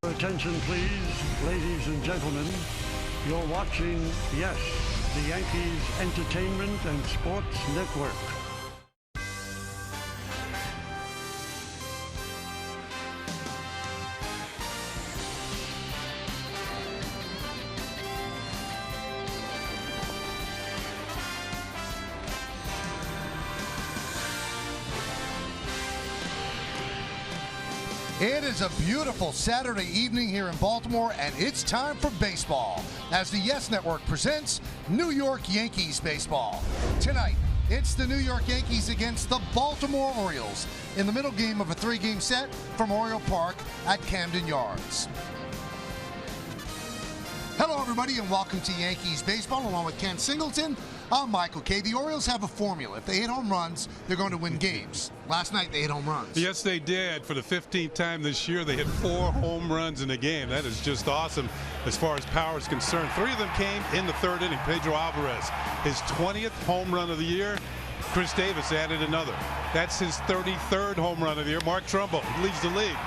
Attention please, ladies and gentlemen. You're watching, yes, the Yankees Entertainment and Sports Network. It is a beautiful Saturday evening here in Baltimore, and it's time for baseball as the Yes Network presents New York Yankees baseball. Tonight, it's the New York Yankees against the Baltimore Orioles in the middle game of a three-game set from Oriole Park at Camden Yards. Hello, everybody, and welcome to Yankees baseball. Along with Ken Singleton, I'm Michael Kay. The Orioles have a formula. If they hit home runs, they're going to win games. Last night, they hit home runs. Yes, they did. For the 15th time this year, they hit 4 home runs in a game. That is just awesome as far as power is concerned. 3 of them came in the 3rd inning. Pedro Alvarez, his 20th home run of the year. Chris Davis added another. That's his 33rd home run of the year. Mark Trumbo leads the league.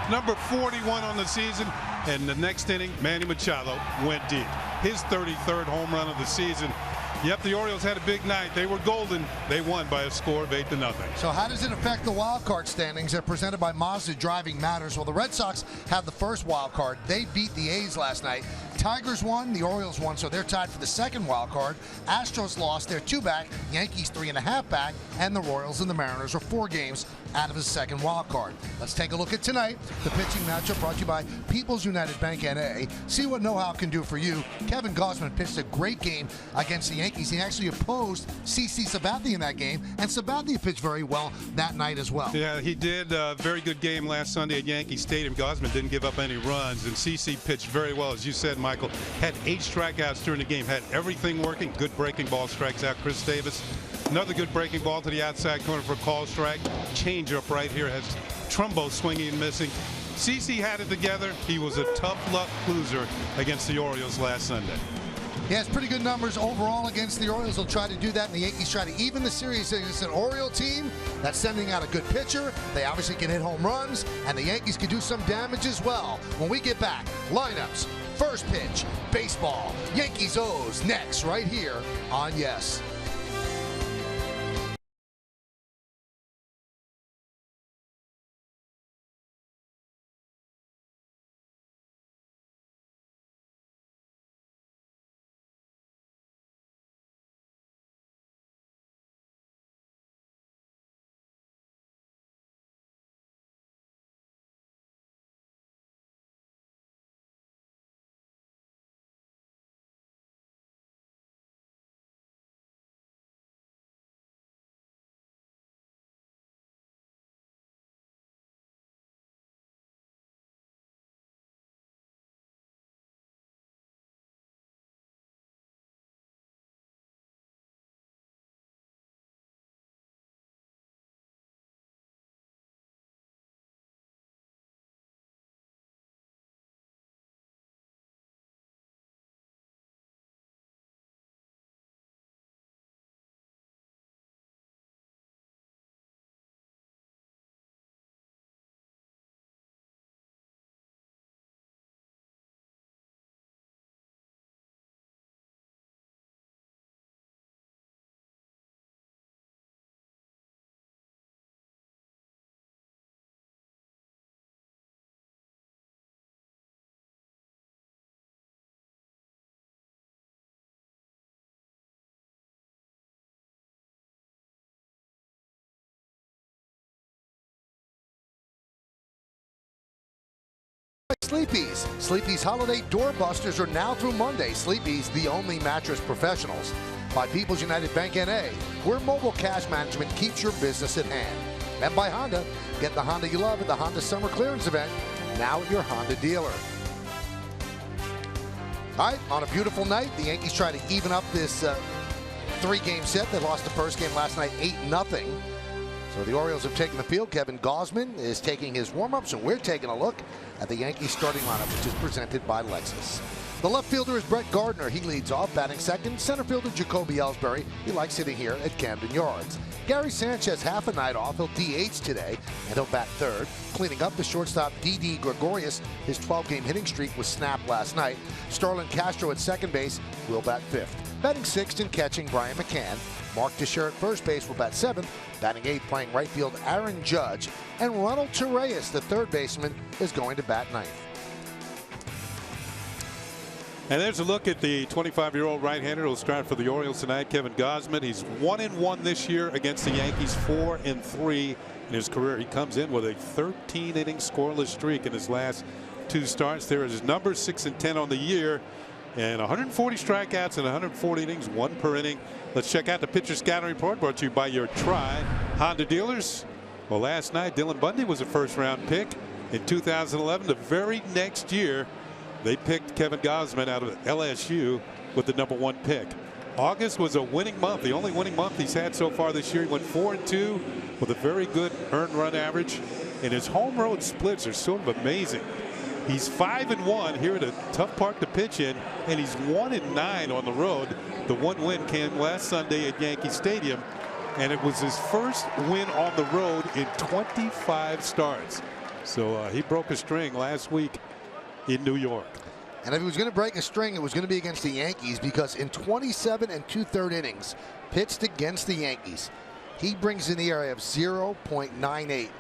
Number 41 on the season. And the next inning, Manny Machado went deep. His 33rd home run of the season. Yep, the Orioles had a big night. They were golden. They won by a score of 8-0. So how does it affect the wild card standings? They're presented by Mazda Driving Matters. Well, the Red Sox have the first wild card. They beat the A's last night. Tigers won, the Orioles won, so they're tied for the second wild card. Astros lost, they're 2 back. Yankees 3.5 back, and the Royals and the Mariners are 4 games out of his second wild card. Let's take a look at tonight. The pitching matchup brought to you by People's United Bank NA. See what know-how can do for you. Kevin Gausman pitched a great game against the Yankees. He actually opposed CC Sabathia in that game, and Sabathia pitched very well that night as well. Yeah, he did a very good game last Sunday at Yankee Stadium. Gausman didn't give up any runs, and CC pitched very well, as you said, Michael. Had 8 strikeouts during the game, had everything working. Good breaking ball, strikes out Chris Davis. Another good breaking ball to the outside corner for a call strike. Change up right here has Trumbo swinging and missing. CC had it together. He was a tough luck loser against the Orioles last Sunday. He has pretty good numbers overall against the Orioles. They'll try to do that, and the Yankees try to even the series against an Oriole team that's sending out a good pitcher. They obviously can hit home runs, and the Yankees can do some damage as well. When we get back, lineups, first pitch, baseball, Yankees O's next right here on Yes. Sleepy's. Sleepy's Holiday Doorbusters are now through Monday. Sleepy's, the only mattress professionals. By People's United Bank NA, where mobile cash management keeps your business at hand. And by Honda, get the Honda you love at the Honda Summer Clearance Event, now at your Honda dealer. All right, on a beautiful night, the Yankees try to even up this 3-game set. They lost the first game last night 8-0. So the Orioles have taken the field. Kevin Gausman is taking his warm-ups, and we're taking a look at the Yankees starting lineup, which is presented by Lexus. The left fielder is Brett Gardner. He leads off, batting second. Center fielder Jacoby Ellsbury. He likes hitting here at Camden Yards. Gary Sanchez half a night off. He'll DH today, and he'll bat third. Cleaning up the shortstop Didi Gregorius. His 12-game hitting streak was snapped last night. Starlin Castro at second base will bat fifth. Batting sixth and catching Brian McCann. Mark Teixeira at first base will bat seventh. Batting eighth, playing right field, Aaron Judge. And Ronald Torreyes, the third baseman, is going to bat ninth. And there's a look at the 25-year-old right-hander who will start for the Orioles tonight, Kevin Gausman. He's 1-1 this year against the Yankees, 4-3 in his career. He comes in with a 13-inning scoreless streak in his last two starts. There is his number 6-10 on the year, and 140 strikeouts and 140 innings, one per inning. Let's check out the pitcher scouting report brought to you by your Honda dealers. Well, last night Dylan Bundy was a first-round pick. In 2011, the very next year, they picked Kevin Gausman out of LSU with the #1 pick. August was a winning month, the only winning month he's had so far this year. He went 4-2 with a very good earned run average, and his home road splits are sort of amazing. He's 5-1 here at a tough park to pitch in, and he's 1-9 on the road. The one win came last Sunday at Yankee Stadium, and it was his first win on the road in 25 starts. So he broke a string last week in New York. And if he was going to break a string, it was going to be against the Yankees, because in 27 2/3 innings pitched against the Yankees, he brings in the area of 0.98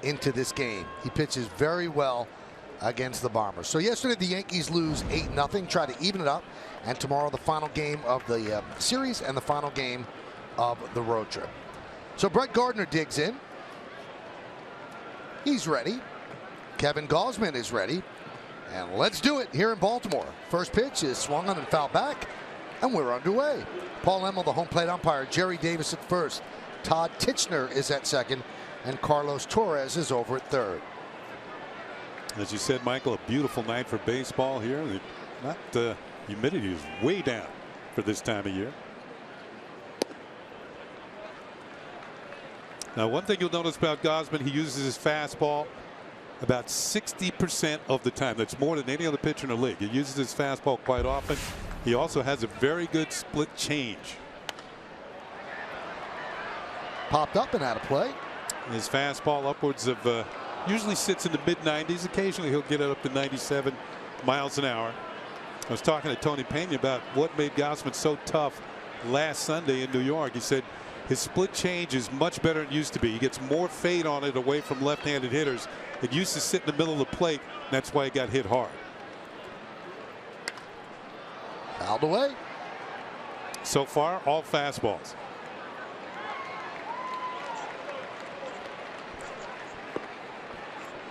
into this game. He pitches very well against the Bombers. So yesterday the Yankees lose 8-0, try to even it up, and tomorrow the final game of the series and the final game of the road trip. So Brett Gardner digs in. He's ready. Kevin Gausman is ready. And let's do it here in Baltimore. First pitch is swung on and fouled back, and we're underway. Paul Emmel, the home plate umpire. Jerry Davis at first. Todd Titchener is at second, and Carlos Torres is over at third. As you said, Michael, a beautiful night for baseball here. The humidity is way down for this time of year. Now, one thing you'll notice about Gausman, he uses his fastball about 60% of the time. That's more than any other pitcher in the league. He uses his fastball quite often. He also has a very good split change. Popped up and out of play. His fastball upwards of usually sits in the mid-90s. Occasionally he'll get it up to 97 miles an hour. I was talking to Tony Pena about what made Gausman so tough last Sunday in New York. He said his split change is much better than it used to be. He gets more fade on it away from left-handed hitters. It used to sit in the middle of the plate, and that's why he got hit hard. Fouled away. So far, all fastballs.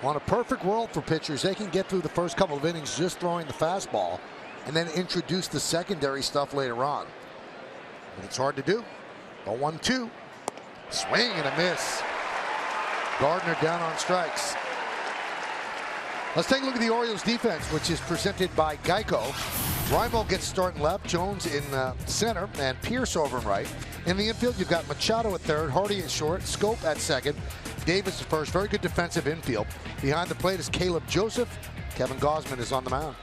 On a perfect world for pitchers, they can get through the first couple of innings just throwing the fastball and then introduce the secondary stuff later on. But it's hard to do. A 1-2. Swing and a miss. Gardner down on strikes. Let's take a look at the Orioles defense, which is presented by Geico. Rimo gets starting left, Jones in center, and Pierce over in right. In the infield, you've got Machado at third, Hardy at short, Scope at second, Davis at first. Very good defensive infield. Behind the plate is Caleb Joseph. Kevin Gausman is on the mound.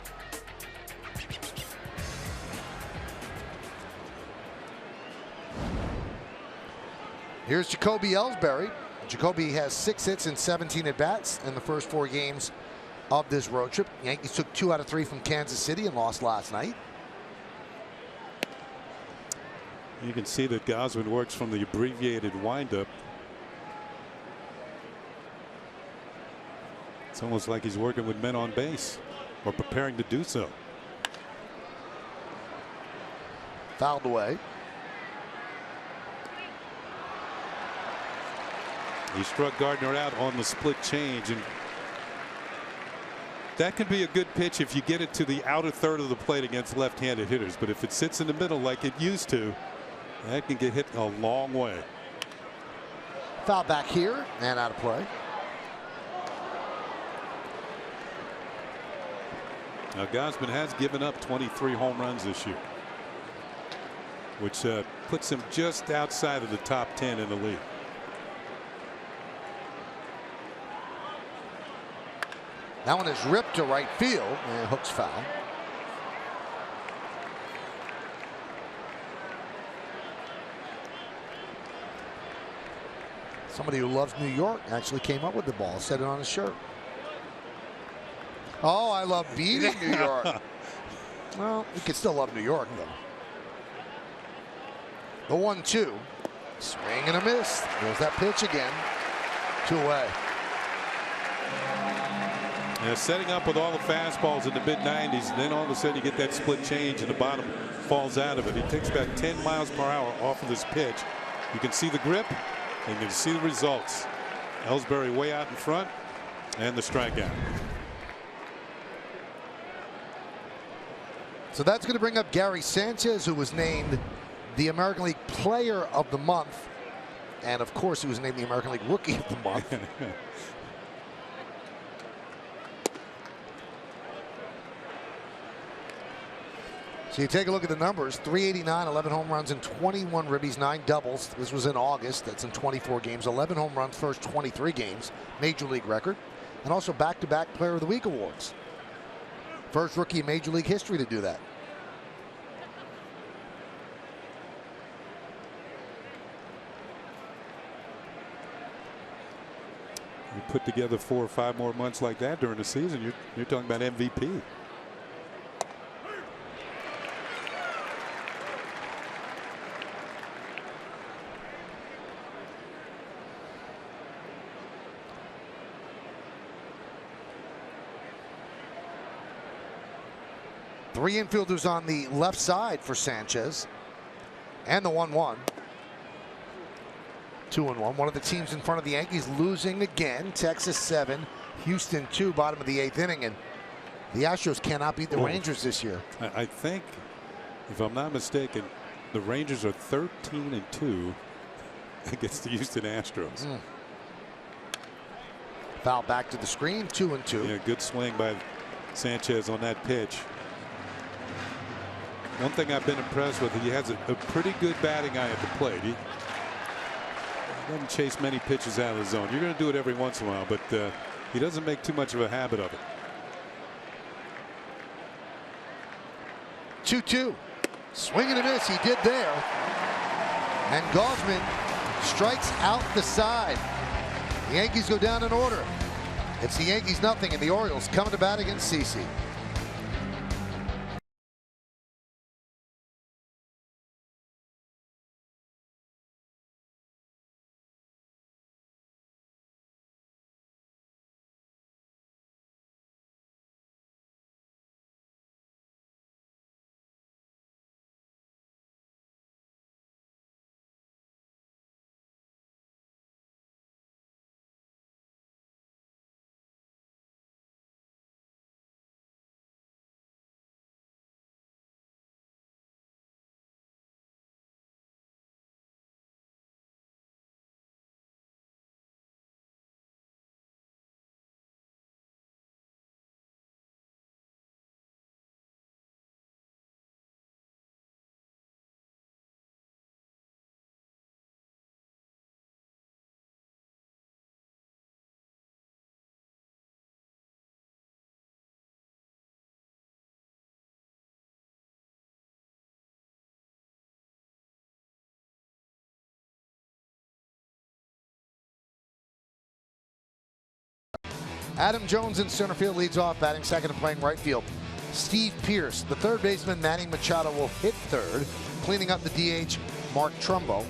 Here's Jacoby Ellsbury. Jacoby has 6 hits and 17 at-bats in the first 4 games of this road trip. Yankees took 2 out of 3 from Kansas City and lost last night. You can see that Gausman works from the abbreviated windup. It's almost like he's working with men on base, or preparing to do so. Fouled away. He struck Gardner out on the split change, and that can be a good pitch if you get it to the outer third of the plate against left-handed hitters. But if it sits in the middle like it used to, that can get hit a long way. Foul back here and out of play. Now Gausman has given up 23 home runs this year, which puts him just outside of the top 10 in the league. That one is ripped to right field, and Hook's foul. Somebody who loves New York actually came up with the ball, said it on his shirt. Oh, I love beating New York. Well, you can still love New York, though. The 1-2. Swing and a miss. There's that pitch again. 2 away. Yeah, setting up with all the fastballs in the mid-90s, and then all of a sudden you get that split change and the bottom falls out of it. He takes about 10 miles per hour off of this pitch. You can see the grip, and you can see the results. Ellsbury way out in front, and the strikeout. So that's going to bring up Gary Sanchez, who was named the American League Player of the Month. And, of course, he was named the American League Rookie of the Month. So you take a look at the numbers. 389, 11 home runs and 21 ribbies, 9 doubles. This was in August. That's in 24 games. 11 home runs first 23 games. Major League record. And also back-to-back Player of the Week awards. First rookie in Major League history to do that. You put together 4 or 5 more months like that during the season, you're talking about MVP. Three infielders on the left side for Sanchez. And the 1-1. 2-1. One of the teams in front of the Yankees losing again. Texas 7, Houston 2, bottom of the 8th inning. And the Astros cannot beat the Rangers this year. I think, if I'm not mistaken, the Rangers are 13-2 against the Houston Astros. Foul back to the screen, 2-2. Yeah, good swing by Sanchez on that pitch. One thing I've been impressed with, he has a pretty good batting eye at the plate. He doesn't chase many pitches out of the zone. You're going to do it every once in a while, but he doesn't make too much of a habit of it. 2-2. Swing and a miss. He did there. And Gausman strikes out the side. The Yankees go down in order. It's the Yankees nothing, and the Orioles coming to bat against CC. Adam Jones in center field leads off, batting second and playing right field. Steve Pearce, the third baseman, Manny Machado will hit third. Cleaning up the DH, Mark Trumbo.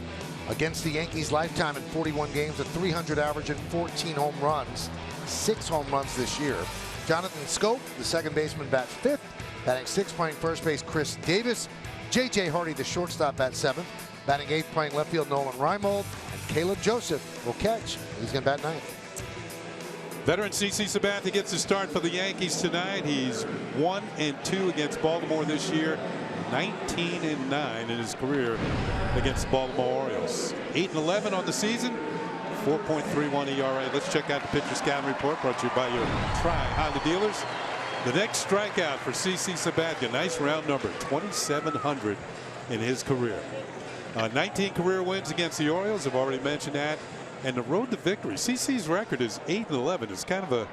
Against the Yankees, lifetime in 41 games, a .300 average and 14 home runs. 6 home runs this year. Jonathan Scope, the second baseman, bats fifth. Batting sixth, playing first base, Chris Davis. J.J. Hardy, the shortstop, bats seventh. Batting eighth, playing left field, Nolan Reimold. And Caleb Joseph will catch. He's going to bat ninth. Veteran CC Sabathia gets the start for the Yankees tonight. He's 1-2 against Baltimore this year, 19-9 in his career against the Baltimore Orioles. 8-11 on the season, 4.31 ERA. Let's check out the pitcher scouting report brought to you by your Tri-Honda dealers. The next strikeout for CC Sabathia, nice round number, 2,700 in his career. 19 career wins against the Orioles. I've already mentioned that. And the road to victory, CC's record is 8-11. It's kind of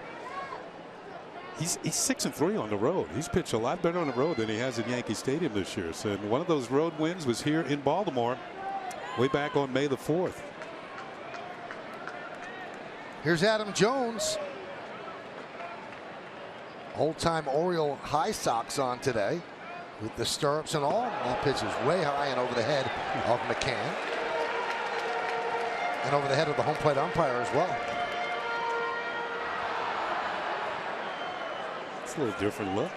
He's 6-3 on the road. He's pitched a lot better on the road than he has at Yankee Stadium this year. So one of those road wins was here in Baltimore way back on May the 4th. Here's Adam Jones. Old-time Oriole high socks on today with the stirrups and all. That pitch is way high and over the head of McCann. And over the head of the home plate umpire as well. It's a little different look.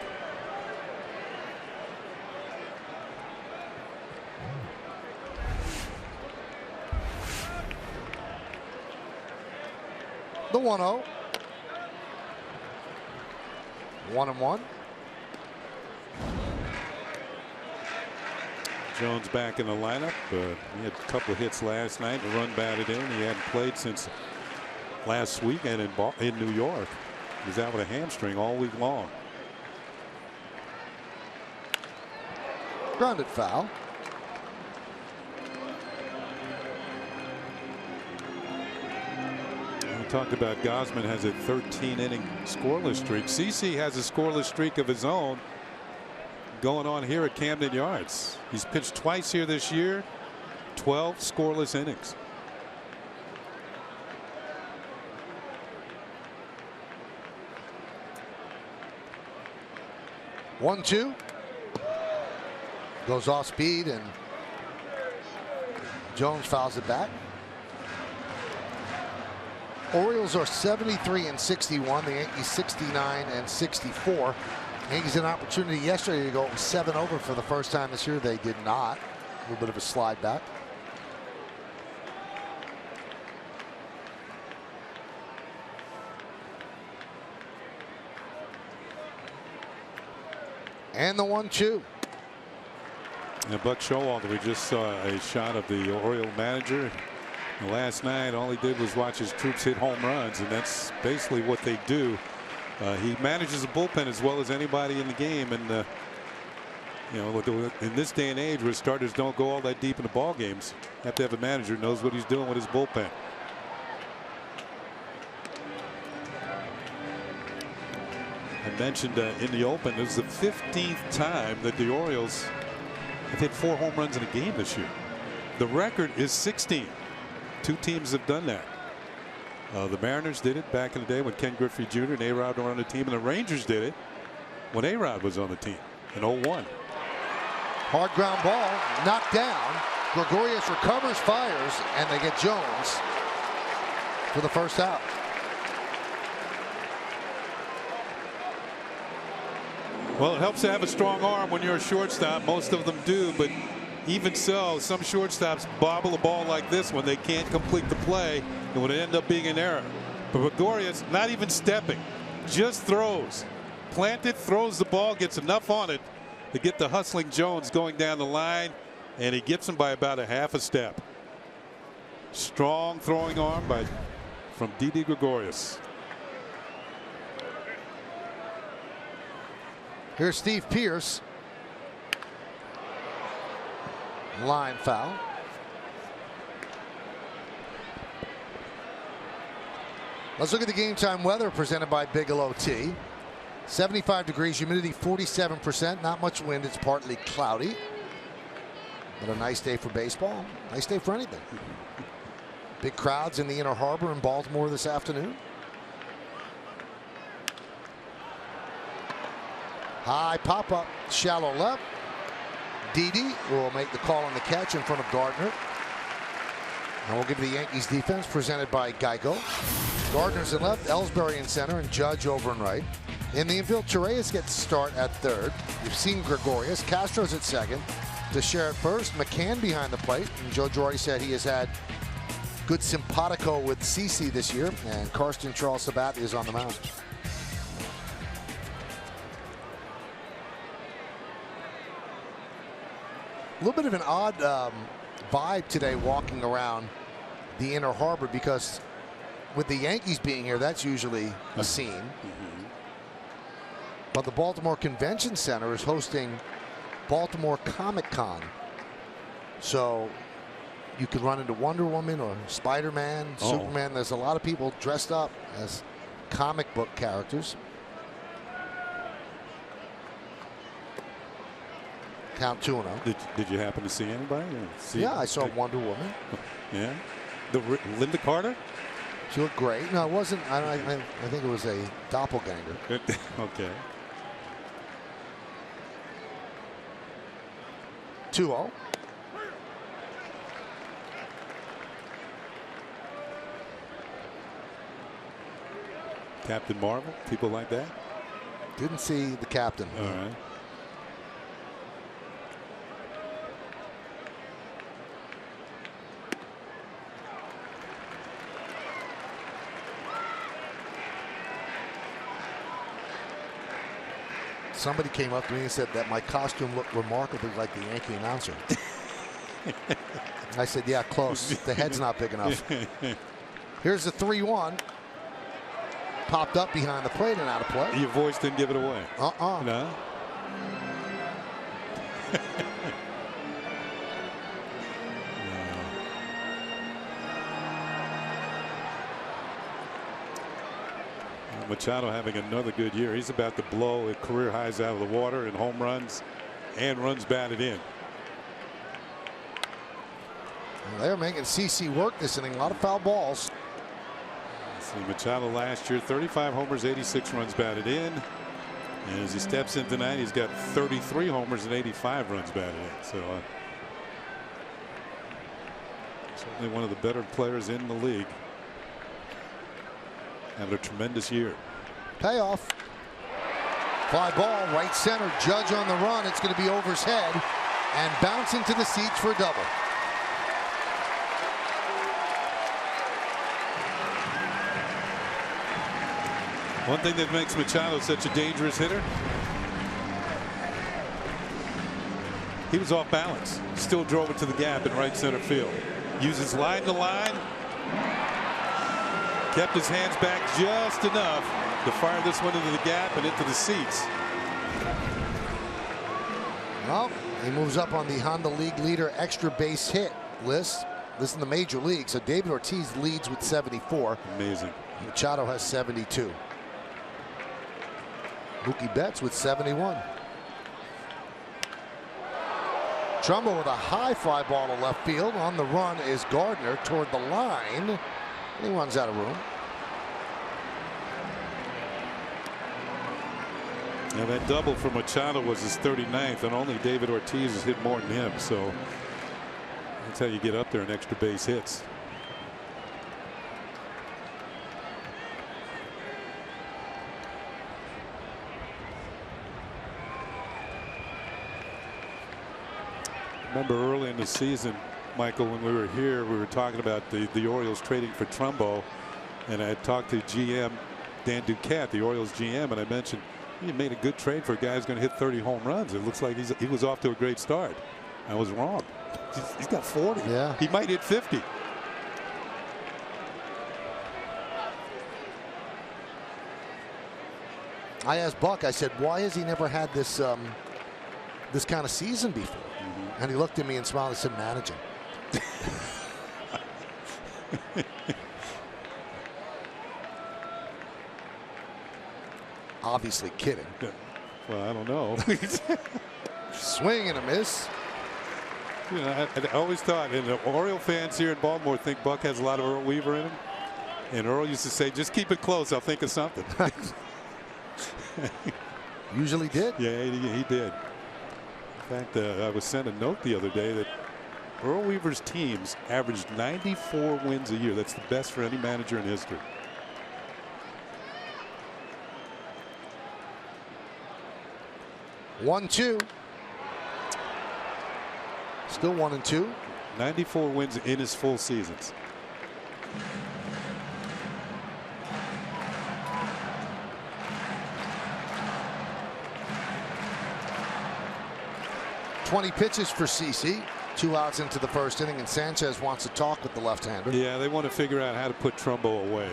The 1-0. 1-1. Jones back in the lineup. He had a couple of hits last night. The run batted in. He hadn't played since last weekend in New York. He was out with a hamstring all week long. Grounded foul. We talked about Gausman has a 13-inning scoreless streak. CeCe has a scoreless streak of his own going on here at Camden Yards. He's pitched twice here this year, 12 scoreless innings. One, two. Goes off speed and Jones fouls it back. Orioles are 73-61. The Yankees 69-64. Yankees an opportunity yesterday to go 7 over for the first time this year. They did not. A little bit of a slide back. And the 1-2. And Buck Showalter, we just saw a shot of the Oriole manager. And last night, all he did was watch his troops hit home runs, and that's basically what they do. He manages the bullpen as well as anybody in the game, and you know, in this day and age where starters don't go all that deep in the ball games, you have to have a manager who knows what he's doing with his bullpen. I mentioned in the open, this is the 15th time that the Orioles have hit 4 home runs in a game this year. The record is 16. 2 teams have done that. The Mariners did it back in the day when Ken Griffey Jr. and A-Rod were on the team, and the Rangers did it when A-Rod was on the team in 01. Hard ground ball, knocked down. Gregorius recovers, fires, and they get Jones for the first out. Well, it helps to have a strong arm when you're a shortstop. Most of them do, but even so, some shortstops bobble a ball like this when they can't complete the play. It would end up being an error. But Gregorius not even stepping, just throws. Planted, throws the ball, gets enough on it to get the hustling Jones going down the line, and he gets him by about a half a step. Strong throwing arm from Didi Gregorius. Here's Steve Pearce. Line foul. Let's look at the game time weather presented by Bigelow Tea. 75 degrees, humidity 47%. Not much wind. It's partly cloudy. But a nice day for baseball. Nice day for anything. Big crowds in the Inner Harbor in Baltimore this afternoon. High pop up, shallow left. Didi will make the call on the catch in front of Gardner. And we'll give the Yankees defense presented by Geico. Gardner's in left, Ellsbury in center, and Judge over and right. In the infield, Torreyes gets to start at third. You've seen Gregorius. Castro's at second. Teixeira at first. McCann behind the plate. And Joe Girardi said he has had good simpatico with CeCe this year. And Karsten Charles Sabat is on the mound. A little bit of an odd vibe today walking around the Inner Harbor, because with the Yankees being here, that's usually a scene. But the Baltimore Convention Center is hosting Baltimore Comic Con. So you could run into Wonder Woman or Spider-Man, Superman. There's a lot of people dressed up as comic book characters. Count 2-0. Did you happen to see anybody? Yeah, I saw Wonder Woman. Yeah. Linda Carter? She looked great. No, it wasn't. I think it was a doppelganger. Okay. 2-0. Captain Marvel, people like that. Didn't see the captain. All right. Somebody came up to me and said that my costume looked remarkably like the Yankee announcer. I said, yeah, close. The head's not big enough. Here's the 3-1. Popped up behind the plate and out of play. Your voice didn't give it away. No. Machado having another good year. He's about to blow career highs out of the water in home runs and runs batted in. They're making CC work this inning. A lot of foul balls. See Machado last year, 35 homers, 86 runs batted in. And as he steps in tonight, he's got 33 homers and 85 runs batted in. So certainly one of the better players in the league. Having a tremendous year. Payoff. Fly ball, right center. Judge on the run. It's going to be over his head and bounce into the seats for a double. One thing that makes Machado such a dangerous hitter, he was off balance. Still drove it to the gap in right center field. Uses line to line. Kept his hands back just enough to fire this one into the gap and into the seats. Well, he moves up on the Honda League leader extra base hit list. This is in the major league. So David Ortiz leads with 74. Amazing. Machado has 72. Mookie Betts with 71. Trumbo with a high fly ball to left field. On the run is Gardner toward the line. And he runs out of room. Now that double for Machado was his 39th, and only David Ortiz has hit more than him. So that's how you get up there in extra base hits. Remember early in the season, Michael, when we were here, we were talking about the Orioles trading for Trumbo, and I had talked to GM Dan Duquette, the Orioles GM, and I mentioned he made a good trade for a guy who's going to hit 30 home runs. It looks like he was off to a great start. I was wrong. He's got 40. Yeah. He might hit 50. I asked Buck, I said, why has he never had this this kind of season before? And he looked at me and smiled and said, managing. Obviously kidding. Well, I don't know. Swing and a miss. You know, I always thought, and the Oriole fans here in Baltimore think Buck has a lot of Earl Weaver in him. And Earl used to say, just keep it close. I'll think of something. Usually did. Yeah, he did. In fact, I was sent a note the other day that Earl Weaver's teams averaged 94 wins a year. That's the best for any manager in history. One, two. Still 1-2. 94 wins in his full seasons. .20 pitches for CC. 2 outs into the first inning, and Sanchez wants to talk with the left-hander. Yeah, they want to figure out how to put Trumbo away.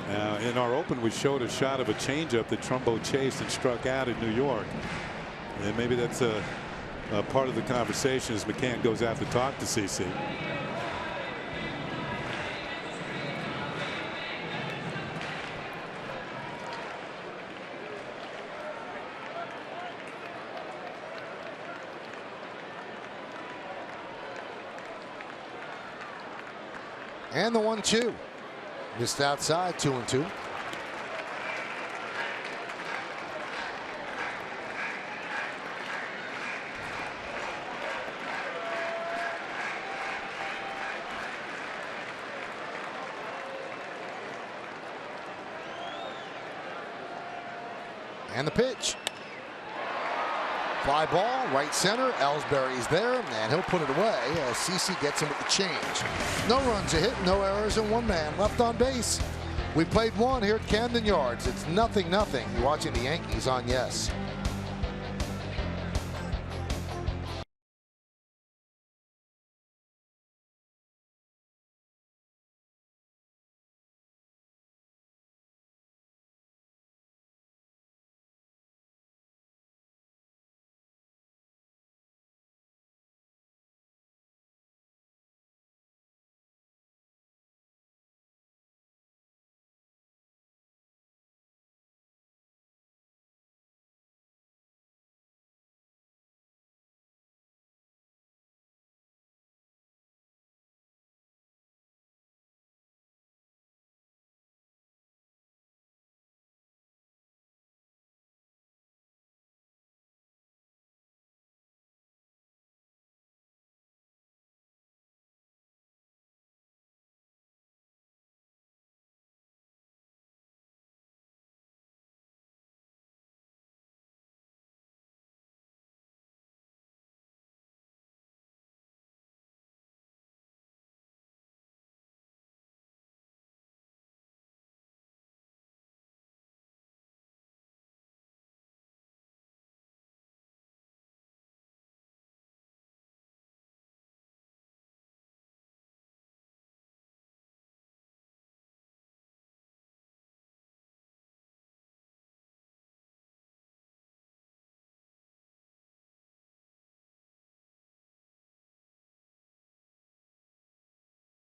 Now, in our open, we showed a shot of a changeup that Trumbo chased and struck out in New York. And maybe that's a part of the conversation as McCann goes out to talk to CC. And the 1-2. Missed outside, 2-2. And the pitch. Fly ball, right center. Ellsbury's there, and he'll put it away as CeCe gets him with the change. No runs a hit, no errors, and one man left on base. We played one here at Camden Yards. It's 0-0. You're watching the Yankees on Yes.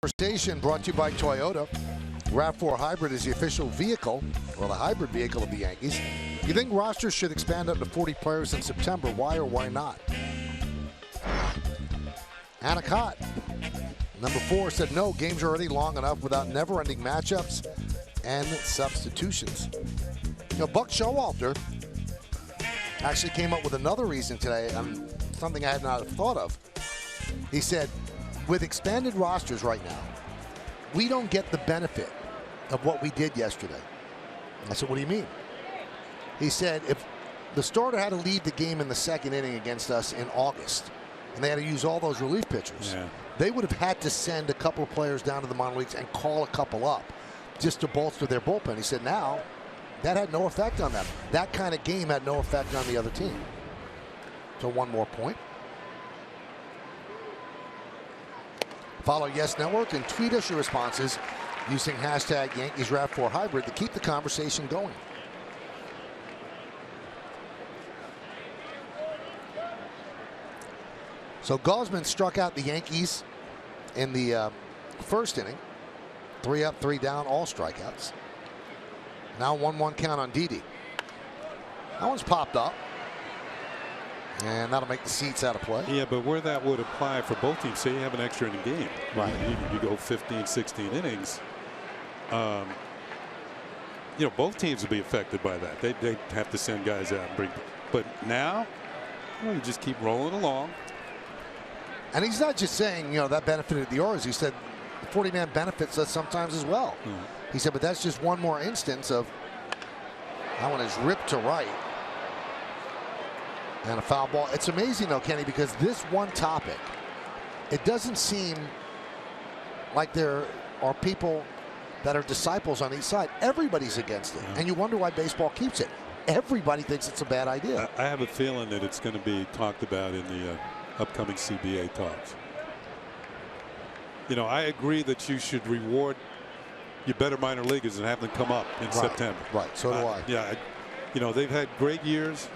Conversation brought to you by Toyota. RAV4 Hybrid is the official vehicle, or the hybrid vehicle of the Yankees. You think rosters should expand up to 40 players in September? Why or why not? Anna Cott, number 4, said no, games are already long enough without never-ending matchups and substitutions. You know, Buck Showalter actually came up with another reason today, something I had not thought of. He said, with expanded rosters right now, we don't get the benefit of what we did yesterday. I said, what do you mean? He said, if the starter had to leave the game in the second inning against us in August, and they had to use all those relief pitchers, they would have had to send a couple of players down to the minor leagues and call a couple up just to bolster their bullpen. He said, now, that had no effect on them. That kind of game had no effect on the other team. So one more point. Follow Yes Network and tweet us your responses using hashtag YankeesRAV4Hybrid to keep the conversation going. So Gausman struck out the Yankees in the first inning. 3 up, 3 down, all strikeouts. Now 1-1 count on Didi. That one's popped up. And that'll make the seats out of play. Yeah, but where that would apply for both teams, say you have an extra inning game. Right. You go 15, 16 innings. You know, both teams would be affected by that. They have to send guys out and bring. But now, well, you just keep rolling along. And he's not just saying, you know, that benefited the Orioles. He said the 40-man benefits us sometimes as well. He said, but that's just one more instance of that one is ripped to right. And a foul ball. It's amazing, though, Kenny, because this one topic, it doesn't seem like there are people that are disciples on each side. Everybody's against it. And you wonder why baseball keeps it. Everybody thinks it's a bad idea. I have a feeling that it's going to be talked about in the upcoming CBA talks. You know, I agree that you should reward your better minor leaguers and have them come up in September. Right, so do I. Yeah, you know, they've had great years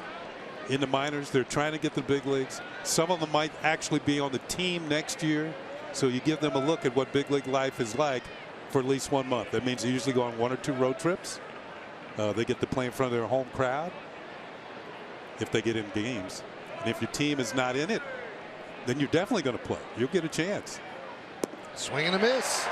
in the minors. They're trying to get to the big leagues. Some of them might actually be on the team next year. So you give them a look at what big league life is like for at least 1 month. That means they usually go on 1 or 2 road trips. They get to play in front of their home crowd if they get in games. And if your team is not in it, then you're definitely going to play. You'll get a chance. Swing and a miss.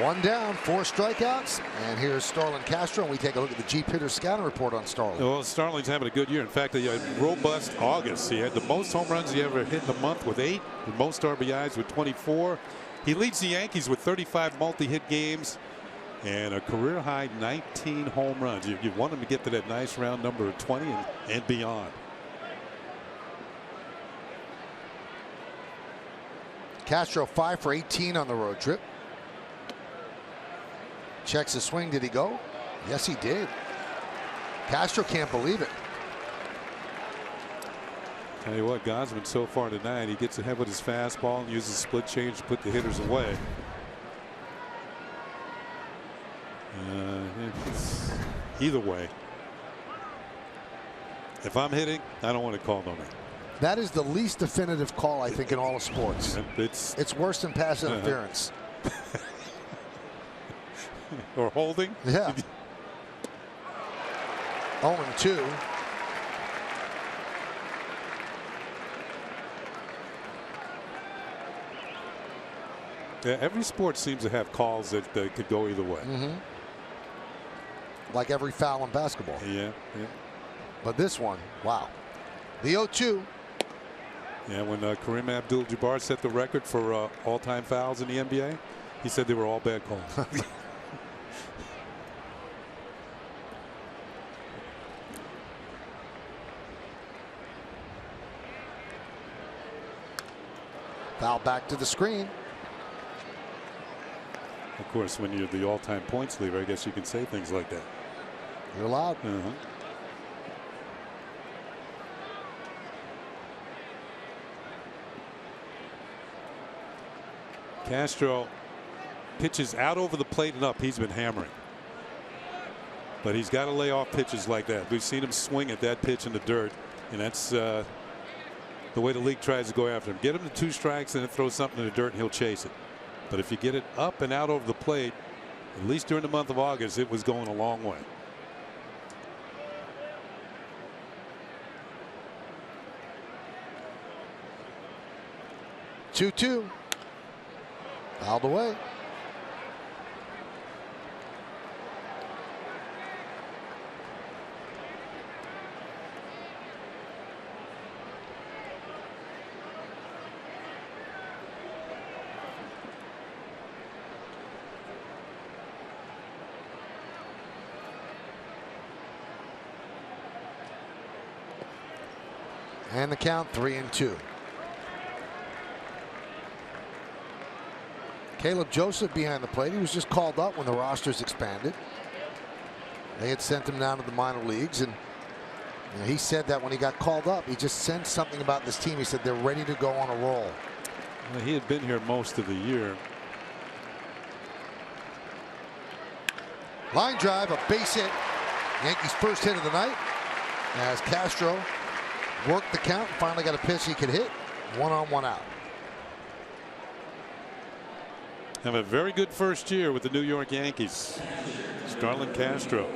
One down, 4 strikeouts, and here's Starlin Castro, and we take a look at the Jeep Hitter Scouting Report on Starlin. Well, Starling's having a good year. In fact, he had a robust August. He had the most home runs he ever hit in a month with 8, the most RBIs with 24. He leads the Yankees with 35 multi-hit games and a career-high 19 home runs. You want him to get to that nice round number of 20 and beyond. Castro 5 for 18 on the road trip. Checks his swing. Did he go? Yes, he did. Castro can't believe it. Tell you what, Gosman so far tonight, he gets ahead with his fastball and uses split change to put the hitters away. Either way, if I'm hitting, I don't want to call no man. That is the least definitive call, I think, in all of sports. It's worse than pass interference. Or holding. Yeah. 0-2. Yeah, every sport seems to have calls that could go either way. Like every foul in basketball. Yeah. But this one, wow. The 0-2. Yeah, when Kareem Abdul-Jabbar set the record for all-time fouls in the NBA, he said they were all bad calls. Foul back to the screen. Of course, when you're the all-time points leader, I guess you can say things like that. You're allowed. Castro pitches out over the plate and up. He's been hammering. But he's got to lay off pitches like that. We've seen him swing at that pitch in the dirt, and that's the way the league tries to go after him. Get him to 2 strikes and then throw something in the dirt and he'll chase it. But if you get it up and out over the plate, at least during the month of August, it was going a long way. Two. Fouled away. And the count 3-2. Caleb Joseph behind the plate. He was just called up when the rosters expanded. They had sent him down to the minor leagues, and he said that when he got called up, he just sensed something about this team. He said they're ready to go on a roll. Well, he had been here most of the year. Line drive, a base hit. Yankees' first hit of the night as Castro worked the count and finally got a pitch he could hit. 1-on-1 out. Have a very good first year with the New York Yankees. Starlin Castro.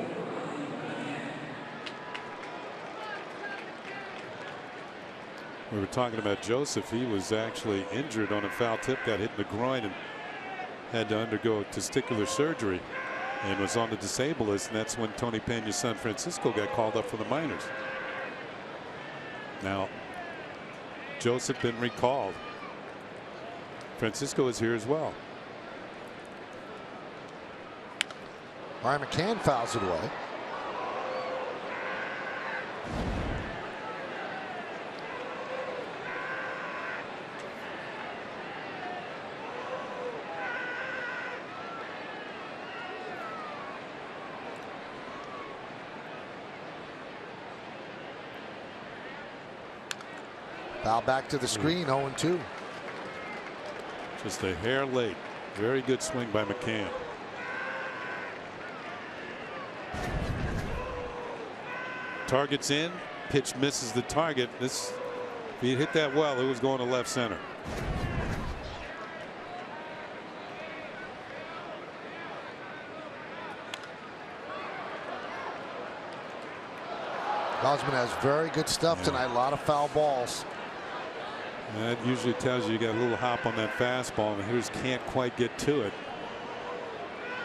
We were talking about Joseph. He was actually injured on a foul tip, got hit in the groin, and had to undergo testicular surgery and was on the disabled list. And that's when Tony Peña's son Francisco got called up for the minors. Now, Joseph been recalled. Francisco is here as well. Ryan McCann fouls it away. Foul back to the screen, 0-2. Just a hair late. Very good swing by McCann. Target's in. Pitch misses the target. If he hit that well, it was going to left center. Gosman has very good stuff tonight. A lot of foul balls. That usually tells you got a little hop on that fastball, and the hitters can't quite get to it.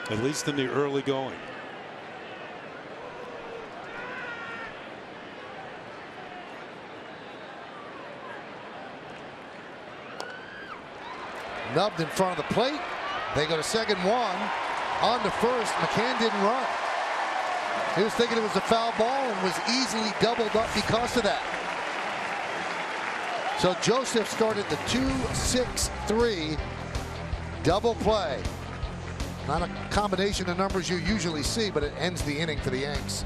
at least in the early going. Nubbed in front of the plate. They go to second, one. On to first. McCann didn't run. He was thinking it was a foul ball and was easily doubled up because of that. So Joseph started the 2-6-3 double play. Not a combination of numbers you usually see, but it ends the inning for the Yanks.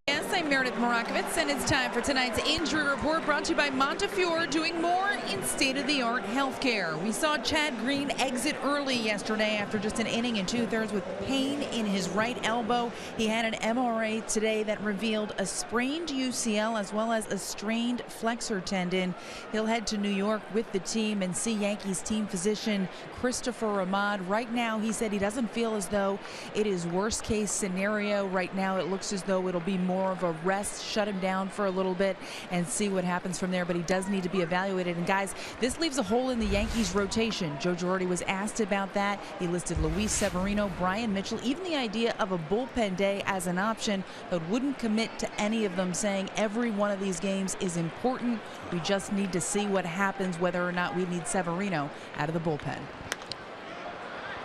Yes, I'm Meredith Morakovitz, and it's time for tonight's injury report brought to you by Montefiore, doing more in state-of-the-art healthcare. We saw Chad Green exit early yesterday after just an inning and 2/3 with pain in his right elbow. He had an MRI today that revealed a sprained UCL as well as a strained flexor tendon. He'll head to New York with the team and see Yankees team physician Christopher Ahmad. Right now, he said he doesn't feel as though it is worst-case scenario. Right now, it looks as though it'll be more of a rest, shut him down for a little bit and see what happens from there, but he does need to be evaluated. And guys, this leaves a hole in the Yankees rotation. Joe Girardi was asked about that. He listed Luis Severino, Brian Mitchell, even the idea of a bullpen day as an option, but wouldn't commit to any of them, saying every one of these games is important. We just need to see what happens, whether or not we need Severino out of the bullpen.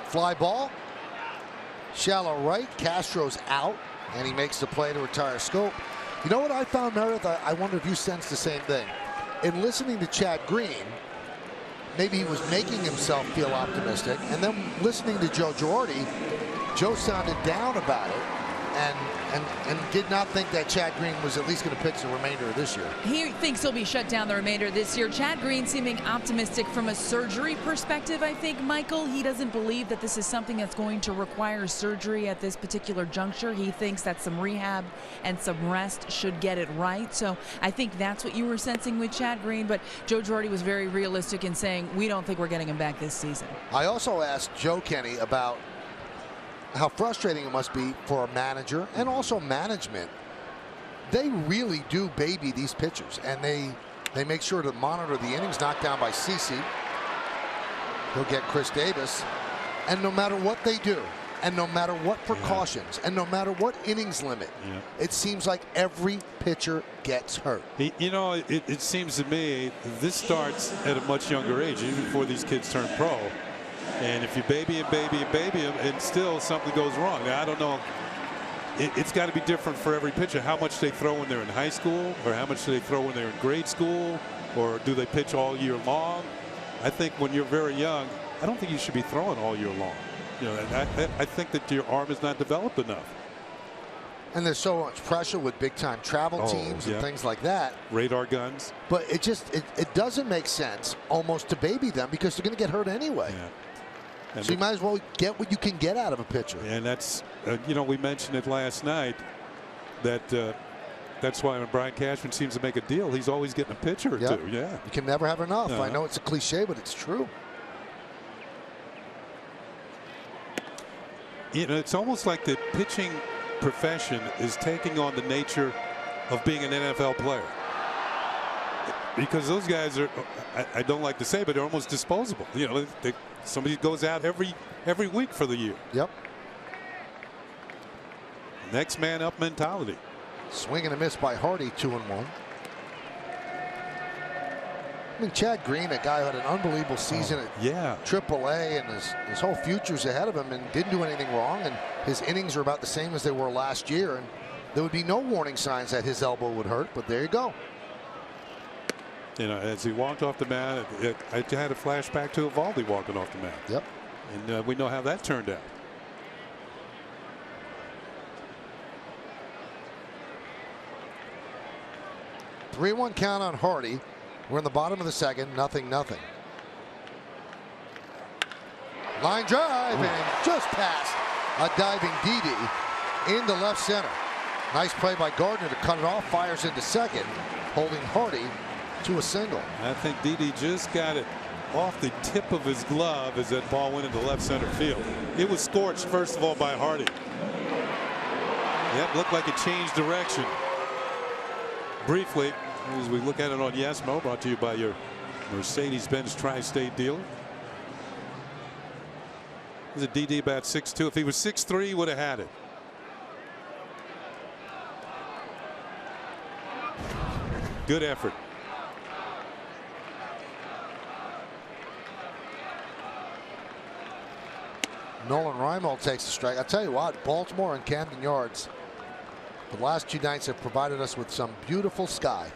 Fly ball, shallow right. Castro's out, and he makes the play to retire Scope. You know what I found, Meredith? I wonder if you sensed the same thing. In listening to Chad Green, maybe he was making himself feel optimistic, and then listening to Joe Girardi, Joe sounded down about it and did not think that Chad Green was at least going to pitch the remainder of this year. He thinks he'll be shut down the remainder of this year. Chad Green seeming optimistic from a surgery perspective, I think, Michael. He doesn't believe that this is something that's going to require surgery at this particular juncture. He thinks that some rehab and some rest should get it right. So I think that's what you were sensing with Chad Green, but Joe Girardi was very realistic in saying we don't think we're getting him back this season. I also asked Joe Kenny about how frustrating it must be for a manager and also management. They really do baby these pitchers, and they make sure to monitor the innings knocked down by CeCe. He'll get Chris Davis, and no matter what they do, and no matter what precautions, and no matter what innings limit, it seems like every pitcher gets hurt. You know, it seems to me this starts at a much younger age, even before these kids turn pro. And if you baby and baby and baby them, and still something goes wrong. Now, I don't know. It's got to be different for every pitcher. How much they throw when they're in high school, or how much do they throw when they're in grade school, or do they pitch all year long? I think when you're very young, I don't think you should be throwing all year long. You know, I think that your arm is not developed enough. And there's so much pressure with big-time travel teams and things like that. Radar guns. But it doesn't make sense almost to baby them because they're going to get hurt anyway. So you might as well get what you can get out of a pitcher. And that's, you know, we mentioned it last night that That's why when Brian Cashman seems to make a deal, he's always getting a pitcher or Yep. two. Yeah. You can never have enough. Uh-huh. I know it's a cliche, but it's true. You know, it's almost like the pitching profession is taking on the nature of being an NFL player. Because those guys are, I don't like to say, but they're almost disposable. You know, somebody goes out every week for the year. Yep. Next man up mentality. Swing and a miss by Hardy, 2-1. I mean, Chad Green, a guy who had an unbelievable season at AAA, and his whole future's ahead of him, and didn't do anything wrong, and his innings are about the same as they were last year, and there would be no warning signs that his elbow would hurt, but there you go. You know, as he walked off the mound, I had a flashback to Evaldi walking off the mound. Yep. And we know how that turned out. Three-one count on Hardy. We're in the bottom of the second, 0-0. Line drive and just past a diving Didi into left center. Nice play by Gardner to cut it off. Fires into second, holding Hardy to a single. I think Didi just got it off the tip of his glove as that ball went into left center field. It was scorched first of all by Hardy. Yep, looked like it changed direction. Briefly, as we look at it on YesMo, brought to you by your Mercedes-Benz Tri-State dealer. He's a DD about 6'2". If he was 6'3", he would have had it. Good effort. Nolan Reimold takes the strike. I tell you what, Baltimore and Camden Yards, the last two nights have provided us with some beautiful sky.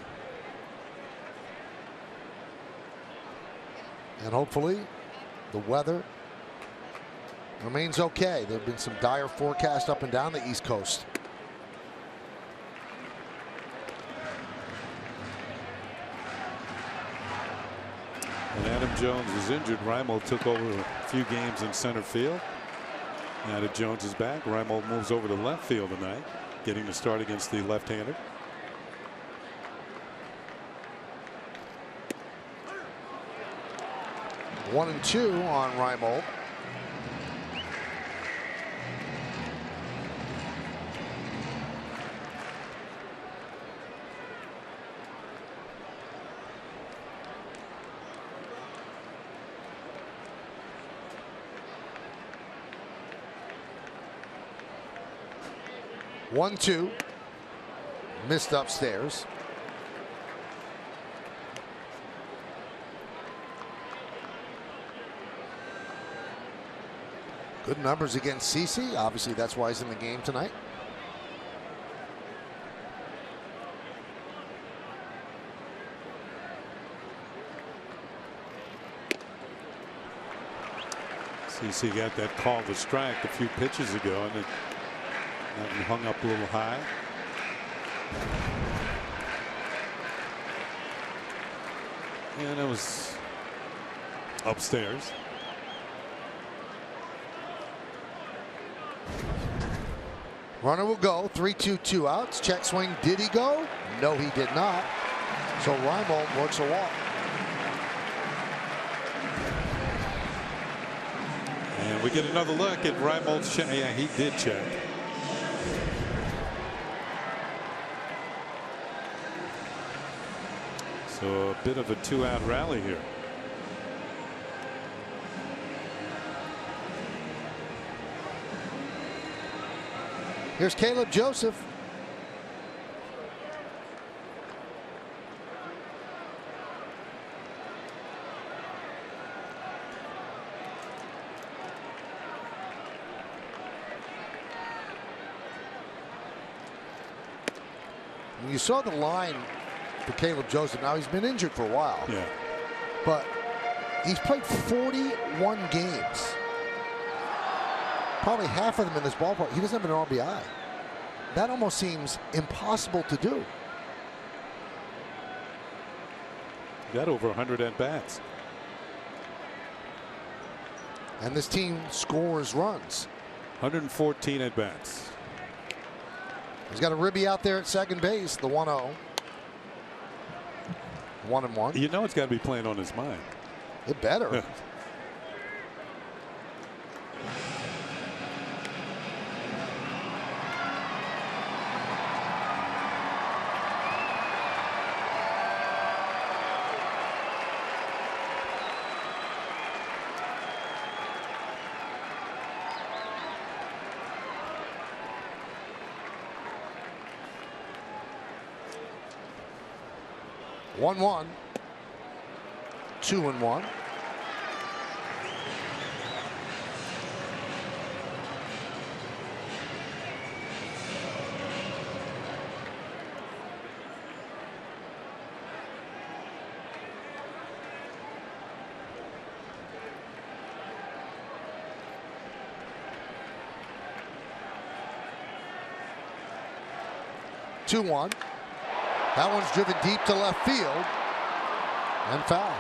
And hopefully the weather remains okay. There have been some dire forecasts up and down the East Coast. When Adam Jones was injured, Reimold took over a few games in center field. Now that Jones is back, Reimold moves over to left field tonight, getting the start against the left-hander. One and two on Reimold. One-two. Missed upstairs. Good numbers against CeCe. Obviously, that's why he's in the game tonight. CeCe got that call to strike a few pitches ago, and it hung up a little high. And it was upstairs. Runner will go. 3-2, 2 outs. Check swing. Did he go? No, he did not. So Reimold works a walk. And we get another look at Reimold's check. Yeah, he did check. So a bit of a 2-out rally here. Here's Caleb Joseph. You saw the line for Caleb Joseph. Now he's been injured for a while. Yeah. But he's played 41 games. Probably half of them in this ballpark. He doesn't have an RBI. That almost seems impossible to do. Got over 100 at bats. And this team scores runs. 114 at bats. He's got a ribby out there at second base, the 1-0. 1-1. You know it's got to be playing on his mind. It better. 1-1. 2-1. That one's driven deep to left field and foul.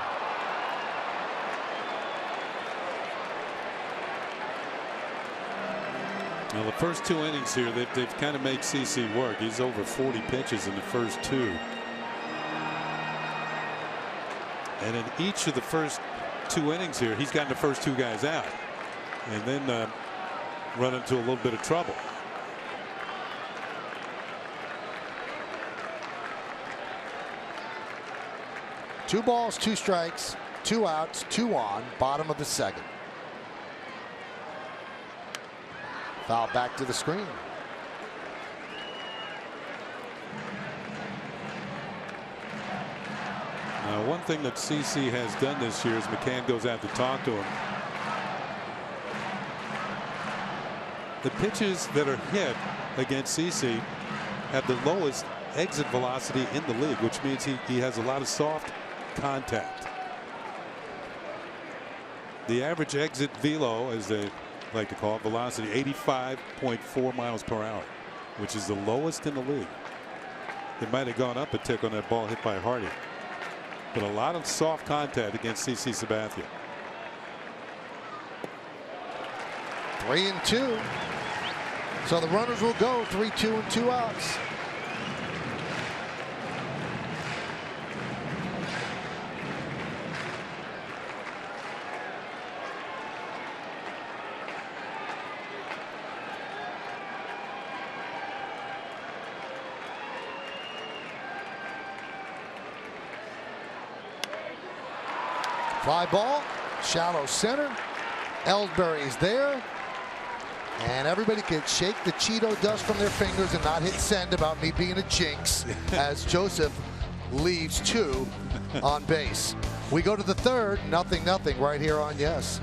Well, the first 2 innings here, they've kind of made CC work. He's over 40 pitches in the first 2. And in each of the first 2 innings here, he's gotten the first 2 guys out and then run into a little bit of trouble. Two balls, 2 strikes, 2 outs, 2 on, bottom of the second. Foul back to the screen. Now, one thing that CC has done this year is McCann goes out to talk to him. The pitches that are hit against CC have the lowest exit velocity in the league, which means he has a lot of soft contact. The average exit velo, as they like to call it, velocity, 85.4 miles per hour, which is the lowest in the league. It might have gone up a tick on that ball hit by Hardy, but a lot of soft contact against CC Sabathia. 3-2. So the runners will go 3-2 and 2 outs. Fly ball, shallow center. Ellsbury is there. And everybody can shake the Cheeto dust from their fingers and not hit send about me being a jinx as Joseph leaves 2 on base. We go to the third, 0-0 right here on Yes.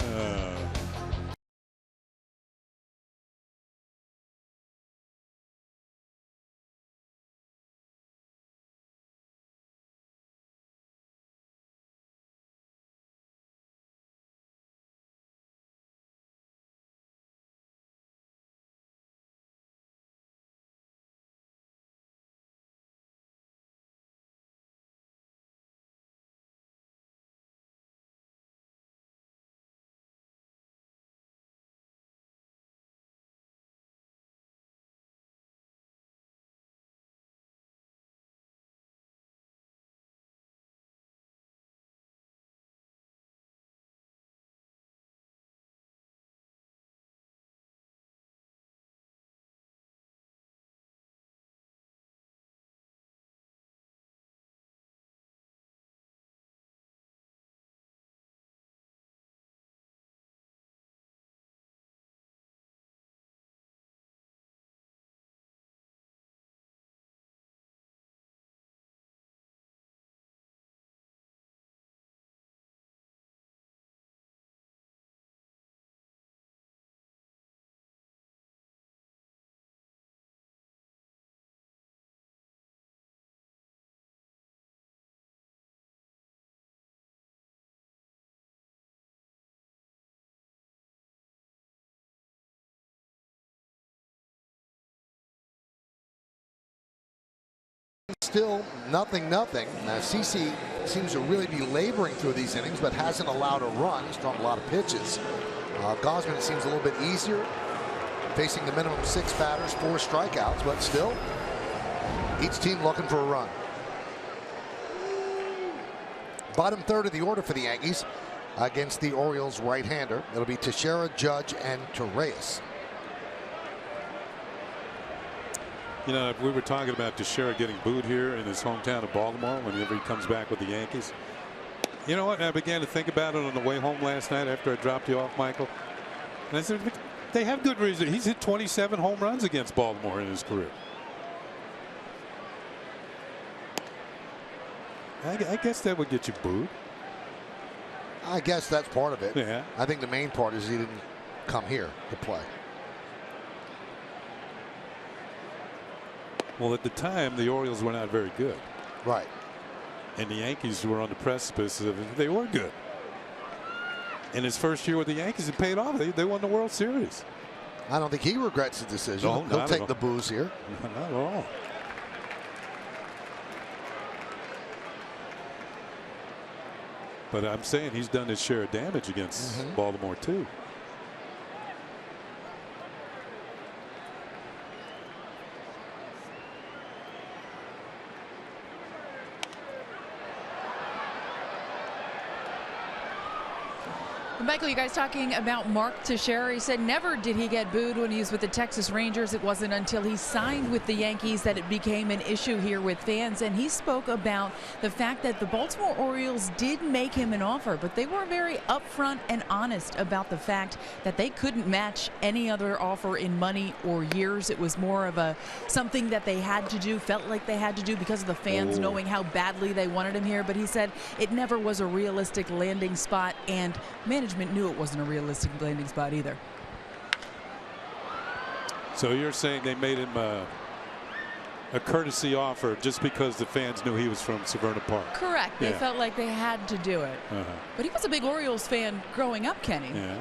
Still 0-0. Now CC seems to really be laboring through these innings, but hasn't allowed a run. He's thrown a lot of pitches. Gosman, it seems a little bit easier. facing the minimum 6 batters, 4 strikeouts, but still, each team looking for a run. Bottom third of the order for the Yankees against the Orioles right-hander. It'll be Teixeira, Judge, and Torreyes. You know, we were talking about Teixeira getting booed here in his hometown of Baltimore whenever he comes back with the Yankees. You know what? I began to think about it on the way home last night after I dropped you off, Michael. And I said, they have good reason. He's hit 27 home runs against Baltimore in his career. I guess that would get you booed. I guess that's part of it. Yeah. I think the main part is he didn't come here to play. Well, at the time, the Orioles were not very good. Right. And the Yankees were on the precipice of they were good. In his first year with the Yankees, it paid off. They won the World Series. I don't think he regrets the decision. No, He'll take the booze here. Not at all. But I'm saying he's done his share of damage against Baltimore, too. Michael, you guys talking about Mark Teixeira. He said never did he get booed when he was with the Texas Rangers. It wasn't until he signed with the Yankees that it became an issue here with fans. And he spoke about the fact that the Baltimore Orioles did make him an offer, but they were very upfront and honest about the fact that they couldn't match any other offer in money or years. It was more of a something that they had to do, felt like they had to do because of the fans knowing how badly they wanted him here. But he said it never was a realistic landing spot, and management knew it wasn't a realistic landing spot either. So you're saying they made him a courtesy offer just because the fans knew he was from Severna Park? Correct. They felt like they had to do it. But he was a big Orioles fan growing up, Kenny. Yeah.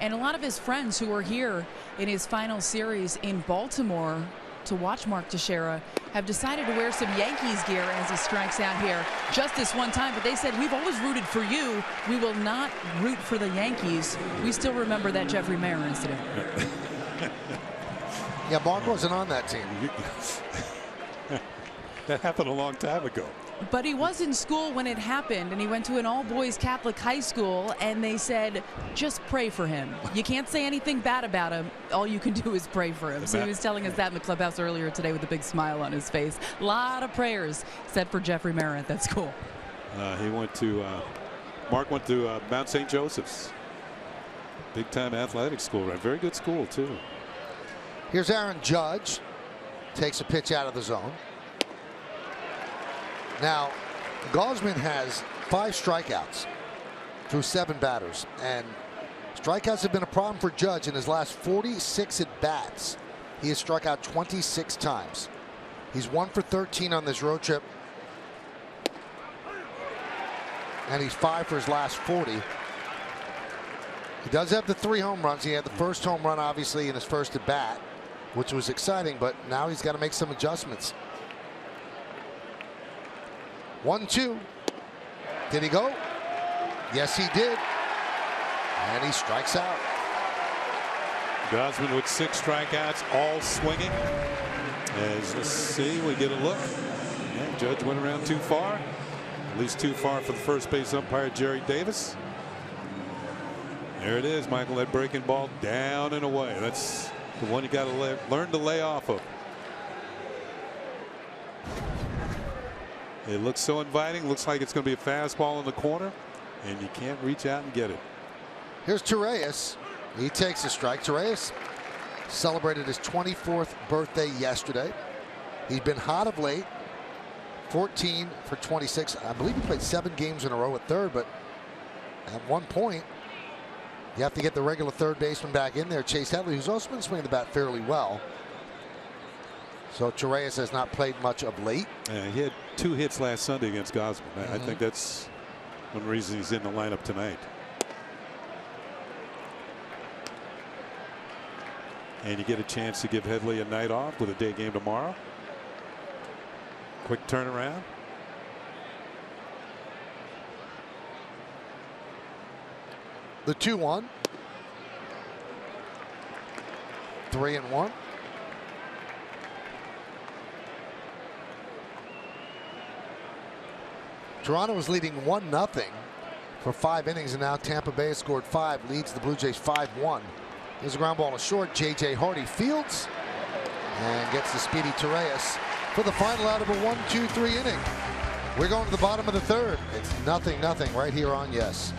And a lot of his friends who were here in his final series in Baltimore to watch Mark Teixeira have decided to wear some Yankees gear as he strikes out here just this one time. But they said, we've always rooted for you. We will not root for the Yankees. We still remember that Jeffrey Mayer incident. Yeah, Mark wasn't on that team. That happened a long time ago. But he was in school when it happened, and he went to an all-boys Catholic high school, and they said, just pray for him. You can't say anything bad about him. All you can do is pray for him. So he was telling us that in the clubhouse earlier today with a big smile on his face. A lot of prayers said for Jeffrey Mayer at that school. Mark went to Mount St. Joseph's. Big-time athletic school, right? Very good school, too. Here's Aaron Judge. Takes a pitch out of the zone. Now, Gausman has 5 strikeouts through 7 batters, and strikeouts have been a problem for Judge. In his last 46 at-bats, he has struck out 26 times. He's 1 for 13 on this road trip, and he's 5 for his last 40. He does have the 3 home runs. He had the first home run, obviously, in his first at-bat, which was exciting, but now he's got to make some adjustments. 1-2. Did he go? Yes, he did. And he strikes out. Gausman with 6 strikeouts, all swinging. Let's see, we get a look. Yeah, Judge went around too far. At least too far for the first base umpire, Jerry Davis. There it is, Michael. That breaking ball down and away. That's the one you got to learn to lay off of. It looks so inviting. Looks like it's going to be a fastball in the corner, and you can't reach out and get it. Here's Torreyes. He takes a strike. Torreyes celebrated his 24th birthday yesterday. He's been hot of late. 14 for 26. I believe he played 7 games in a row at third, but at one point, you have to get the regular third baseman back in there, Chase Headley, who's also been swinging the bat fairly well. So Torreyes has not played much of late. Yeah, he had 2 hits last Sunday against Gausman. I think that's one reason he's in the lineup tonight. And you get a chance to give Headley a night off with a day game tomorrow. Quick turnaround. The 2-1. 3-1. Toronto is leading 1-0 for 5 innings, and now Tampa Bay has scored 5, leads the Blue Jays 5-1. There's a ground ball to short. J.J. Hardy fields and gets the speedy Torres for the final out of a 1-2-3 inning. We're going to the bottom of the third. It's 0-0 right here on Yes.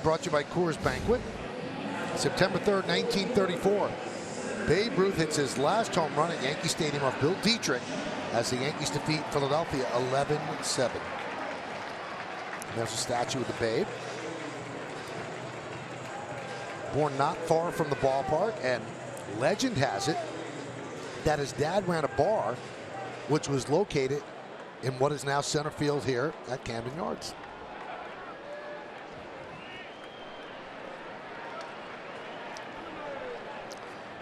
Brought to you by Coors Banquet. September 3rd, 1934. Babe Ruth hits his last home run at Yankee Stadium off Bill Dietrich as the Yankees defeat Philadelphia 11-7. There's a statue of the Babe. Born not far from the ballpark, and legend has it that his dad ran a bar which was located in what is now center field here at Camden Yards.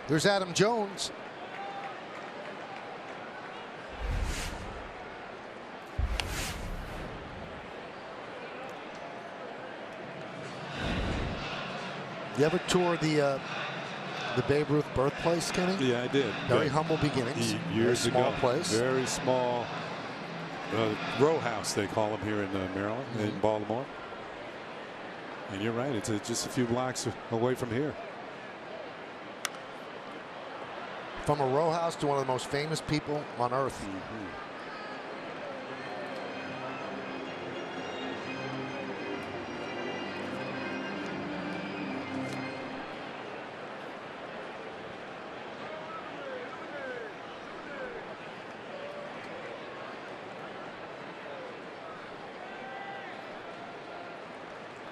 There's Adam Jones. You ever tour the Babe Ruth birthplace, Kenny? Yeah, I did. Very humble beginnings. Years very small ago. place. Very small row house, they call them here in Maryland, in Baltimore. And you're right, it's just a few blocks away from here. From a row house to one of the most famous people on earth.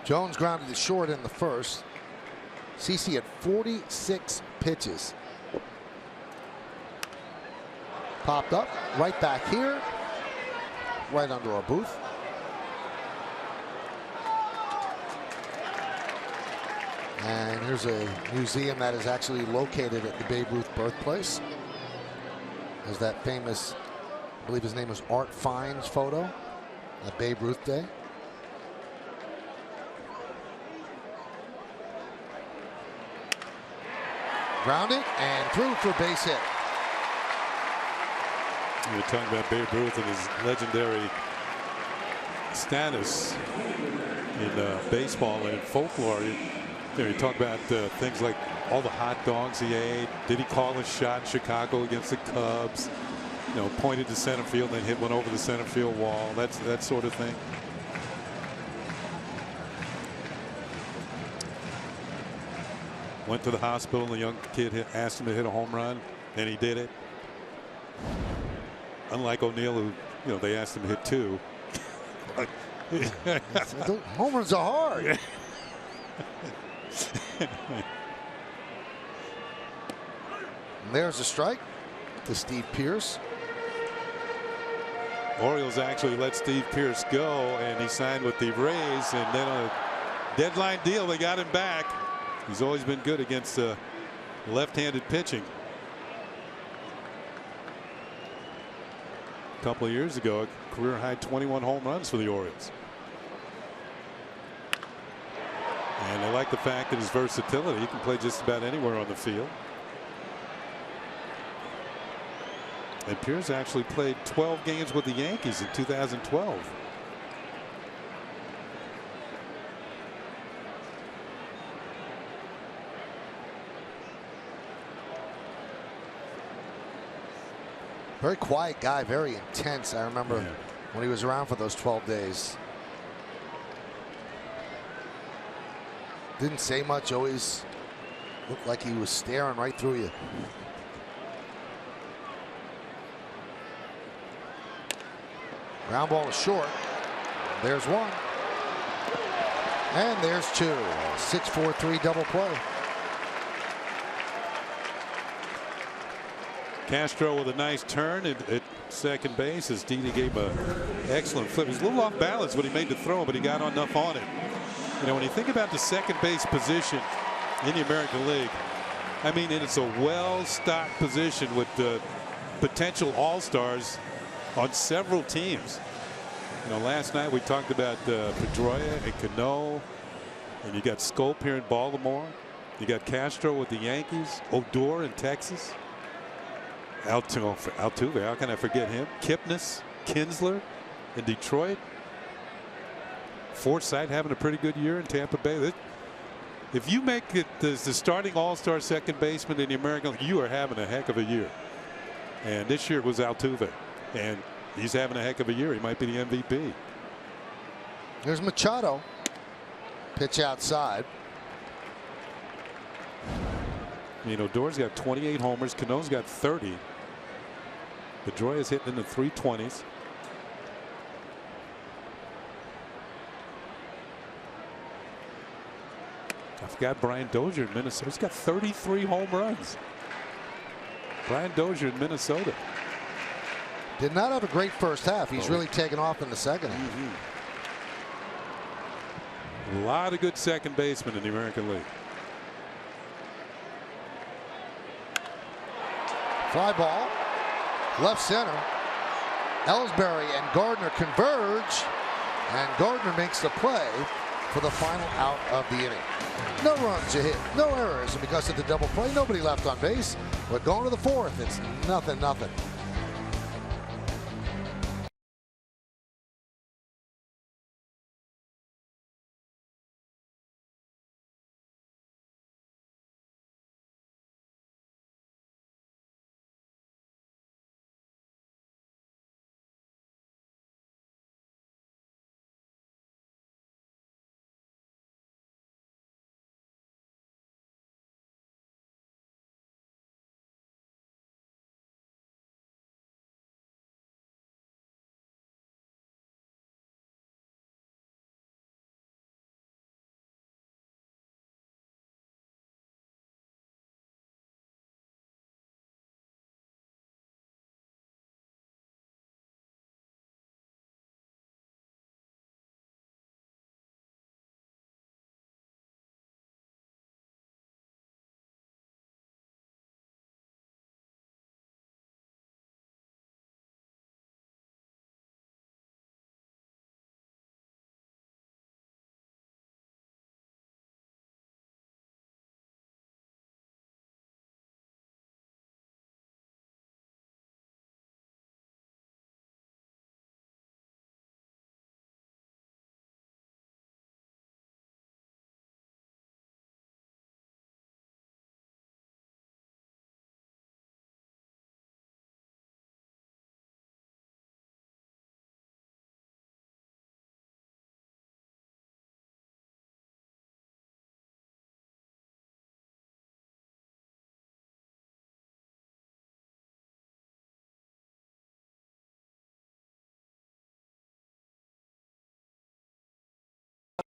Jones grounded to short in the first. CC had 46 pitches. Popped up, right back here, right under our booth. And here's a museum that is actually located at the Babe Ruth birthplace. There's that famous, I believe his name was Art Fine's photo at Babe Ruth Day. Grounded and through for a base hit. You're talking about Babe Ruth and his legendary status in baseball and in folklore. You talk about things like all the hot dogs he ate. Did he call a shot in Chicago against the Cubs? You know, pointed to center field and then hit one over the center field wall. That's that sort of thing. Went to the hospital. The young kid asked him to hit a home run, and he did it. Unlike O'Neill, who, they asked him to hit 2. Home runs are hard. And there's a strike to Steve Pearce. Orioles actually let Steve Pearce go, and he signed with the Rays, and then on a Deadline deal. They got him back. He's always been good against left-handed pitching. A couple of years ago, a career high 21 home runs for the Orioles. And I like the fact that his versatility. He can play just about anywhere on the field. And Pierce actually played 12 games with the Yankees in 2012. Very quiet guy, very intense. I remember when he was around for those 12 days. Didn't say much, always looked like he was staring right through you. Ground ball is short. There's one. And there's two. 6-4-3 double play. Castro with a nice turn at second base as Didi gave an excellent flip. He was a little off balance when he made the throw, but he got enough on it. You know, when you think about the second base position in the American League, I mean, it's a well-stocked position with potential all-stars on several teams. You know, last night we talked about Pedroia and Cano, and you got Scope here in Baltimore. You got Castro with the Yankees, Odor in Texas, Altuve, how can I forget him? Kipnis, Kinsler in Detroit. Forsythe having a pretty good year in Tampa Bay. If you make it the starting all-star second baseman in the American League, you are having a heck of a year. And this year was Altuve, and he's having a heck of a year. He might be the MVP. There's Machado. Pitch outside. You know, Odor's got 28 homers. Cano's got 30. Pedroia's hitting in the 320s. I forgot Brian Dozier in Minnesota. He's got 33 home runs. Brian Dozier in Minnesota. Did not have a great first half. He's really taken off in the second half. A lot of good second basemen in the American League. Fly ball. Left center. Ellsbury and Gardner converge. And Gardner makes the play for the final out of the inning. No runs, a hit, no errors. And because of the double play, nobody left on base. But going to the fourth, it's 0-0.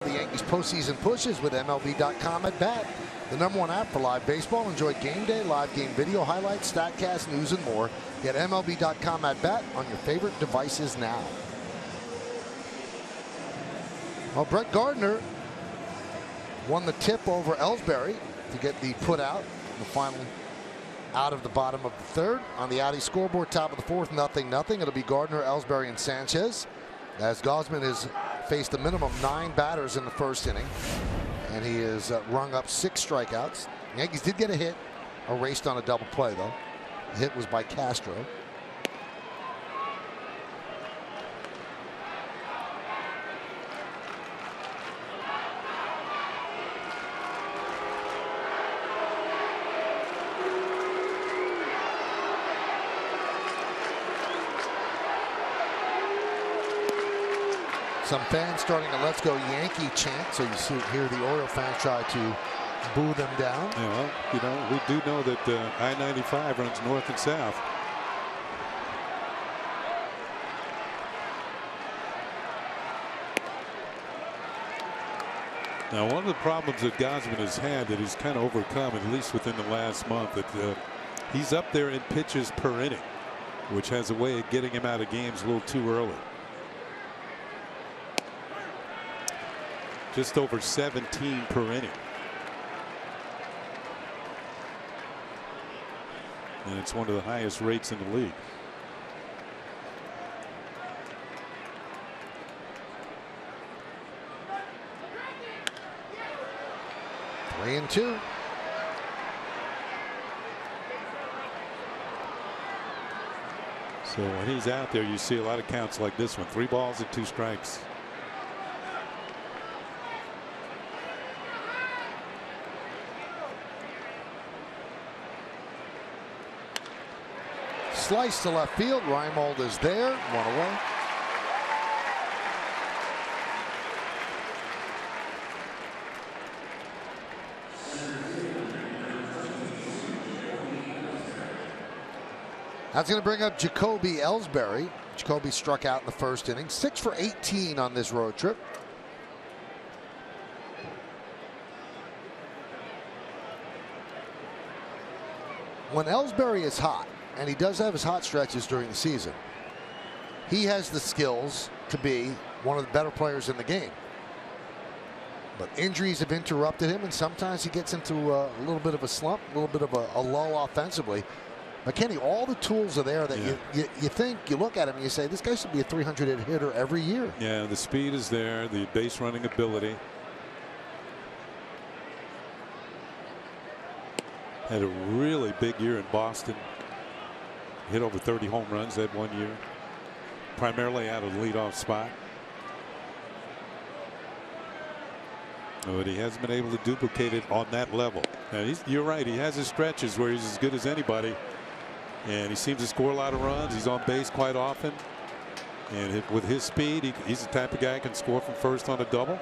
The Yankees postseason pushes with MLB.com at bat. The #1 app for live baseball. Enjoy game day, live game video highlights, StatCast, news, and more. Get MLB.com at bat on your favorite devices now. Well, Brett Gardner won the tip over Ellsbury to get the put out in the final out of the bottom of the third. On the Audi scoreboard, top of the fourth, 0-0. It'll be Gardner, Ellsbury, and Sanchez, as Gausman has faced a minimum 9 batters in the first inning, and he has rung up 6 strikeouts. The Yankees did get a hit, erased on a double play though. The hit was by Castro. Some fans starting a "Let's Go Yankee" chant, so you hear the Oriole fans try to boo them down. Yeah, well, you know, we do know that I-95 runs north and south. Now, one of the problems that Gausman has had that he's kind of overcome, at least within the last month, that he's up there in pitches per inning, which has a way of getting him out of games a little too early. Just over 17 per inning. And it's one of the highest rates in the league. Three and two. So when he's out there, you see a lot of counts like this one. 3 balls and 2 strikes. Slice to left field. Reimold is there. 1 away. That's going to bring up Jacoby Ellsbury. Jacoby struck out in the first inning. 6 for 18 on this road trip. When Ellsbury is hot, and he does have his hot stretches during the season, he has the skills to be one of the better players in the game. But injuries have interrupted him, and sometimes he gets into a little bit of a slump, a little bit of a lull offensively. But Kenny, all the tools are there that you think, you look at him and you say, this guy should be a 300 hitter every year. Yeah, the speed is there, the base running ability. Had a really big year in Boston. Hit over 30 home runs that one year, primarily out of the leadoff spot. But he hasn't been able to duplicate it on that level. Now you're right, he has his stretches where he's as good as anybody, and he seems to score a lot of runs. He's on base quite often, and with his speed, he's the type of guy who can score from first on a double.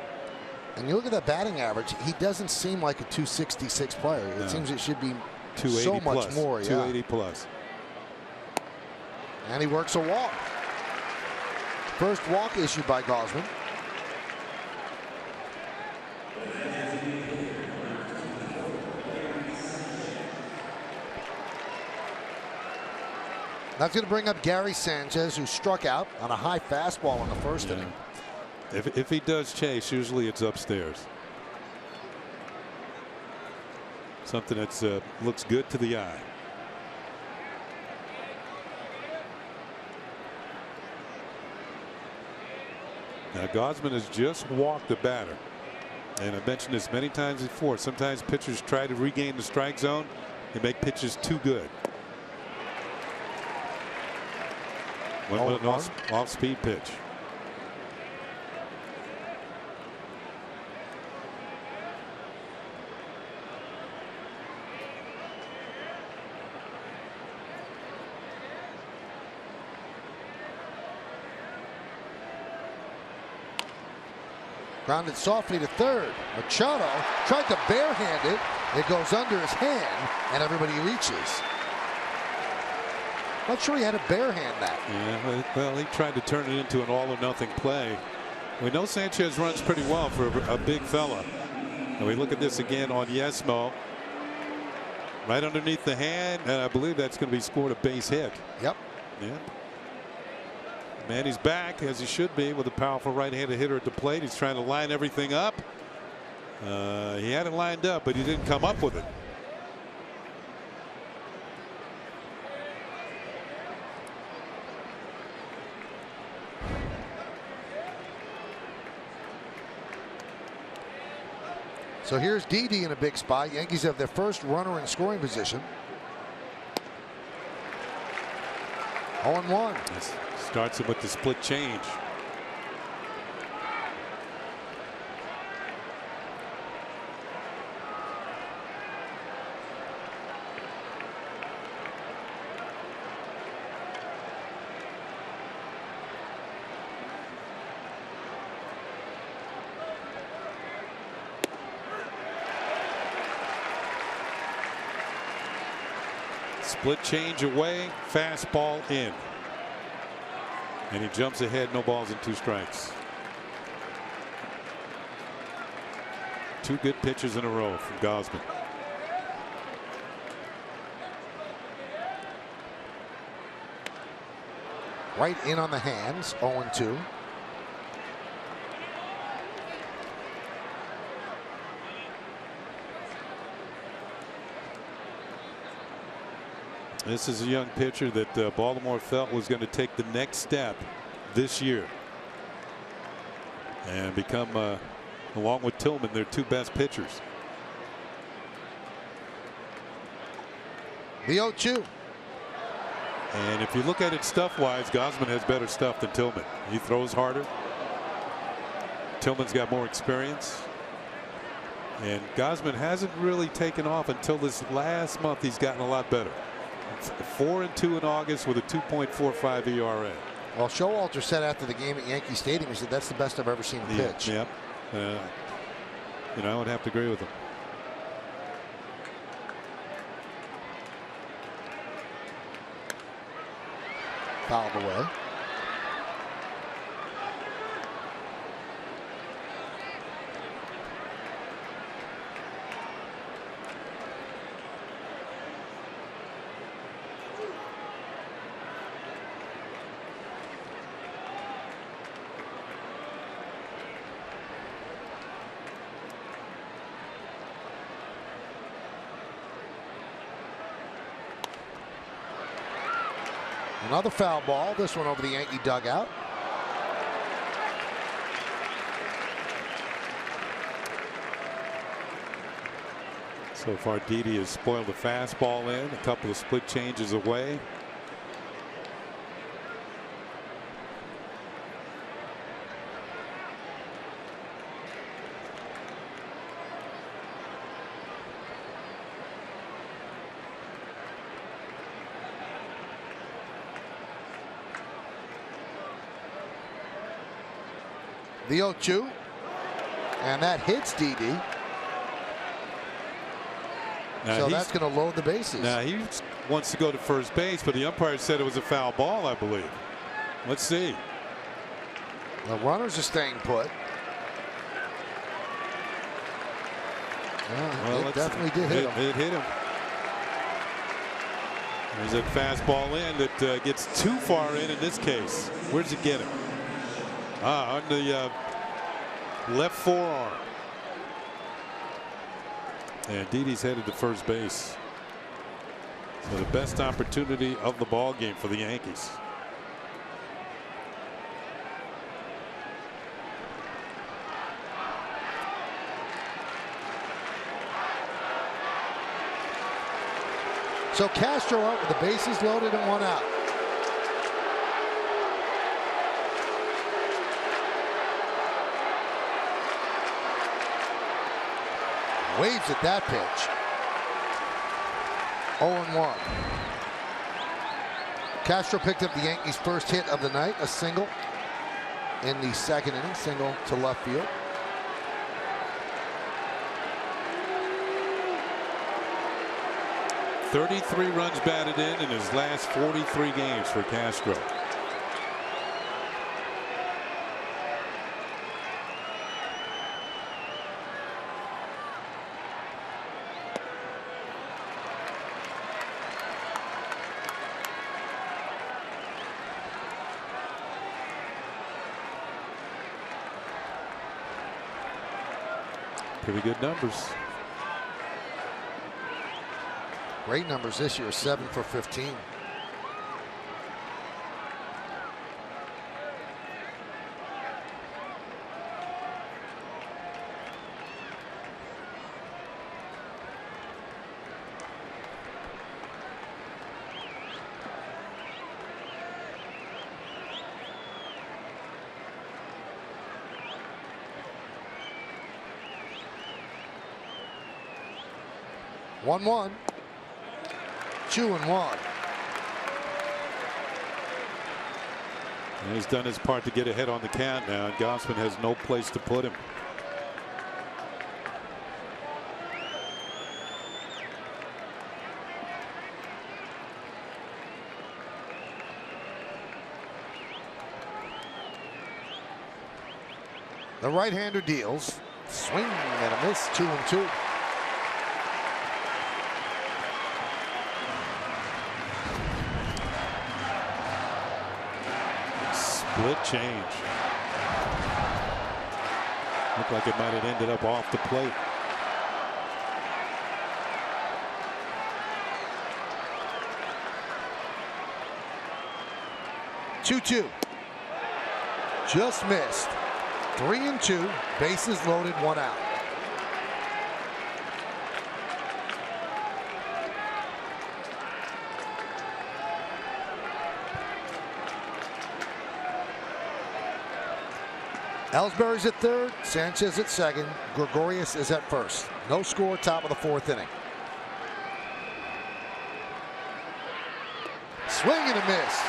And you look at that batting average, he doesn't seem like a 266 player. It seems it should be 280 so plus, much more. 280 plus. And he works a walk. First walk issued by Gausman. That's going to bring up Gary Sanchez, who struck out on a high fastball in the first inning. If he does chase, usually it's upstairs. Something that's looks good to the eye. Now Gausman has just walked the batter, and I've mentioned this many times before. Sometimes pitchers try to regain the strike zone. They make pitches too good. Went with an off-speed pitch. Grounded softly to third. Machado tried to barehand it. It goes under his hand, and everybody reaches. Not sure he had to barehand that. Yeah, well, he tried to turn it into an all-or-nothing play. We know Sanchez runs pretty well for a big fella. And we look at this again on Yesmo. Right underneath the hand, and I believe that's going to be scored a base hit. Yep. Yeah. Man, he's back, as he should be, with a powerful right-handed hitter at the plate. He's trying to line everything up. He had it lined up, but he didn't come up with it. So here's Didi in a big spot. Yankees have their first runner in scoring position. 0-1. This starts him with the split change. Split change away, fastball in. And he jumps ahead, no balls and 2 strikes. 2 good pitches in a row from Gausman. Right in on the hands, 0-2. This is a young pitcher that Baltimore felt was going to take the next step this year and become, along with Tillman, their 2 best pitchers. The 0-2. And if you look at it stuff-wise, Gausman has better stuff than Tillman. He throws harder. Tillman's got more experience. And Gausman hasn't really taken off until this last month. He's gotten a lot better. 4-2 in August with a 2.45 ERA. Well, Showalter said after the game at Yankee Stadium, he said that's the best I've ever seen him pitch. Yep. I would have to agree with him. Fouled away. Another foul ball, this one over the Yankee dugout. So far, Didi has spoiled the fastball in, a couple of split changes away. The 0-2, and that hits Didi. So that's going to load the bases. Now he wants to go to first base, but the umpire said it was a foul ball, I believe. Let's see. The runners are staying put. Well, it definitely did hit him. It hit him. There's a fastball in that gets too far in this case. Where's it get him? On the left forearm. And Didi's headed to first base. So the best opportunity of the ball game for the Yankees. So Castro out with the bases loaded and 1 out. Waves at that pitch. 0-1. Castro picked up the Yankees' first hit of the night, a single in the 2nd inning, single to left field. .33 runs batted in his last 43 games for Castro. Pretty good numbers. Great numbers this year, 7 for 15. One. 2-1. He's done his part to get ahead on the count now, and Gausman has no place to put him. The right-hander deals. Swing and a miss. 2-2. Split change. Looked like it might have ended up off the plate. Two. Just missed. 3-2. Bases loaded. 1 out. Ellsbury's at third, Sanchez at second, Gregorius is at first. No score, top of the 4th inning. Swing and a miss.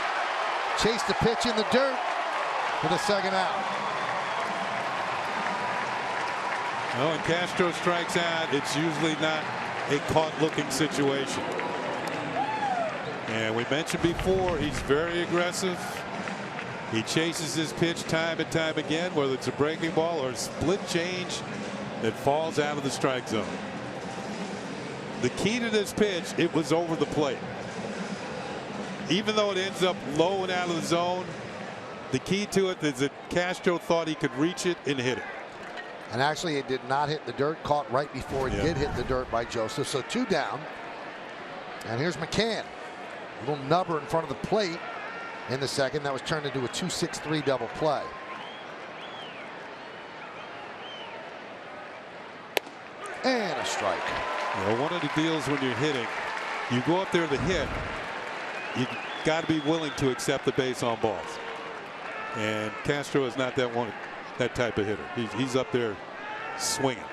Chased the pitch in the dirt for the 2nd out. Well, when Castro strikes out, it's usually not a caught-looking situation. And we mentioned before, he's very aggressive. He chases his pitch time and time again, whether it's a breaking ball or a split change that falls out of the strike zone. The key to this pitch, it was over the plate. Even though it ends up low and out of the zone, the key to it is that Castro thought he could reach it and hit it. And actually, it did not hit the dirt, caught right before it did hit the dirt by Joseph. So 2 down. And here's McCann. A little nubber in front of the plate. In the 2nd, that was turned into a 2-6-3 double play. And a strike. Well, one of the deals when you're hitting, you go up there to hit, you got to be willing to accept the base on balls. And Castro is not that type of hitter. He's up there swinging.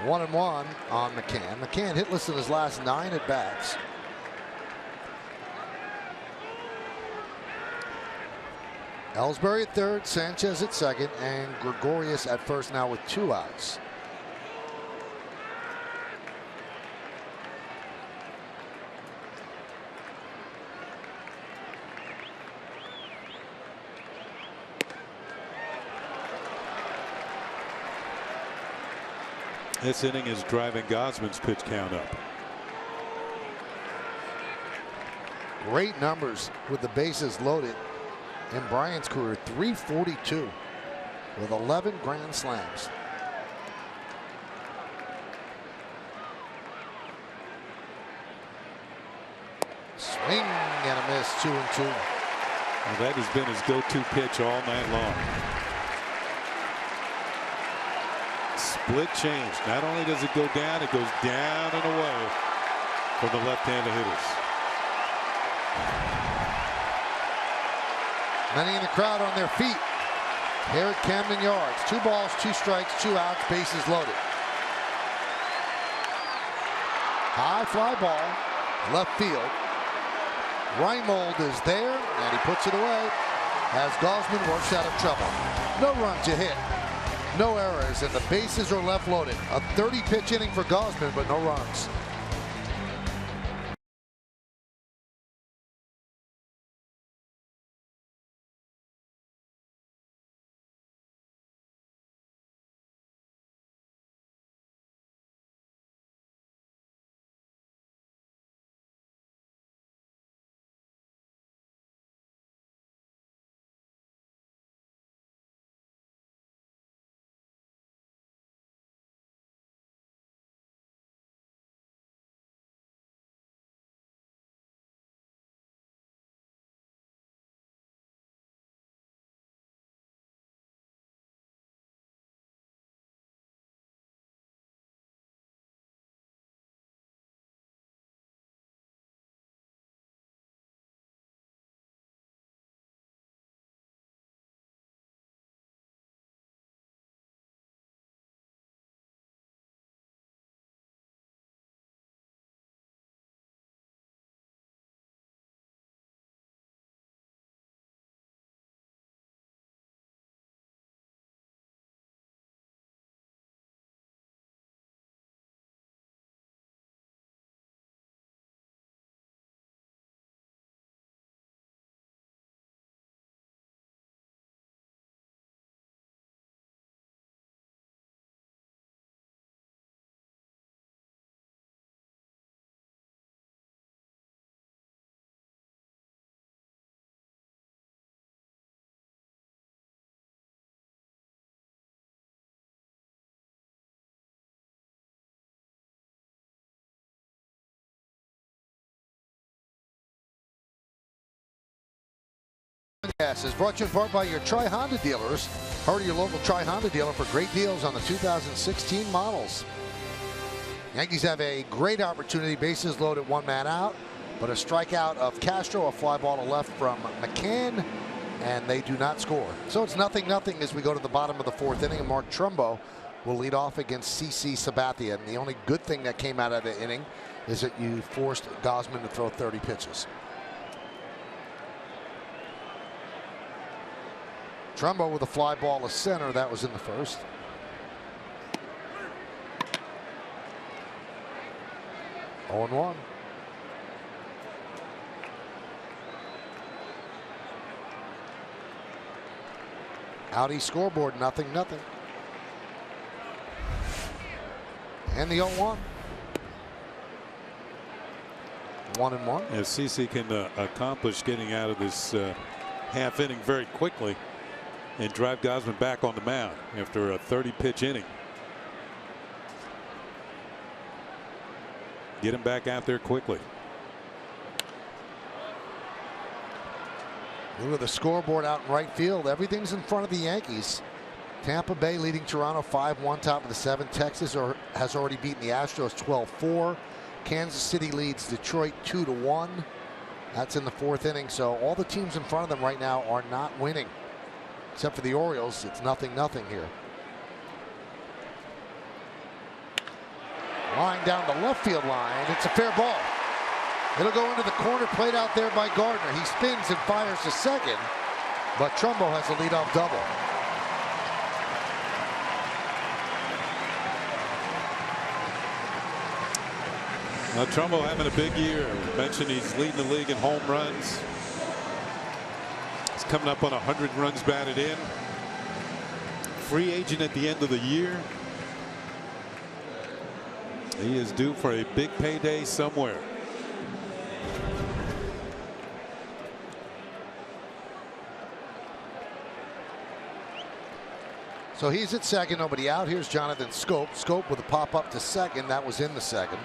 One and one on McCann. McCann hitless in his last 9 at bats. Ellsbury at third, Sanchez at second, and Gregorius at first now with 2 outs. This inning is driving Gausman's pitch count up. Great numbers with the bases loaded in Bryant's career. 342 with 11 grand slams. Swing and a miss. 2-2. Well, that has been his go-to pitch all night long. Split change. Not only does it go down, it goes down and away for the left-handed hitters. Many in the crowd on their feet here at Camden Yards. 2 balls, 2 strikes, 2 outs, bases loaded. High fly ball, left field. Reimold is there, and he puts it away as Gausman works out of trouble. No run to hit. No errors, and the bases are left loaded. A 30-pitch inning for Gausman, but no runs. Yes, is brought to you in part by your Tri-Honda dealers. Hurry to your local Tri-Honda dealer for great deals on the 2016 models. Yankees have a great opportunity, bases loaded, one man out, but a strikeout of Castro, a fly ball to left from McCann, and they do not score. So it's 0-0 as we go to the bottom of the fourth inning, and Mark Trumbo will lead off against CC Sabathia. And the only good thing that came out of the inning is that you forced Gausman to throw 30 pitches. Trumbo with a fly ball to center. That was in the first. Oh, 0-1. Audi scoreboard, 0-0. And the 0-1. 1-1. If CC can accomplish getting out of this half inning very quickly and drive Gausman back on the mound after a 30-pitch inning. Get him back out there quickly. Look at the scoreboard out in right field. Everything's in front of the Yankees. Tampa Bay leading Toronto 5-1, top of the 7th. Texas has already beaten the Astros 12-4. Kansas City leads Detroit 2-1. That's in the fourth inning. So all the teams in front of them right now are not winning. Except for the Orioles, it's 0-0 here. Line down the left field line. It's a fair ball. It'll go into the corner plate out there by Gardner. He spins and fires to second, but Trumbo has a leadoff double. Now, Trumbo having a big year. We mentioned he's leading the league in home runs. He's coming up on 100 runs batted in. Free agent at the end of the year. He is due for a big payday somewhere. So he's at second, nobody out. Here's Jonathan Schoop. Schoop with a pop up to second. That was in the second.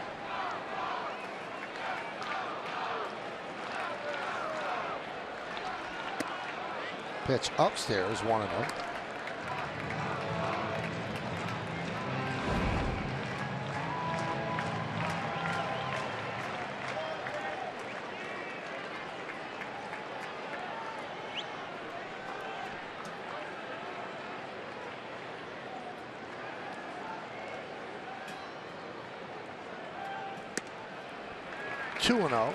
Pitch upstairs, 1-0. Two and 0.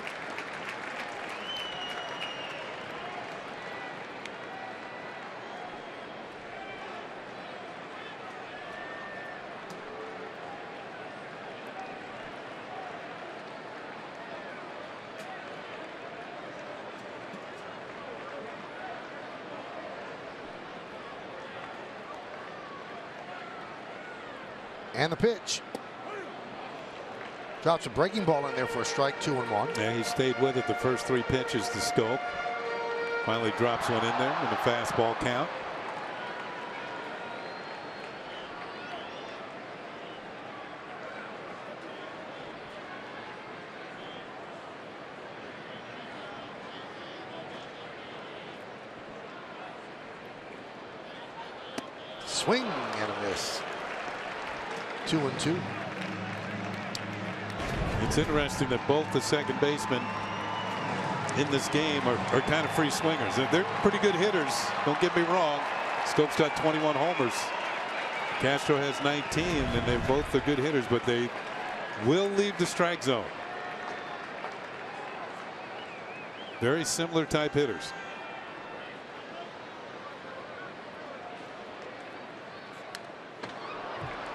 And the pitch. Drops a breaking ball in there for a strike, 2-1. Yeah, he stayed with it the first 3 pitches to Schoop. Finally drops one in there in the fastball count. Swing and a miss. 2-2. It's interesting that both the second basemen in this game are kind of free swingers. They're pretty good hitters. Don't get me wrong. Schoop's got 21 homers. Castro has 19, and they both are good hitters, but they will leave the strike zone. Very similar type hitters.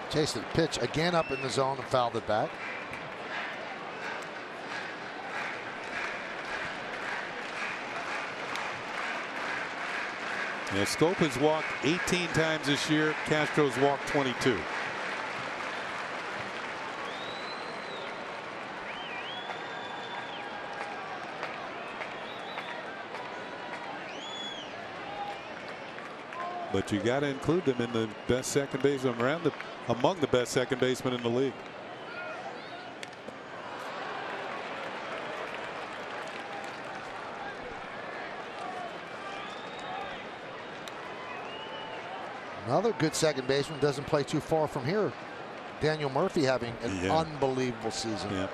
Chased the pitch again up in the zone and fouled it back. Yeah, Schoop has walked 18 times this year. Castro's walked 22. But you got to include them in the best second baseman among the best second basemen in the league. Another good second baseman doesn't play too far from here. Daniel Murphy having an unbelievable season. Yeah.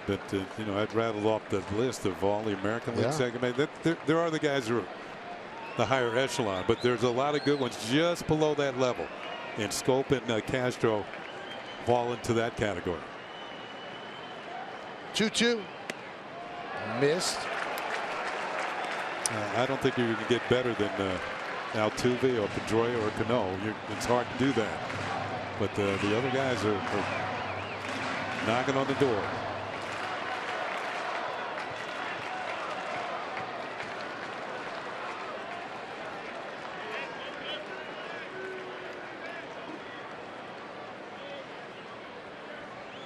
But you know, I'd rattled off the list of all the American League second base. There are the guys who are the higher echelon, but there's a lot of good ones just below that level. And Scope and Castro fall into that category. 2-2. Missed. I don't think you can get better than Altuve or Pedroia or Cano. It's hard to do that. But the other guys are knocking on the door.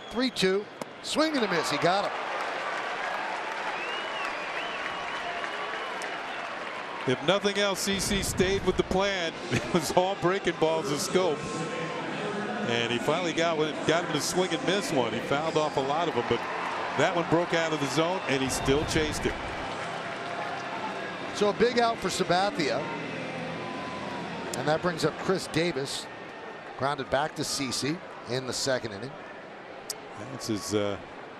Three-two. Swing and a miss. He got him. If nothing else, CC stayed with the plan. It was all breaking balls and Scope. And he finally got him to swing and miss one. He fouled off a lot of them, but that one broke out of the zone, and he still chased it. So a big out for Sabathia. And that brings up Chris Davis. Grounded back to CC in the second inning. That's his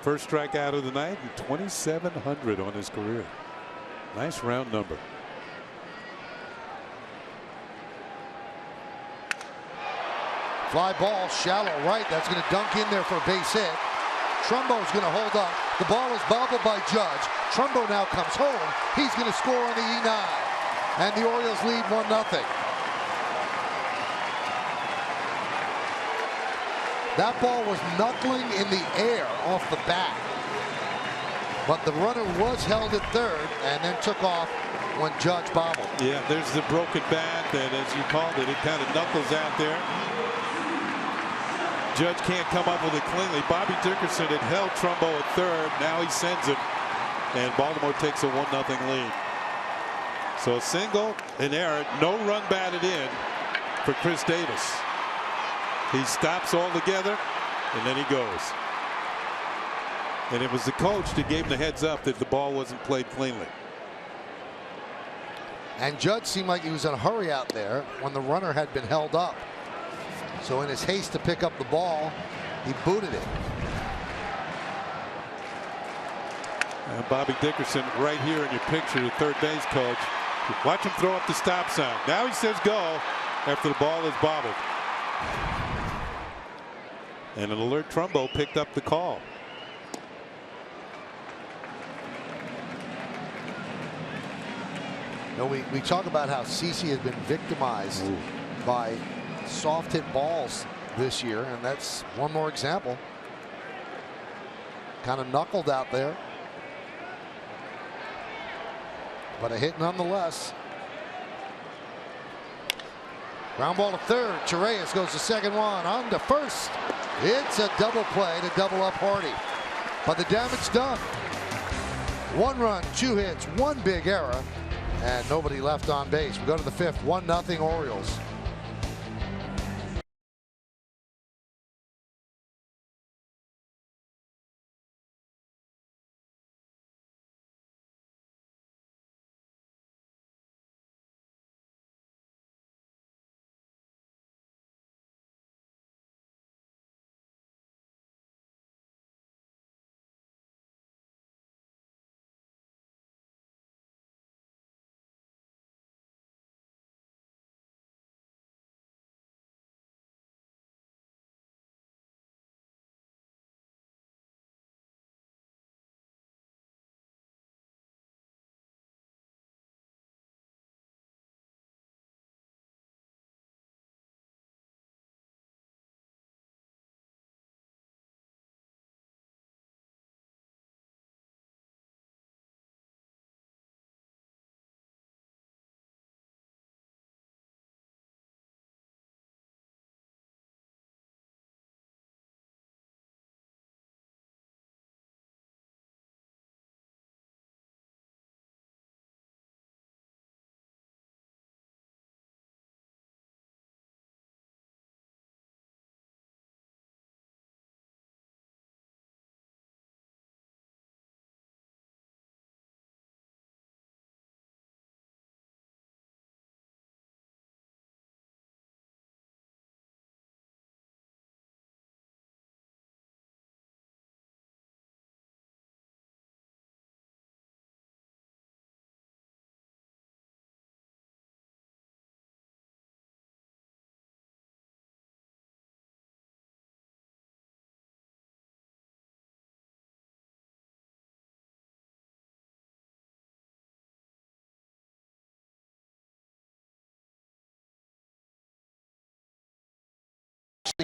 first strikeout of the night, and 2,700 on his career. Nice round number. Fly ball, shallow right. That's going to dunk in there for a base hit. Trumbo's going to hold up. The ball is bobbled by Judge. Trumbo now comes home. He's going to score on the E9. And the Orioles lead 1-0. That ball was knuckling in the air off the bat. But the runner was held at third and then took off when Judge bobbled. Yeah, there's the broken bat that, as you called it, it kind of knuckles out there. Judge can't come up with it cleanly. Bobby Dickerson had held Trumbo at third. Now he sends it, and Baltimore takes a 1-0 lead. So a single, an error, no run batted in for Chris Davis. He stops altogether, and then he goes. And it was the coach that gave him the heads up that the ball wasn't played cleanly. And Judge seemed like he was in a hurry out there when the runner had been held up. So in his haste to pick up the ball, he booted it. And Bobby Dickerson right here in your picture, the third base coach. Watch him throw up the stop sign. Now he says go after the ball is bobbled. And an alert Trumbo picked up the call. You know, we talk about how CC has been victimized by soft hit balls this year, and that's one more example. Kind of knuckled out there, but a hit nonetheless. Ground ball to third. Torreyes goes to second, one on to first. It's a double play to double up Hardy, but the damage done. 1 run, 2 hits, 1 big error, and nobody left on base. We go to the 5th, 1-0 Orioles.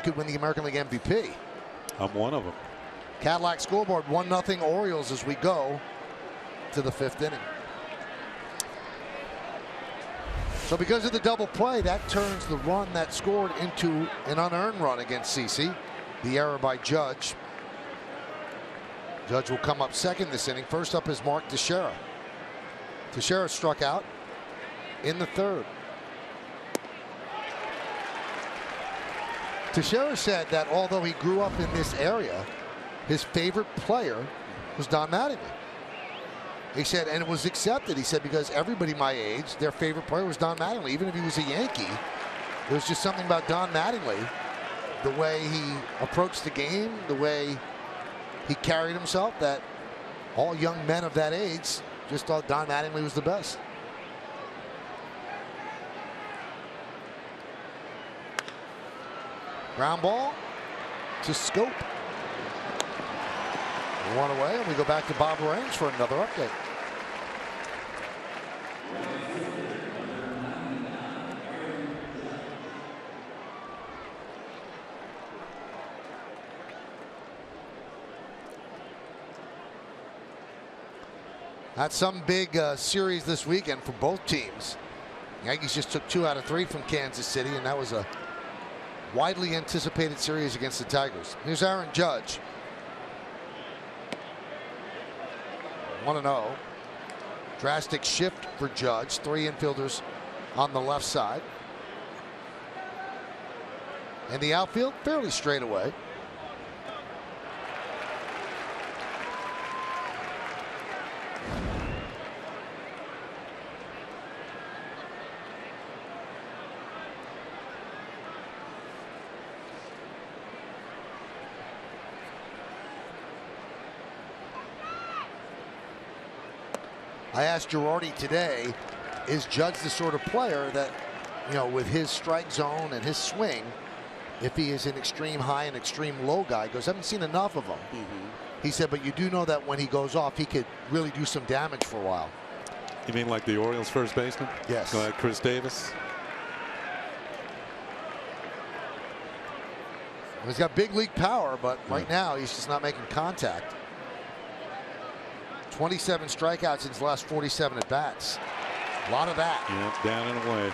could win the American League MVP. I'm one of them. Cadillac scoreboard 1-0 Orioles as we go to the 5th inning. So because of the double play, that turns the run that scored into an unearned run against CC. The error by Judge. Judge will come up second this inning. First up is Mark Teixeira. Teixeira struck out in the 3rd. Teixeira said that although he grew up in this area, his favorite player was Don Mattingly. He said, and it was accepted. He said, because everybody my age, their favorite player was Don Mattingly. Even if he was a Yankee, there was just something about Don Mattingly, the way he approached the game, the way he carried himself, that all young men of that age just thought Don Mattingly was the best. Ground ball to Scope. One away, and we go back to Bob Range for another update. That's some big series this weekend for both teams. Yankees just took 2 out of 3 from Kansas City, and that was a widely anticipated series against the Tigers. Here's Aaron Judge. 1-0. Drastic shift for Judge. 3 infielders on the left side. And the outfield fairly straight away. I asked Girardi today, is Judge the sort of player that, you know, with his strike zone and his swing, if he is an extreme high and extreme low guy, goes, I haven't seen enough of him. He said, but you do know that when he goes off, he could really do some damage for a while. You mean like the Orioles first baseman? Yes. Like Chris Davis? He's got big league power, but right now he's just not making contact. 27 strikeouts in his last 47 at bats. A lot of that. Yeah, down and away.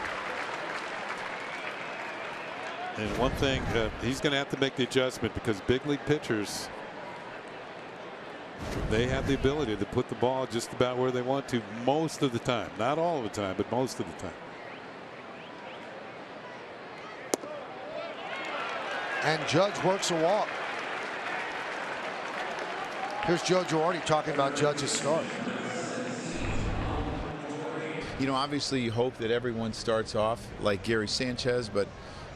And one thing, he's going to have to make the adjustment because big league pitchers, they have the ability to put the ball just about where they want to most of the time. Not all of the time, but most of the time. And Judge works a walk. Here's Joe Girardi talking about Judge's start. You know, obviously you hope that everyone starts off like Gary Sanchez, but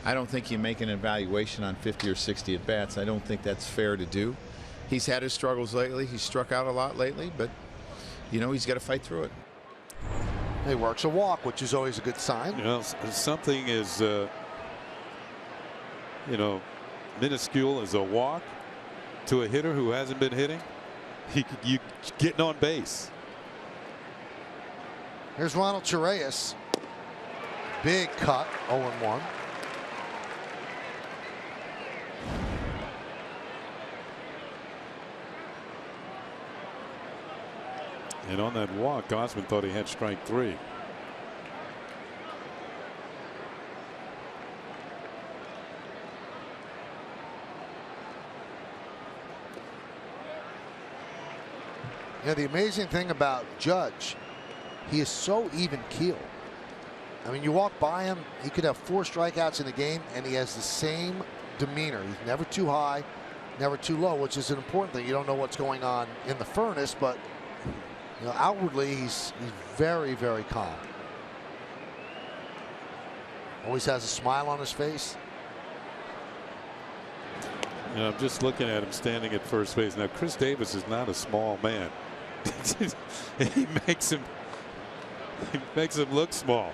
I don't think you make an evaluation on 50 or 60 at bats. I don't think that's fair to do. He's had his struggles lately. He's struck out a lot lately, but you know, he's got to fight through it. He works a walk, which is always a good sign. You know, something is, you know, minuscule as a walk to a hitter who hasn't been hitting. You getting on base. Here's Ronald Urias. Big cut, 0-1. And on that walk, Gausman thought he had strike 3. Yeah, the amazing thing about Judge, he is so even keeled. I mean, you walk by him, he could have 4 strikeouts in a game, and he has the same demeanor. He's never too high, never too low, which is an important thing. You don't know what's going on in the furnace, but you know, outwardly, he's very, very calm. Always has a smile on his face. You know, I'm just looking at him standing at first base. Now, Chris Davis is not a small man. he makes him look small.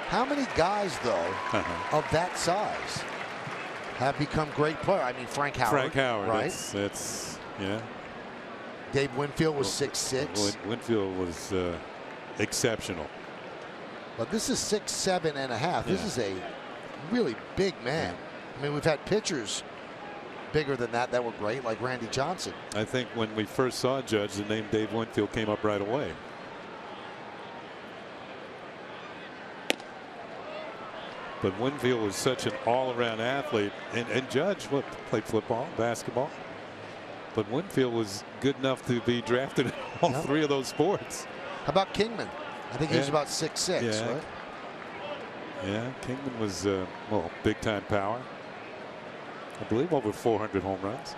How many guys, though, of that size have become great players. I mean, Frank Howard. Right? That's yeah. Dave Winfield was 6'6". Winfield was exceptional. But this is 6'7.5". This is a really big man. I mean, we've had pitchers bigger than that were great, like Randy Johnson. I think when we first saw Judge, the name Dave Winfield came up right away. But Winfield was such an all-around athlete, and Judge played football, basketball. But Winfield was good enough to be drafted in all three of those sports. How about Kingman? I think he was about 6'6", right? Yeah, Kingman was well, big-time power. I believe over 400 home runs.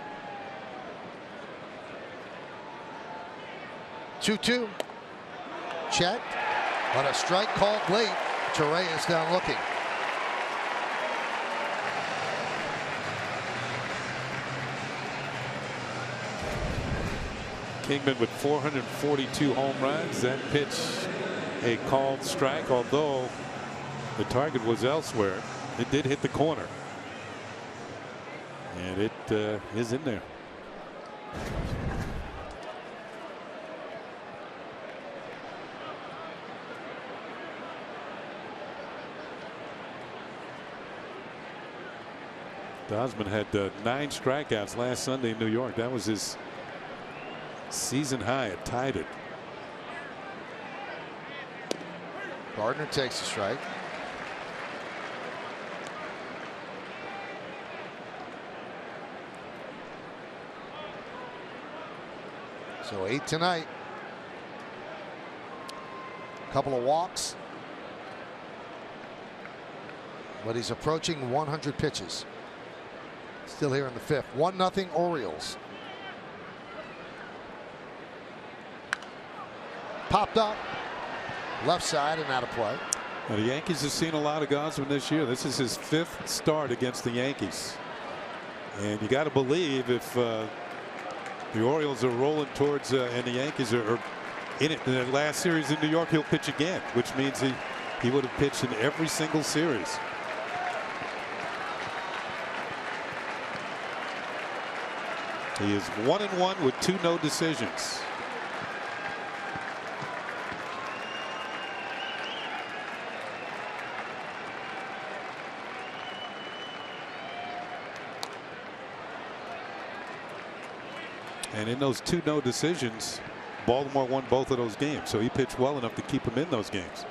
2-2. Checked, but a strike called late. Torre is down looking. Kingman with 442 home runs. That pitch a called strike, although the target was elsewhere. It did hit the corner. And it is in there. Dosman had 9 strikeouts last Sunday in New York. That was his season high. It tied it. Gardner takes a strike. So 8 tonight. Couple of walks. But he's approaching 100 pitches. Still here in the 5th. 1-0 Orioles. Popped up. Left side and out of play. Now, the Yankees have seen a lot of Gosman this year. This is his 5th start against the Yankees. And you got to believe if the Orioles are rolling towards and the Yankees are in it in their last series in New York, he'll pitch again, which means he would have pitched in every single series. He is 1-1 with 2 no decisions. And in those 2 no decisions, Baltimore won both of those games. So he pitched well enough to keep him in those games.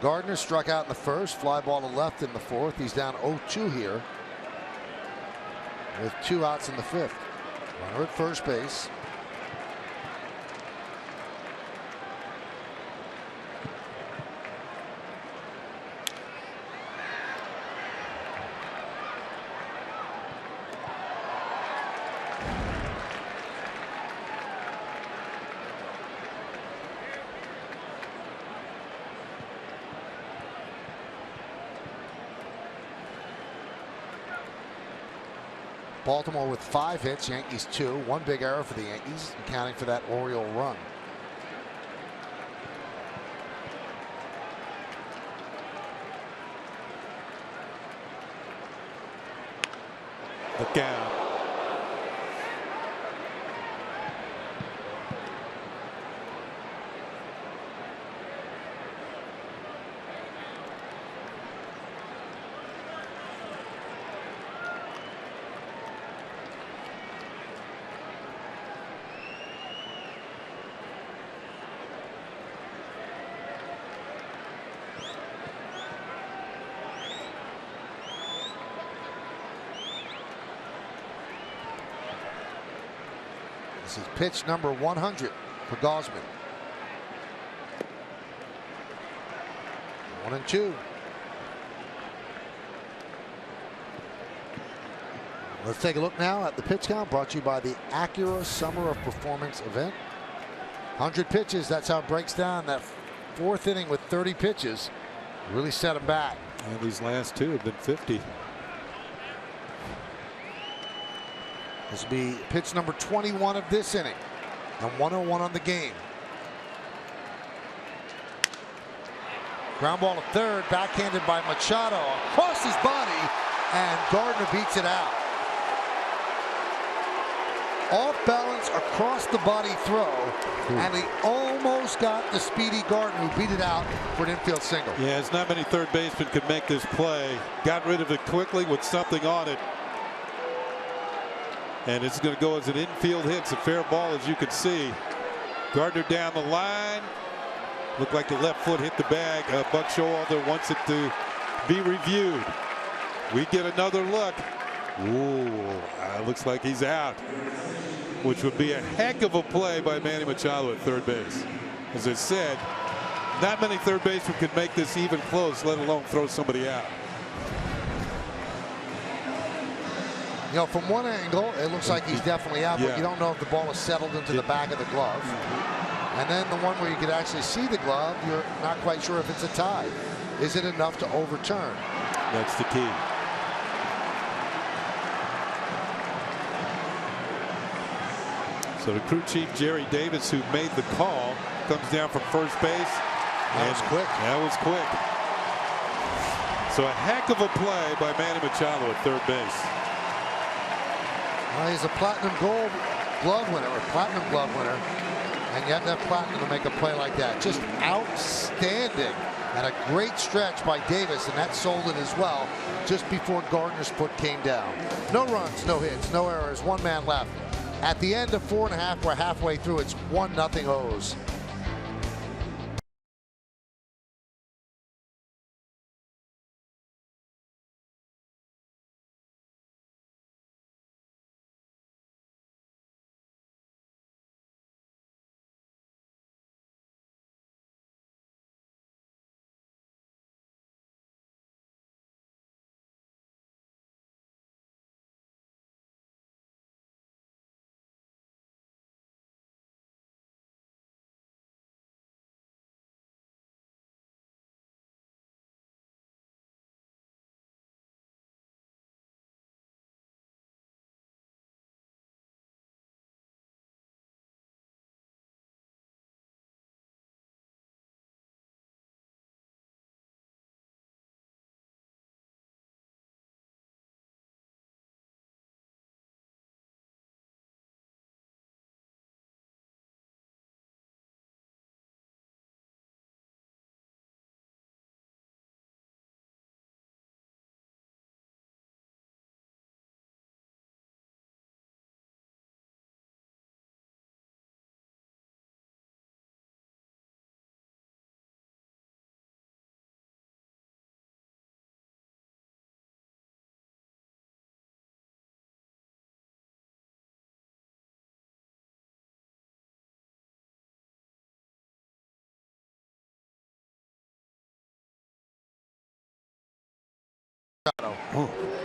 Gardner struck out in the 1st, fly ball to left in the 4th. He's down 0-2 here with 2 outs in the 5th. Runner at first base. Baltimore with 5 hits, Yankees 2. 1 big error for the Yankees, accounting for that Oriole run. Look out. This is pitch number 100 for Gosman. 1-2. Let's take a look now at the pitch count, brought to you by the Acura Summer of Performance event. 100 pitches, that's how it breaks down. That 4th inning with 30 pitches really set him back. And these last 2 have been 50. This will be pitch number 21 of this inning. And 101 on the game. Ground ball to third, backhanded by Machado across his body, and Gardner beats it out. Off balance, across the body throw, and he almost got the speedy Gardner, who beat it out for an infield single. Yeah, it's not many third basemen could make this play. Got rid of it quickly with something on it. And it's going to go as an infield hit. It's a fair ball, as you can see. Gardner down the line. Looked like the left foot hit the bag. Buck Showalter wants it to be reviewed. We get another look. Ooh, looks like he's out, which would be a heck of a play by Manny Machado at third base. As I said, not many third basemen could make this even close, let alone throw somebody out. You know, from one angle, it looks like he's definitely out, but you don't know if the ball is settled into the back of the glove. And then the one where you could actually see the glove, you're not quite sure if it's a tie. Is it enough to overturn? That's the key. So the crew chief, Jerry Davis, who made the call, comes down from first base. That was quick. That was quick. So a heck of a play by Manny Machado at third base. Well, he's a platinum glove winner, or platinum glove winner. And you have to have platinum to make a play like that. Just outstanding. And a great stretch by Davis, and that sold it as well just before Gardner's foot came down. No runs, no hits, no errors, one man left. At the end of 4.5, we're halfway through. It's 1-0 O's.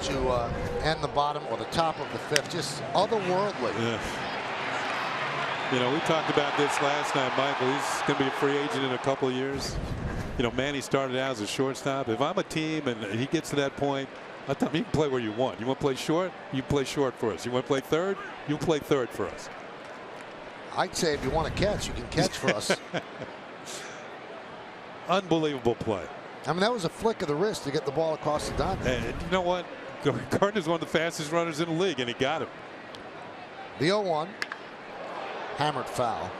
To end the bottom or the top of the fifth, just otherworldly. Yeah. You know, we talked about this last night, Michael. He's going to be a free agent in a couple of years. You know, Manny started out as a shortstop. If I'm a team and he gets to that point, I tell him you can play where you want. You want to play short? You play short for us. You want to play third? You play third for us. I'd say if you want to catch, you can catch for us. Unbelievable play. I mean, that was a flick of the wrist to get the ball across the diamond. And you know what? Gardner's one of the fastest runners in the league, and he got him. The 0-1. Hammered foul.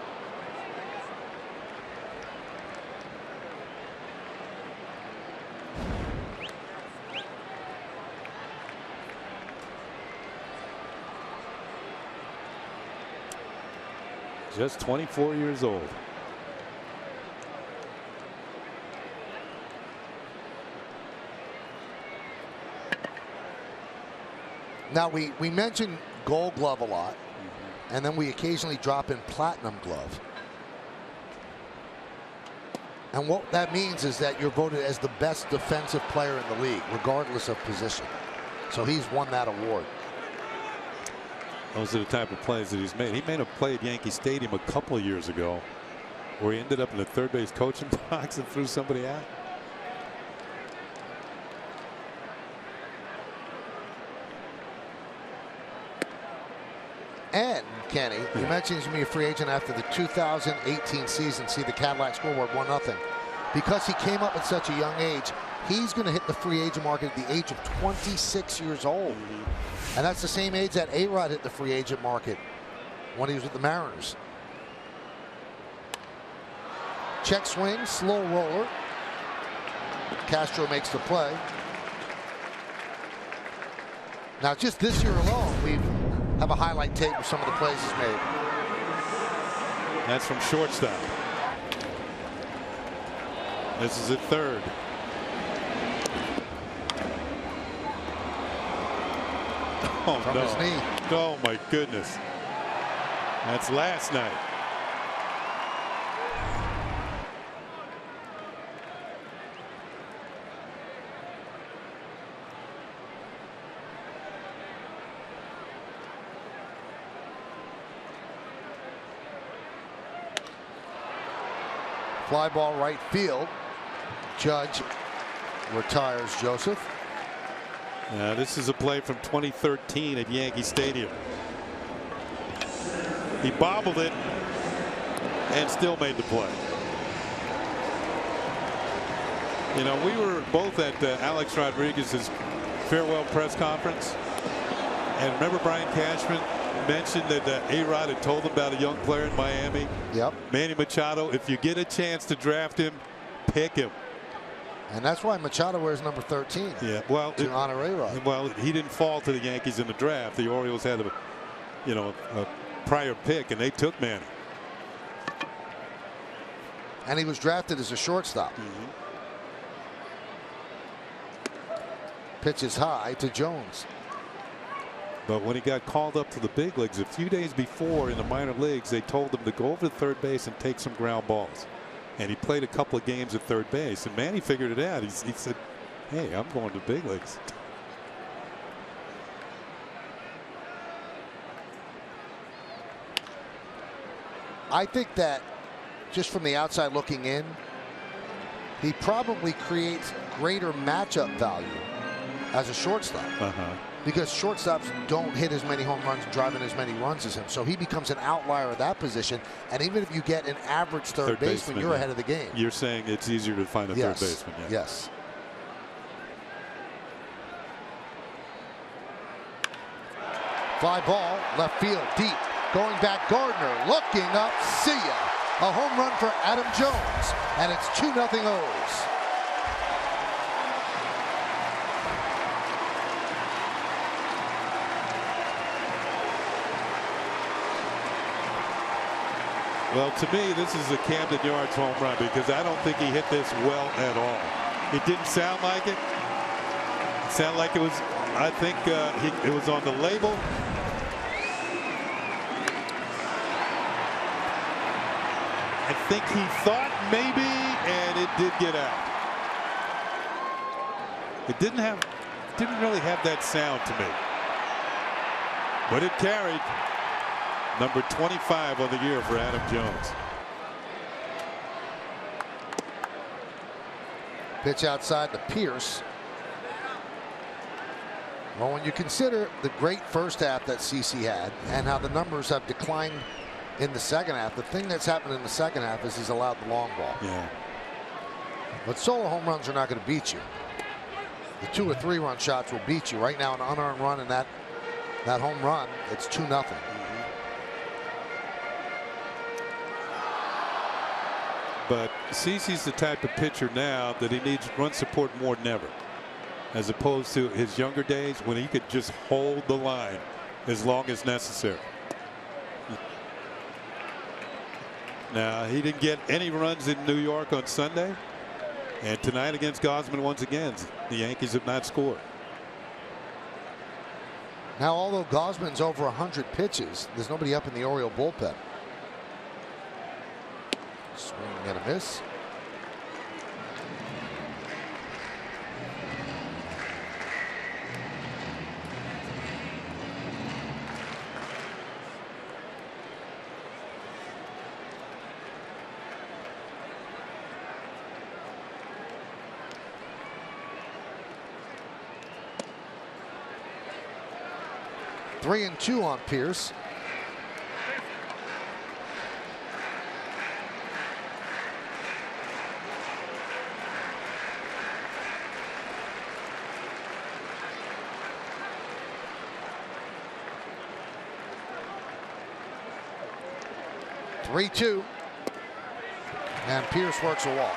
Just 24 years old. Now, we mentioned Gold Glove a lot, and then we occasionally drop in Platinum Glove. And what that means is that you're voted as the best defensive player in the league, regardless of position. So he's won that award. Those are the type of plays that he's made. He made a play at Yankee Stadium a couple of years ago where he ended up in the third base coaching box and threw somebody out. And can he? You mentioned he's going to be a free agent after the 2018 season. See the Cadillac scoreboard, 1-0. Because he came up at such a young age, he's going to hit the free agent market at the age of 26 years old. And that's the same age that A-Rod hit the free agent market when he was with the Mariners. Check swing, slow roller. Castro makes the play. Now, just this year alone, we have a highlight tape of some of the plays he's made. That's from shortstop. This is at third. Oh, from no. his knee. Oh, my goodness. That's last night. Fly ball right field. Judge retires Joseph. Now, this is a play from 2013 at Yankee Stadium. He bobbled it and still made the play. You know, we were both at Alex Rodriguez's farewell press conference. And remember Brian Cashman mentioned that A-Rod had told him about a young player in Miami. Yep. Manny Machado. If you get a chance to draft him, pick him. And that's why Machado wears number 13. Yeah, well, to honor A-Rod. Well, he didn't fall to the Yankees in the draft. The Orioles had a prior pick, and they took Manny. And he was drafted as a shortstop. Pitches high to Jones. But when he got called up to the big leagues a few days before in the minor leagues, they told him to go over to third base and take some ground balls. And he played a couple of games at third base. And Manny figured it out. He said, hey, I'm going to the big leagues. I think that just from the outside looking in, he probably creates greater matchup value as a shortstop. Because shortstops don't hit as many home runs, driving as many runs as him. So he becomes an outlier at that position. And even if you get an average third baseman, you're ahead of the game. You're saying it's easier to find a third baseman. Yeah. Yes. Fly ball, left field, deep. Going back, Gardner looking up, see ya. A home run for Adam Jones, and it's 2-0 O's. Well, to me, this is a Camden Yards home run because I don't think he hit this well at all. It didn't sound like it. It sounded like it was, I think it was on the label. I think he thought maybe, and it did get out. It didn't really have that sound to me. But it carried. Number 25 on the year for Adam Jones. Pitch outside to Pierce. Well, when you consider the great first half that CC had and how the numbers have declined in the second half, the thing that's happened in the second half is he's allowed the long ball. Yeah. But solo home runs are not going to beat you. The 2 or 3 run shots will beat you. Right now, an unearned run in that home run, it's 2-0. But CeCe's the type of pitcher now that he needs run support more than ever, as opposed to his younger days when he could just hold the line as long as necessary. Now, he didn't get any runs in New York on Sunday, and tonight against Gausman once again, the Yankees have not scored. Now, although Gausman's over 100 pitches, there's nobody up in the Oriole bullpen. Swing and a miss. Three and 2 on Pierce. 3-2. And Pierce works a walk.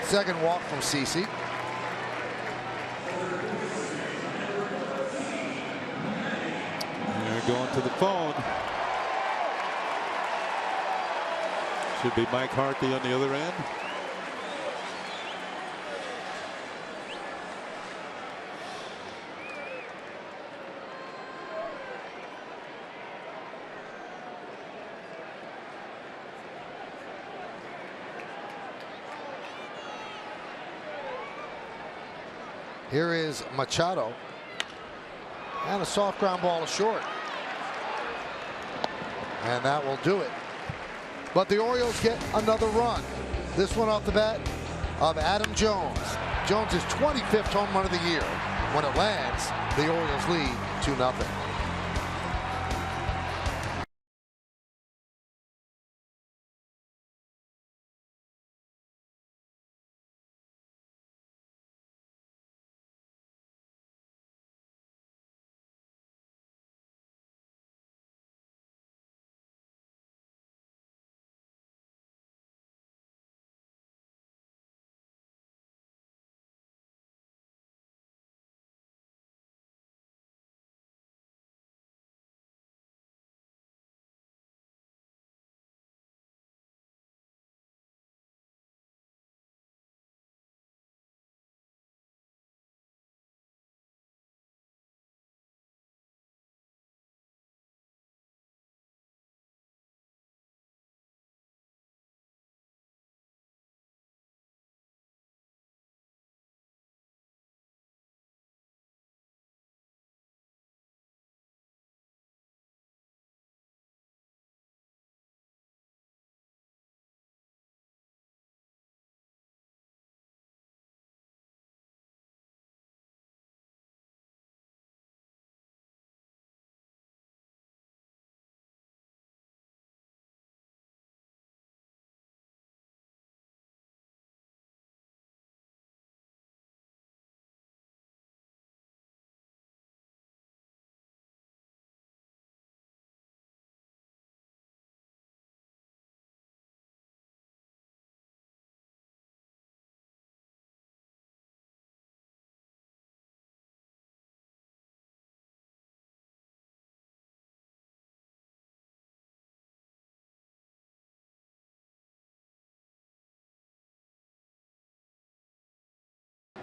Second walk from CeCe. They're going to the phone. Should be Mike Harkey on the other end. Here is Machado. And a soft ground ball is short. And that will do it. But the Orioles get another run. This one off the bat of Adam Jones. Jones' 25th home run of the year. When it lands, the Orioles lead 2-0.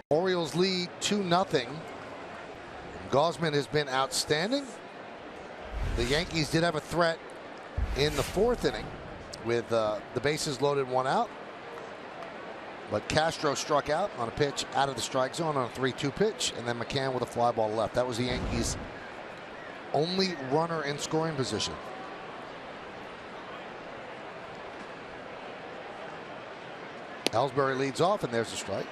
Orioles lead 2-0. Gausman has been outstanding. The Yankees did have a threat in the fourth inning with the bases loaded, one out. But Castro struck out on a pitch out of the strike zone on a 3-2 pitch, and then McCann with a fly ball left. That was the Yankees' only runner in scoring position. Ellsbury leads off, and there's a strike.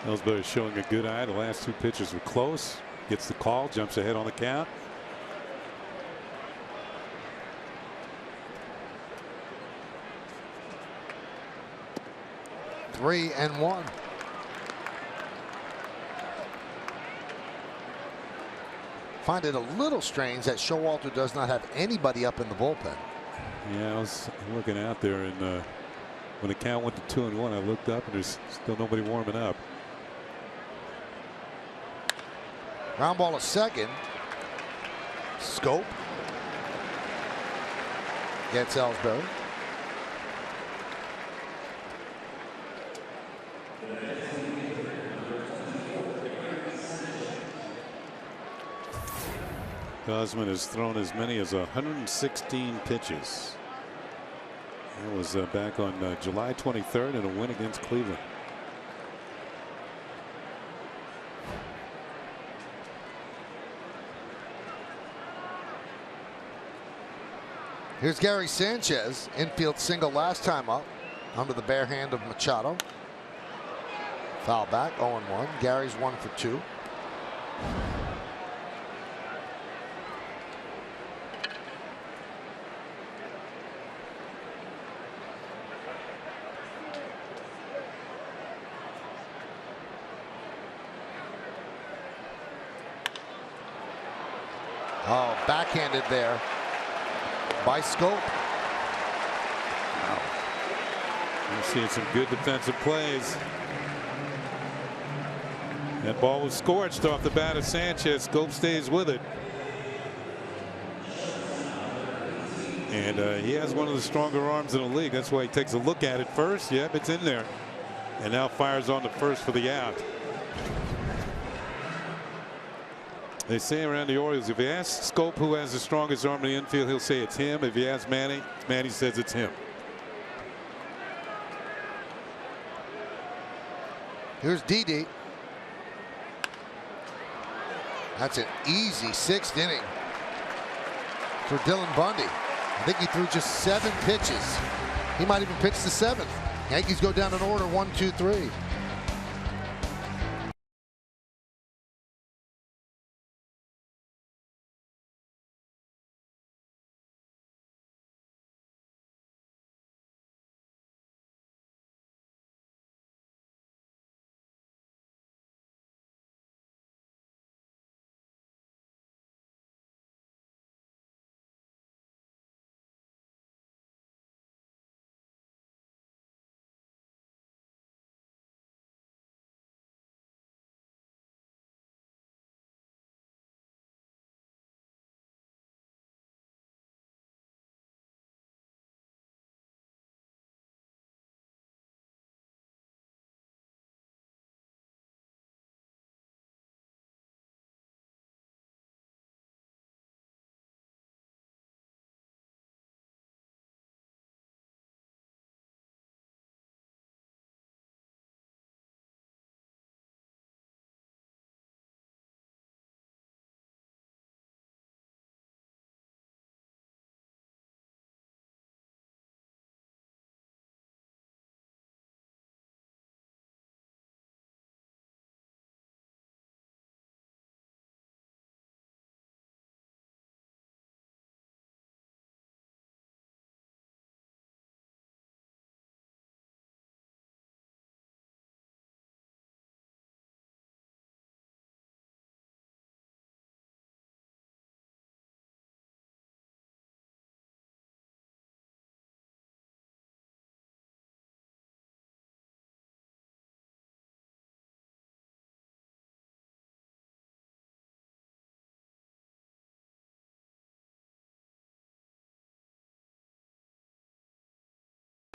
Ellsbury showing a good eye. The last two pitches were close. Gets the call, jumps ahead on the count. Three and one. Find it a little strange that Showalter does not have anybody up in the bullpen. Yeah, I was looking out there, and when the count went to 2-1, I looked up, and there's still nobody warming up. Ground ball a second. Scope gets Ellsbury. Gausman has thrown as many as 116 pitches. That was back on July 23rd in a win against Cleveland. Here's Gary Sanchez, infield single last time up, under the bare hand of Machado. Foul back, 0-1. Gary's 1 for 2. Oh, backhanded there by Scope. Wow. We're seeing some good defensive plays. That ball was scorched off the bat of Sanchez. Scope stays with it. And he has one of the stronger arms in the league. That's why he takes a look at it first. Yep, it's in there. And now fires on the first for the out. They say around the Orioles, if you ask Scope who has the strongest arm in the infield, he'll say it's him. If you ask Manny, Manny says it's him. Here's Didi. That's an easy 6th inning for Dylan Bundy. I think he threw just 7 pitches. He might even pitch the 7th. Yankees go down in order, 1, 2, 3.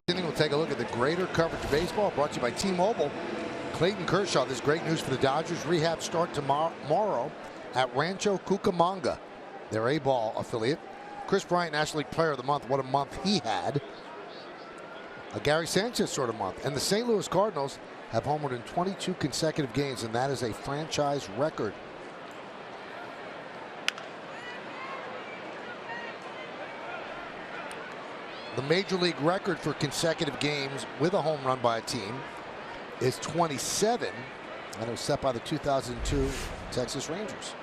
We'll take a look at the greater coverage baseball brought to you by T-Mobile. Clayton Kershaw, this is great news for the Dodgers. Rehab start tomorrow at Rancho Cucamonga, their A-ball affiliate. Chris Bryant, National League Player of the Month. What a month he had. A Gary Sanchez sort of month. And the St. Louis Cardinals have homered in 22 consecutive games, and that is a franchise record. The major league record for consecutive games with a home run by a team is 27, and it was set by the 2002 Texas Rangers.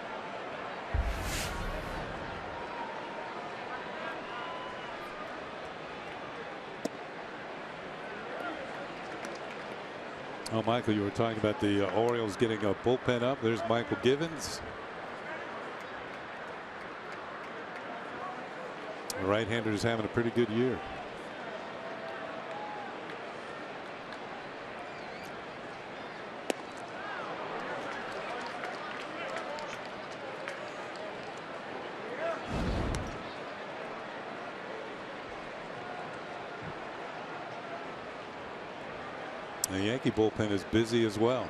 Oh, Michael, you were talking about the Orioles getting a bullpen up. There's Michael Givens. The right-hander is having a pretty good year. The Yankee bullpen is busy as well.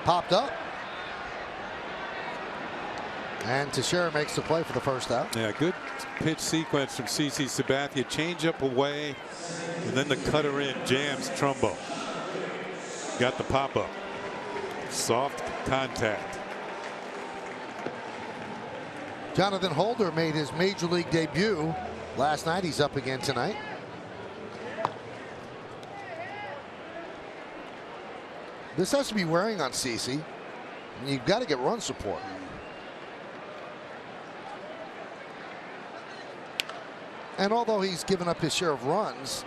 Popped up. And Teixeira makes the play for the first out. Yeah, good pitch sequence from CC Sabathia. Change up away, and then the cutter in jams Trumbo. got the pop up. Soft contact. Jonathan Holder made his major league debut last night. He's up again tonight. This has to be wearing on CeCe. You've got to get run support. And although he's given up his share of runs,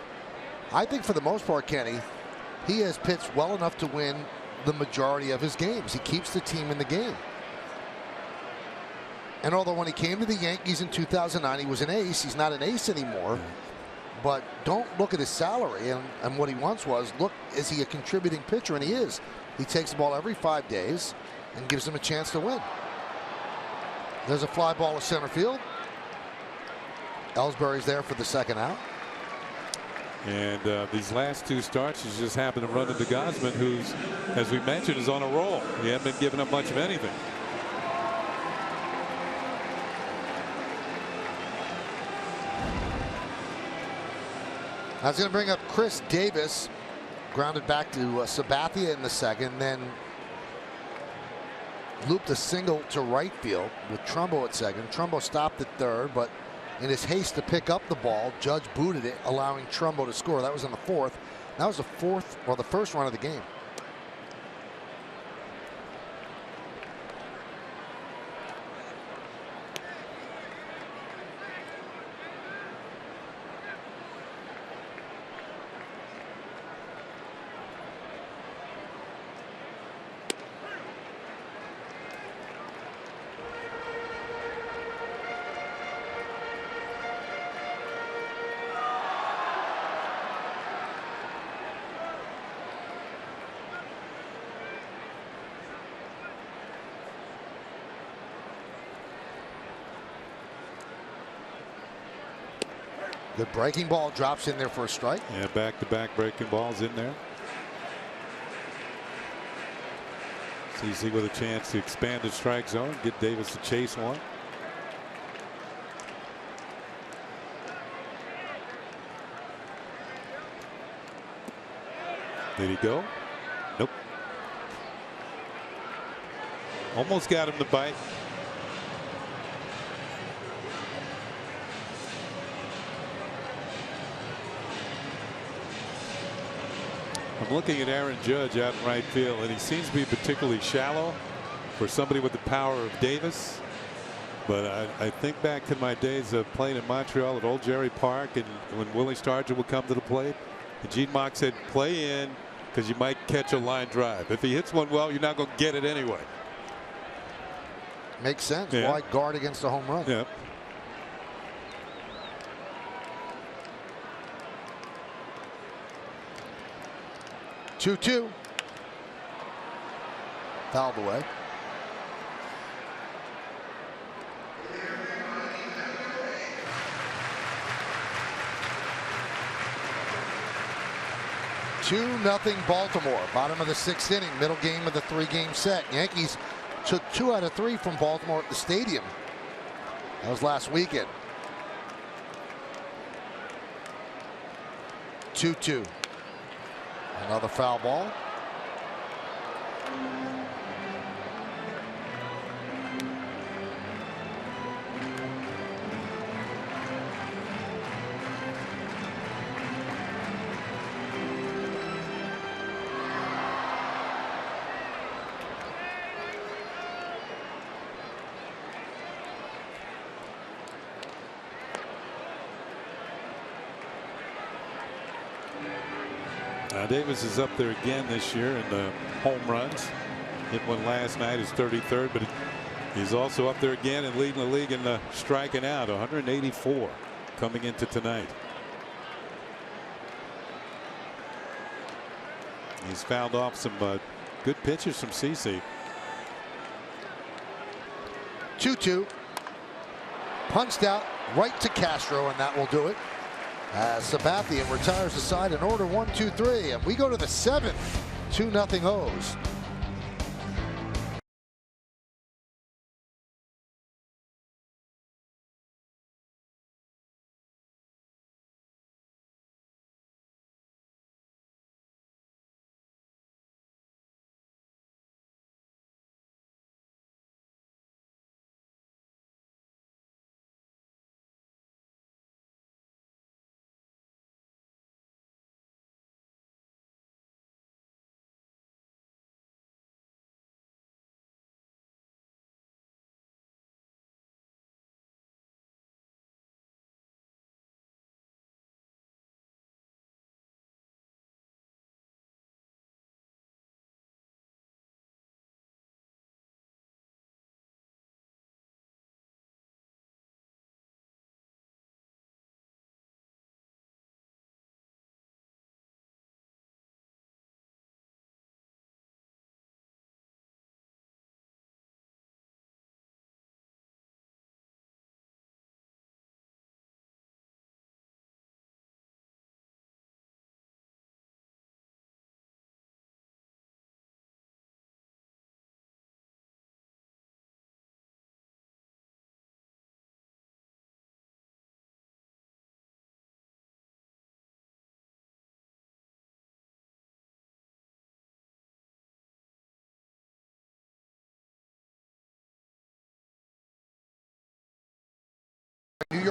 I think for the most part, Kenny, he has pitched well enough to win the majority of his games. He keeps the team in the game. And although when he came to the Yankees in 2009, he was an ace, he's not an ace anymore. But don't look at his salary and what he once was. Look, is he a contributing pitcher? And he is. He takes the ball every 5 days and gives them a chance to win. There's a fly ball to center field. Ellsbury's there for the second out. And these last 2 starts, he's just happened to run into Gosman, who's, as we mentioned, is on a roll. He hasn't been giving up much of anything. That's going to bring up Chris Davis, grounded back to Sabathia in the second, then looped a single to right field with Trumbo at second. Trumbo stopped at third, but in his haste to pick up the ball, Judge booted it, allowing Trumbo to score. That was in the 4th. That was the 4th, or the first run of the game. Good breaking ball, drops in there for a strike. Yeah, back-to-back breaking balls in there. CeCe with a chance to expand the strike zone, get Davis to chase one. Did he go? Nope. Almost got him to bite. I'm looking at Aaron Judge out in right field, and he seems to be particularly shallow for somebody with the power of Davis. But I think back to my days of playing in Montreal at Old Jerry Park, and when Willie Stargell would come to the plate, and Gene Mock said, play in because you might catch a line drive. If he hits one well, you're not going to get it anyway. Makes sense. Yeah. Why guard against a home run? Yeah. Two. Fouled away. Two nothing Baltimore. Bottom of the 6th inning. Middle game of the 3-game set. Yankees took 2 out of 3 from Baltimore at the stadium. That was last weekend. 2-2. Another foul ball. Davis is up there again this year in the home runs. Hit one last night, his 33rd, but he's also up there again and leading the league in the striking out, 184 coming into tonight. He's fouled off some good pitches from CeCe. 2-2. Punched out right to Castro, and that will do it. As Sabathia retires the side in order 1-2-3, and we go to the 7th. 2-0 O's.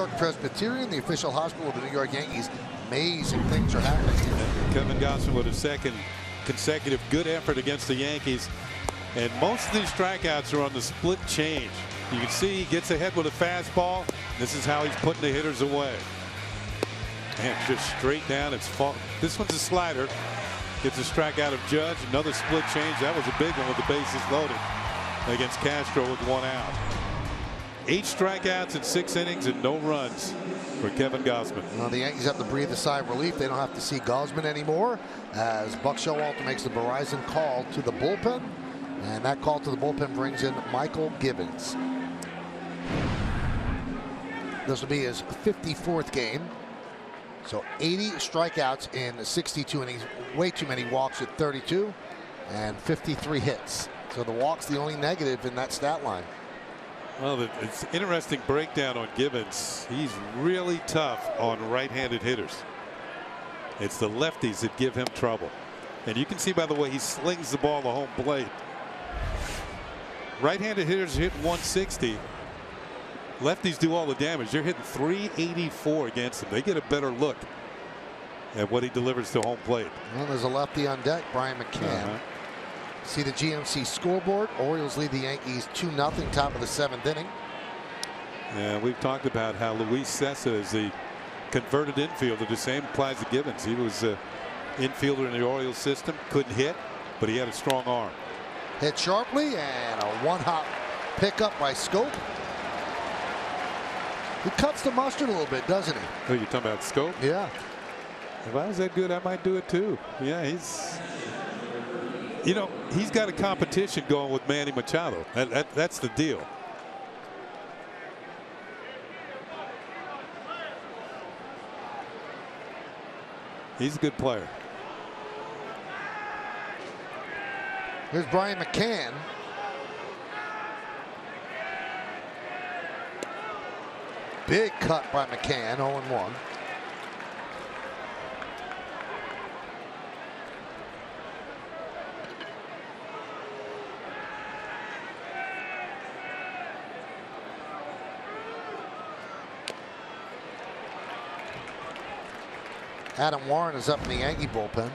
York Presbyterian, the official hospital of the New York Yankees. Amazing things are happening here. Kevin Gausman with a second consecutive good effort against the Yankees. And most of these strikeouts are on the split change. You can see he gets ahead with a fastball. This is how he's putting the hitters away. And just straight down. It's fall. This one's a slider. Gets a strikeout of Judge. Another split change. That was a big one with the bases loaded against Castro with 1 out. 8 strikeouts in 6 innings and no runs for Kevin Gausman. Well, the Yankees have to breathe a sigh of relief. They don't have to see Gausman anymore as Buck Showalter makes the Verizon call to the bullpen. And that call to the bullpen brings in Michael Gibbons. This will be his 54th game. So 80 strikeouts in 62 innings. Way too many walks at 32 and 53 hits. So the walk's the only negative in that stat line. Well, it's interesting breakdown on Gibbons. He's really tough on right-handed hitters. It's the lefties that give him trouble. And you can see by the way he slings the ball to home plate. Right-handed hitters hit 160. Lefties do all the damage. They're hitting 384 against him. They get a better look at what he delivers to home plate. Well, there's a lefty on deck, Brian McCann. See the GMC scoreboard. Orioles lead the Yankees 2-0, top of the 7th inning. Yeah, we've talked about how Luis Cessa is the converted infielder. The same applies to Gibbons. He was an infielder in the Orioles system. Couldn't hit, but he had a strong arm. Hit sharply and a one-hop pickup by Scope. He cuts the mustard a little bit, doesn't he? Oh, you're talking about Scope? Yeah. If I was that good, I might do it too. Yeah, he's, you know, he's got a competition going with Manny Machado. That's the deal. He's a good player. Here's Brian McCann. Big cut by McCann, 0-1. Adam Warren is up in the Yankee bullpen.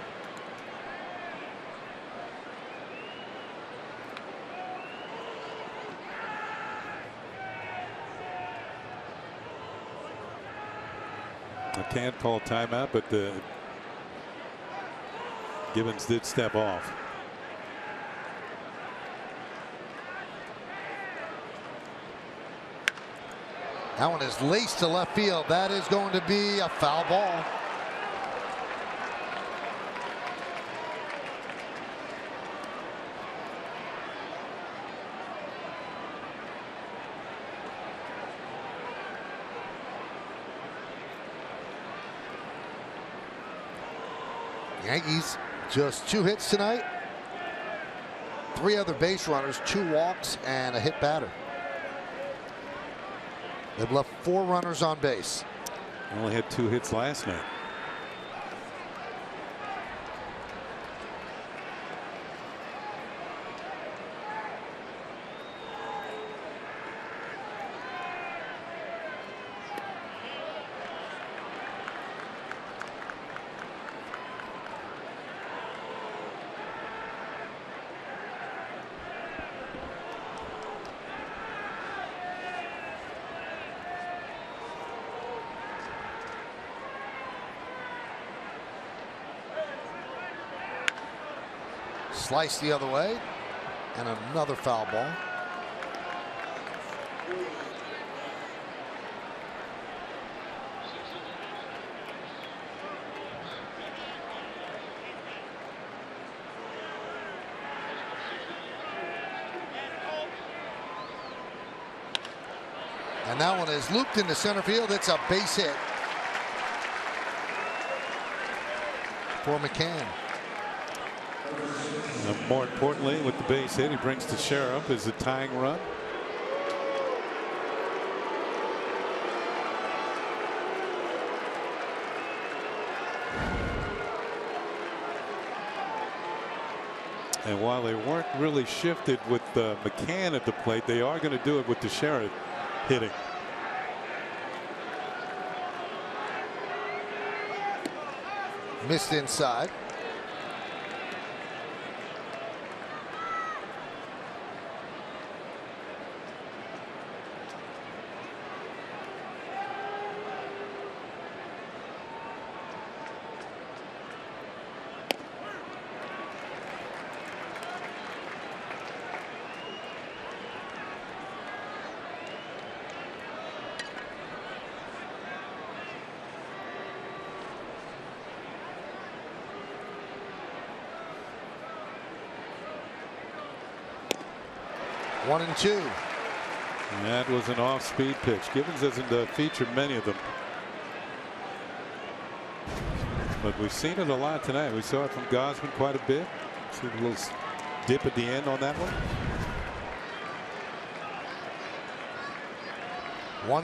I can't call timeout, but Gibbons did step off. That one is laced to left field. That is going to be a foul ball. Yankees just 2 hits tonight. 3 other base runners, 2 walks, and a hit batter. They've left 4 runners on base. Only had 2 hits last night. Sliced the other way, and another foul ball. And that one is looped into center field. It's a base hit for McCann. More importantly, with the base hit, he brings the sheriff as a tying run. And while they weren't really shifted with McCann at the plate, they are going to do it with the sheriff hitting. Missed inside. One and two. That was an off-speed pitch. Gibbons hasn't featured many of them, but we've seen it a lot tonight. We saw it from Gausman quite a bit. See the little dip at the end on that one.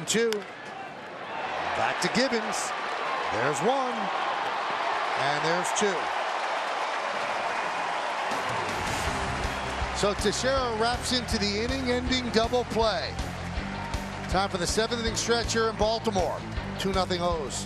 1-2. Back to Gibbons. There's one. And there's two. So Teixeira wraps into the inning-ending double play. Time for the 7th inning stretch here in Baltimore. 2-0 O's.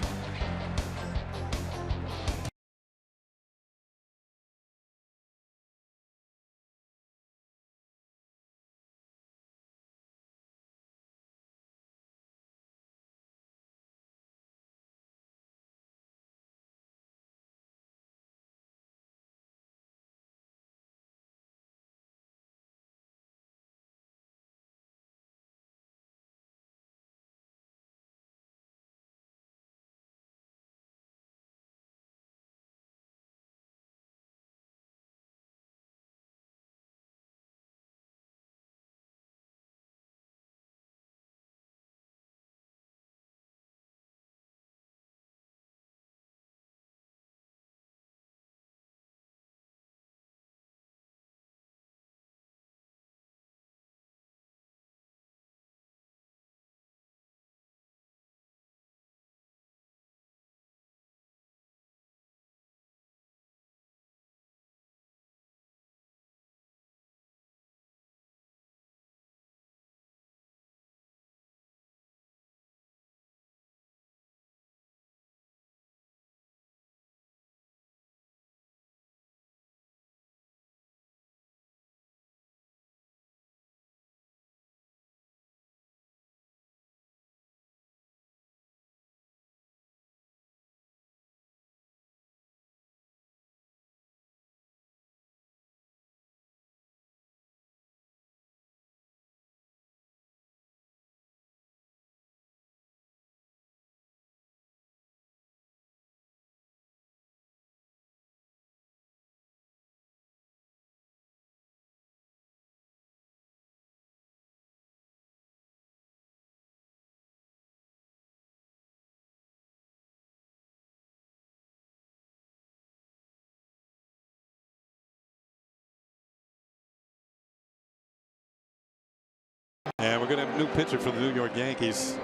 And we're going to have a new pitcher for the New York Yankees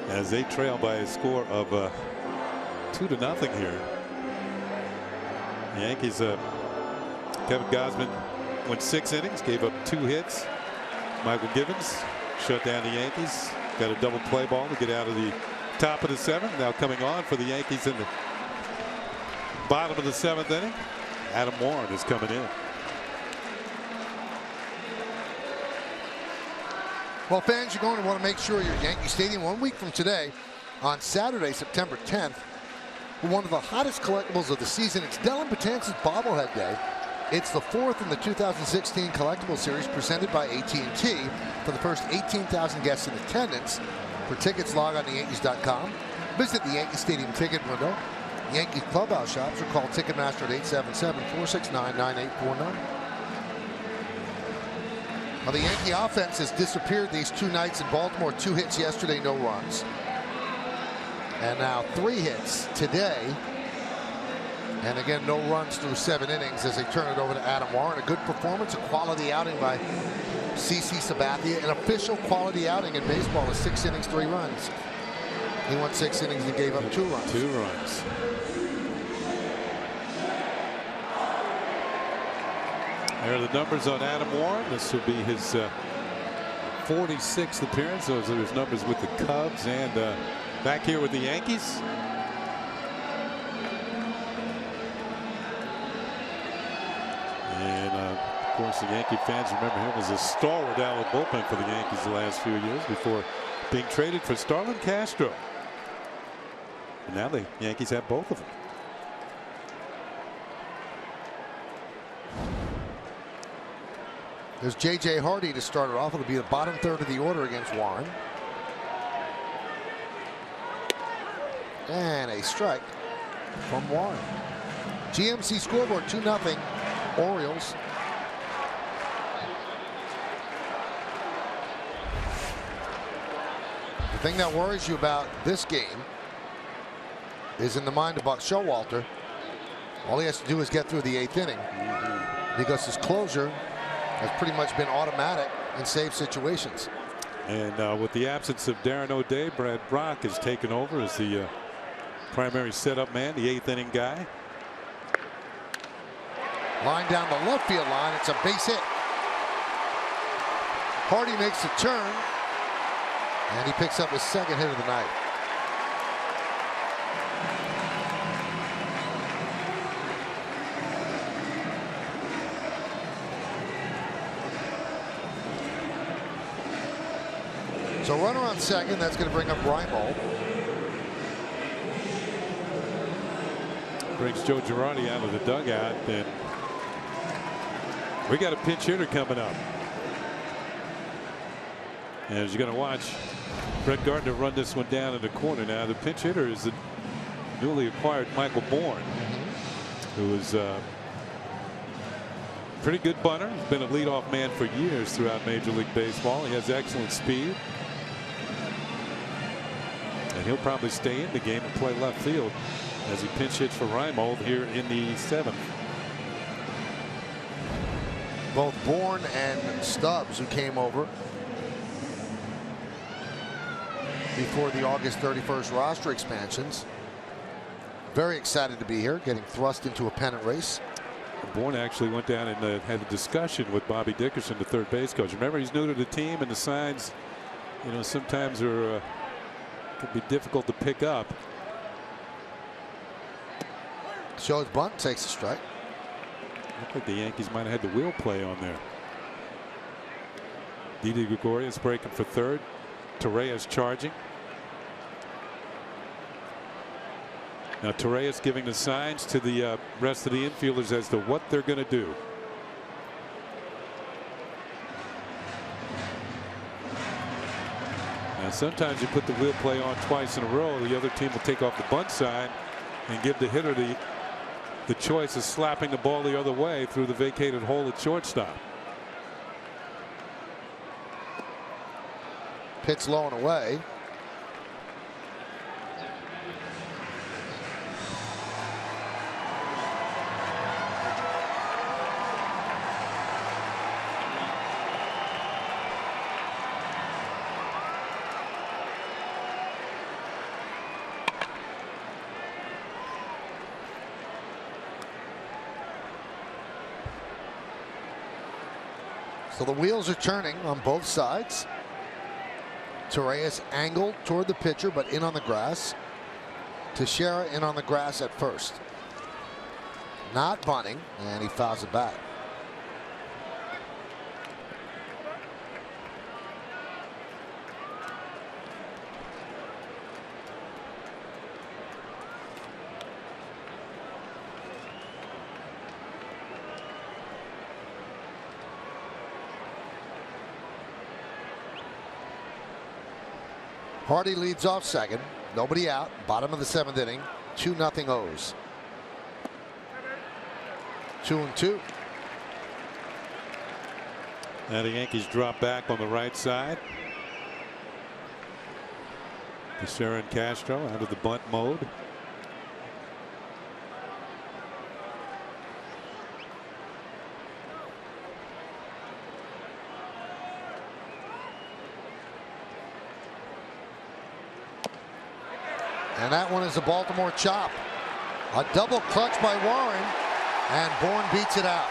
as they trail by a score of 2-0 here. The Yankees, Kevin Gausman went 6 innings, gave up 2 hits. Michael Gibbons shut down the Yankees, got a double play ball to get out of the top of the 7th. Now coming on for the Yankees in the bottom of the 7th inning, Adam Warren is coming in. Well, fans, you're going to want to make sure you're at Yankee Stadium 1 week from today on Saturday, September 10th, for one of the hottest collectibles of the season. It's Dellin Betances bobblehead day. It's the 4th in the 2016 collectible series presented by AT&T for the first 18,000 guests in attendance. For tickets, log on to Yankees.com. Visit the Yankee Stadium ticket window, Yankees clubhouse shops, or call Ticketmaster at 877-469-9849. Well, the Yankee offense has disappeared these 2 nights in Baltimore. 2 hits yesterday, no runs. And now 3 hits today. And again, no runs through 7 innings as they turn it over to Adam Warren. A good performance, a quality outing by CC Sabathia. An official quality outing in baseball is 6 innings, 3 runs. He went 6 innings and gave up 2 runs. 2 runs. There are the numbers on Adam Warren. This will be his 46th appearance. Those are his numbers with the Cubs and back here with the Yankees. Of course, the Yankee fans remember him as a stalwart out of the bullpen for the Yankees the last few years before being traded for Starlin Castro. And now the Yankees have both of them. There's J.J. Hardy to start it off. It'll be the bottom third of the order against Warren. And a strike from Warren. GMC scoreboard 2-0 Orioles. The thing that worries you about this game is in the mind of Buck Showalter. All he has to do is get through the 8th inning because his closure has pretty much been automatic in save situations. And with the absence of Darren O'Day, Brad Brock has taken over as the primary setup man, the 8th inning guy. Line down the left field line. It's a base hit. Hardy makes the turn, and he picks up his second hit of the night. So runner on second. That's going to bring up Reimold. Brings Joe Girardi out of the dugout, and we got a pinch hitter coming up. And as you're going to watch Brett Gardner run this one down in the corner. Now the pinch hitter is the newly acquired Michael Bourne, who is pretty good bunter. He's been a leadoff man for years throughout Major League Baseball. He has excellent speed. And he'll probably stay in the game and play left field as he pinch hits for Reimold here in the 7th. Both Bourne and Stubbs, who came over before the August 31st roster expansions, very excited to be here, getting thrust into a pennant race. Bourne actually went down and had a discussion with Bobby Dickerson, the third base coach. Remember, he's new to the team, and the signs, you know, sometimes are could be difficult to pick up. Shows bunt, takes a strike. Looked like the Yankees might have had the wheel play on there. Didi Gregorius breaking for third. Torreyes charging. Now Torreyes giving the signs to the rest of the infielders as to what they're going to do. Now sometimes you put the wheel play on twice in a row, the other team will take off the bunt sign and give the hitter the choice of slapping the ball the other way through the vacated hole at shortstop. Pitch low and away. So the wheels are turning on both sides. Torreyes angled toward the pitcher, but in on the grass. Teixeira in on the grass at first. Not bunting, and he fouls it back. Hardy leads off second. Nobody out. Bottom of the 7th inning. 2-0 O's. 2-2. Now the Yankees drop back on the right side. Teixeira and Castro out of the bunt mode. And that one is a Baltimore chop. A double clutch by Warren, and Bourne beats it out.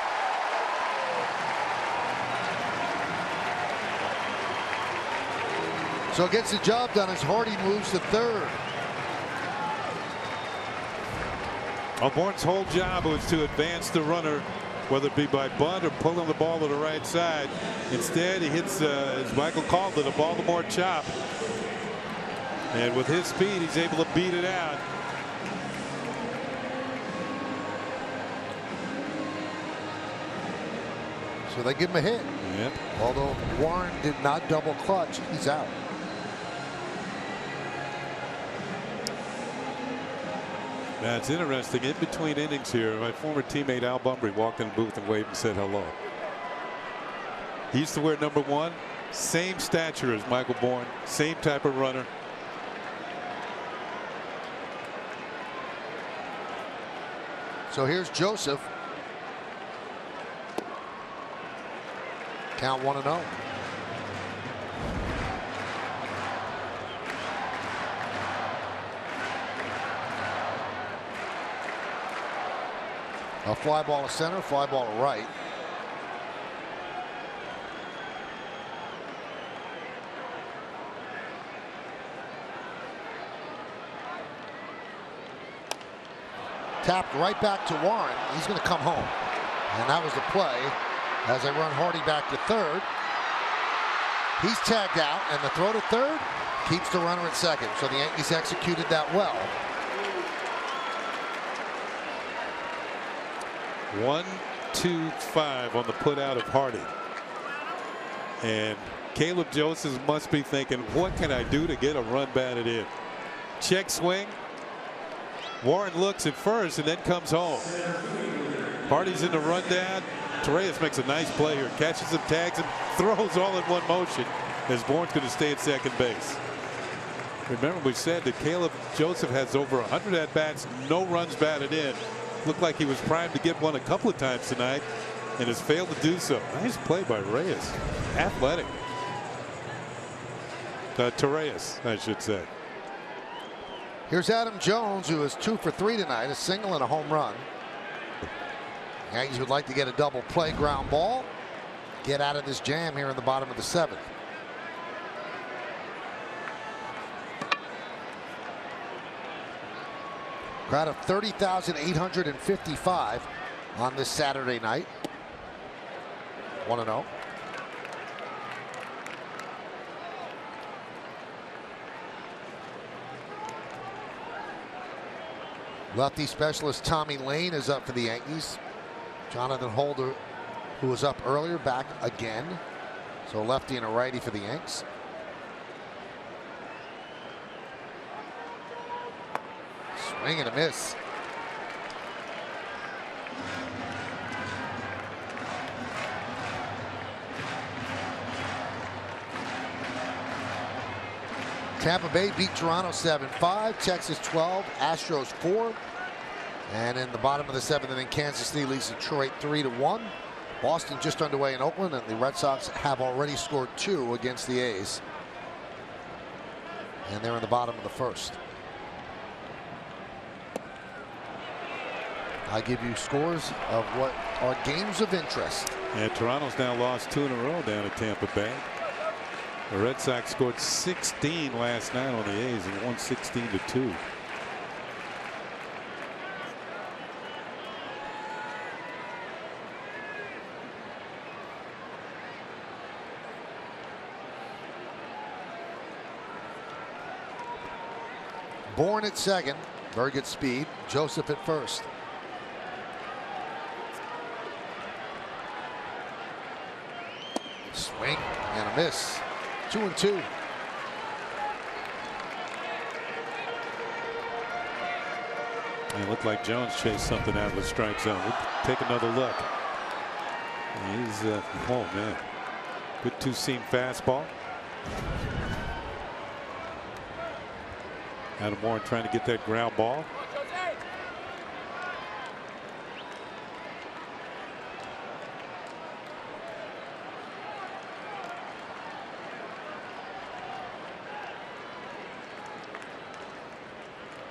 So gets the job done as Hardy moves to third. Well, Bourne's whole job was to advance the runner whether it be by bunt or pulling the ball to the right side. Instead, he hits, as Michael called it, a Baltimore chop. And with his speed, he's able to beat it out. So they give him a hit. Yep. Although Warren did not double clutch, he's out. Now it's interesting. In between innings here, my former teammate Al Bumbry walked in the booth and waved and said hello. He used to wear number 1. Same stature as Michael Bourne. Same type of runner. So here's Joseph. Count 1-0. A fly ball to center, fly ball to right. Tapped right back to Warren. He's going to come home. And that was the play as they run Hardy back to third. He's tagged out, and the throw to third keeps the runner at second. So the Yankees executed that well. 1-2-5 on the put out of Hardy. And Caleb Joseph must be thinking, what can I do to get a run batted in? Check swing. Warren looks at first and then comes home. Hardy's in the rundown. Torreyes makes a nice play here. Catches him, tags him, throws all in one motion as Bourne's going to stay at second base. Remember, we said that Caleb Joseph has over 100 at-bats, no runs batted in. Looked like he was primed to get one a couple of times tonight and has failed to do so. Nice play by Reyes. Athletic. Torreyes, I should say. Here's Adam Jones, who is 2 for 3 tonight, a single and a home run. Yankees would like to get a double play ground ball, get out of this jam here in the bottom of the 7th. Crowd of 30,855 on this Saturday night. 1-0. Lefty specialist Tommy Lane is up for the Yankees. Jonathan Holder, who was up earlier, back again. So lefty and a righty for the Yanks. Swing and a miss. Tampa Bay beat Toronto 7-5, Texas 12, Astros 4. And in the bottom of the 7th inning, Kansas City leads Detroit 3-1. Boston just underway in Oakland, and the Red Sox have already scored 2 against the A's. And they're in the bottom of the 1st. I give you scores of what are games of interest. And Toronto's now lost 2 in a row down at Tampa Bay. The Red Sox scored 16 last night on the A's and won 16-2. Bourne at second, very good speed. Joseph at first. Swing and a miss. 2-2. It looked like Jones chased something out of the strike zone. We'll take another look. He's oh man, good two-seam fastball. Adam Warren trying to get that ground ball.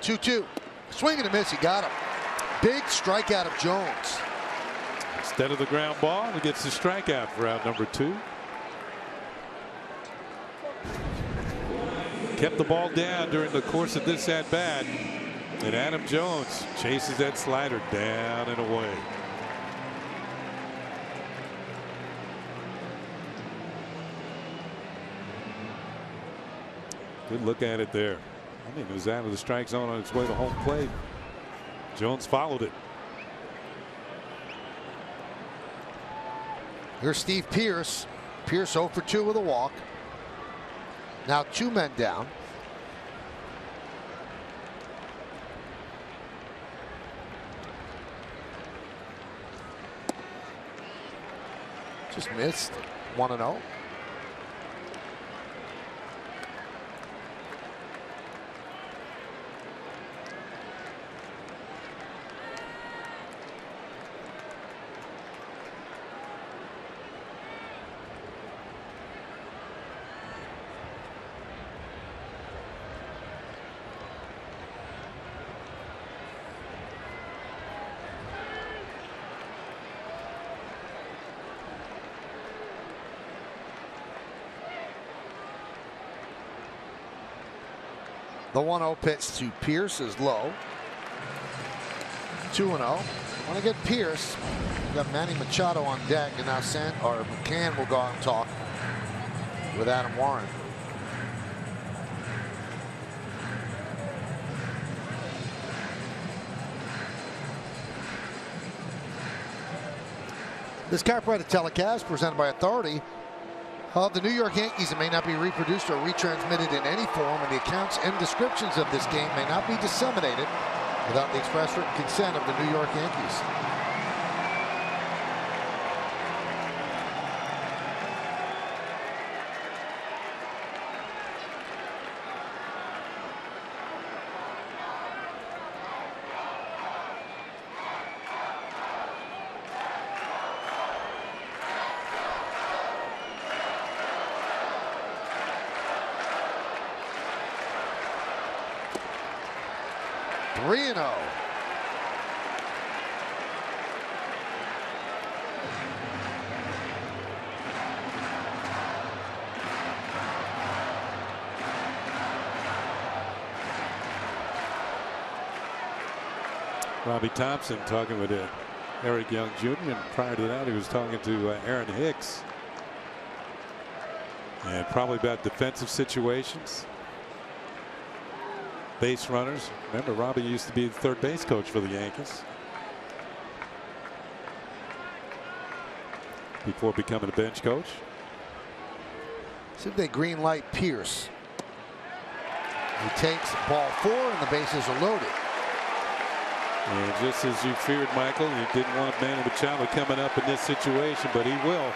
Two. Swing and a miss. He got him. Big strikeout of Jones. Instead of the ground ball, he gets the strikeout for out number 2. Kept the ball down during the course of this at bat, and Adam Jones chases that slider down and away. Good look at it there. I think it was out of the strike zone on its way to home plate. Jones followed it. Here's Steve Pearce. Pearce 0 for 2 with a walk. Now 2 men down. Just missed. 1-0. The 1-0 pitch to Pearce is low. 2-0. Want to get Pearce. We've got Manny Machado on deck, and now McCann will go out and talk with Adam Warren. This copyrighted telecast presented by Authority of the New York Yankees. It may not be reproduced or retransmitted in any form, and the accounts and descriptions of this game may not be disseminated without the express written consent of the New York Yankees. Robbie Thompson talking with Eric Young Jr. and prior to that he was talking to Aaron Hicks. And probably about defensive situations. Base runners. Remember, Robbie used to be the third base coach for the Yankees before becoming a bench coach. See if they green light Pearce. He takes ball 4 and the bases are loaded. And just as you feared, Michael, you didn't want Manny Machado coming up in this situation, but he will.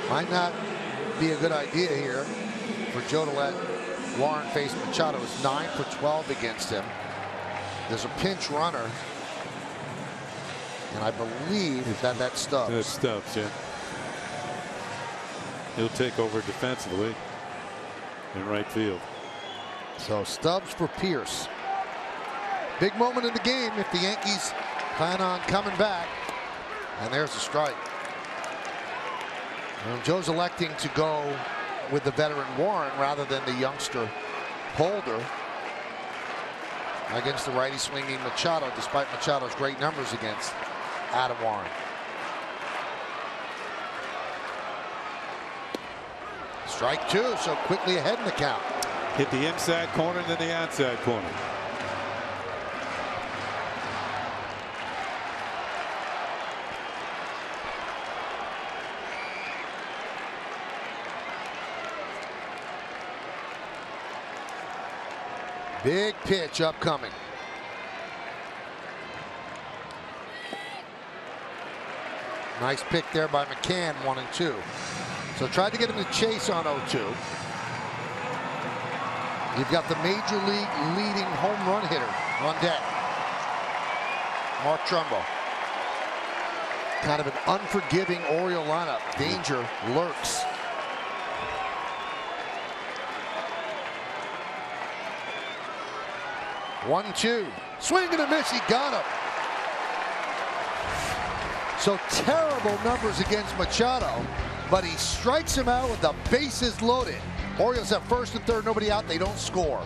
Might not be a good idea here for Joe to let Warren face Machado. It's 9 for 12 against him. There's a pinch runner, and I believe that's Stubbs. That's Stubbs, yeah. He'll take over defensively in right field. So Stubbs for Pearce. Big moment in the game if the Yankees plan on coming back. And there's the strike. Joe's electing to go with the veteran Warren rather than the youngster Holder against the righty swinging Machado, despite Machado's great numbers against Adam Warren. Strike 2, so quickly ahead in the count. Hit the inside corner and then the outside corner. Big pitch upcoming. Nice pick there by McCann, 1-2. So tried to get him to chase on 0-2. You've got the major league leading home run hitter on deck, Mark Trumbo. Kind of an unforgiving Oriole lineup. Danger lurks. One, two. Swing and a miss. He got him. So terrible numbers against Machado, but he strikes him out with the bases loaded. Orioles have first and third, nobody out, they don't score.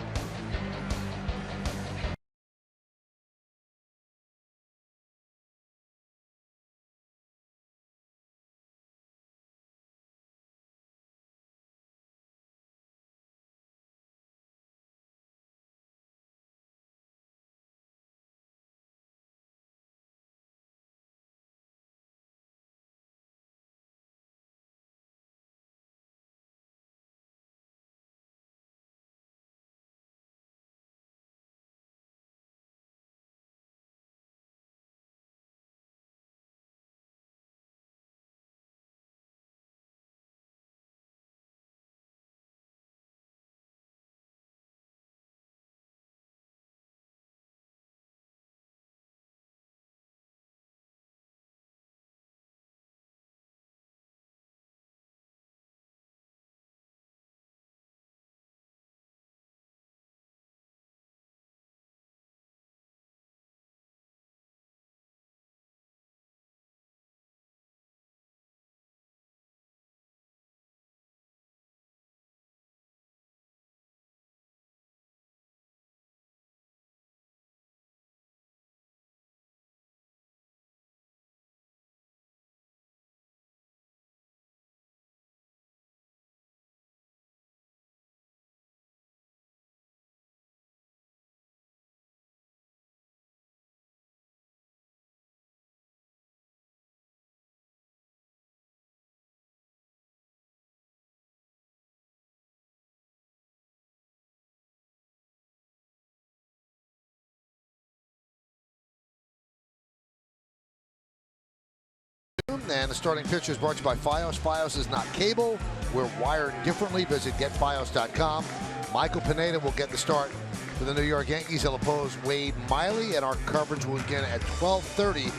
And the starting pitcher is brought to you by Fios. Fios is not cable. We're wired differently. Visit getfios.com. Michael Pineda will get the start for the New York Yankees. He'll oppose Wade Miley, and our coverage will begin at 12:30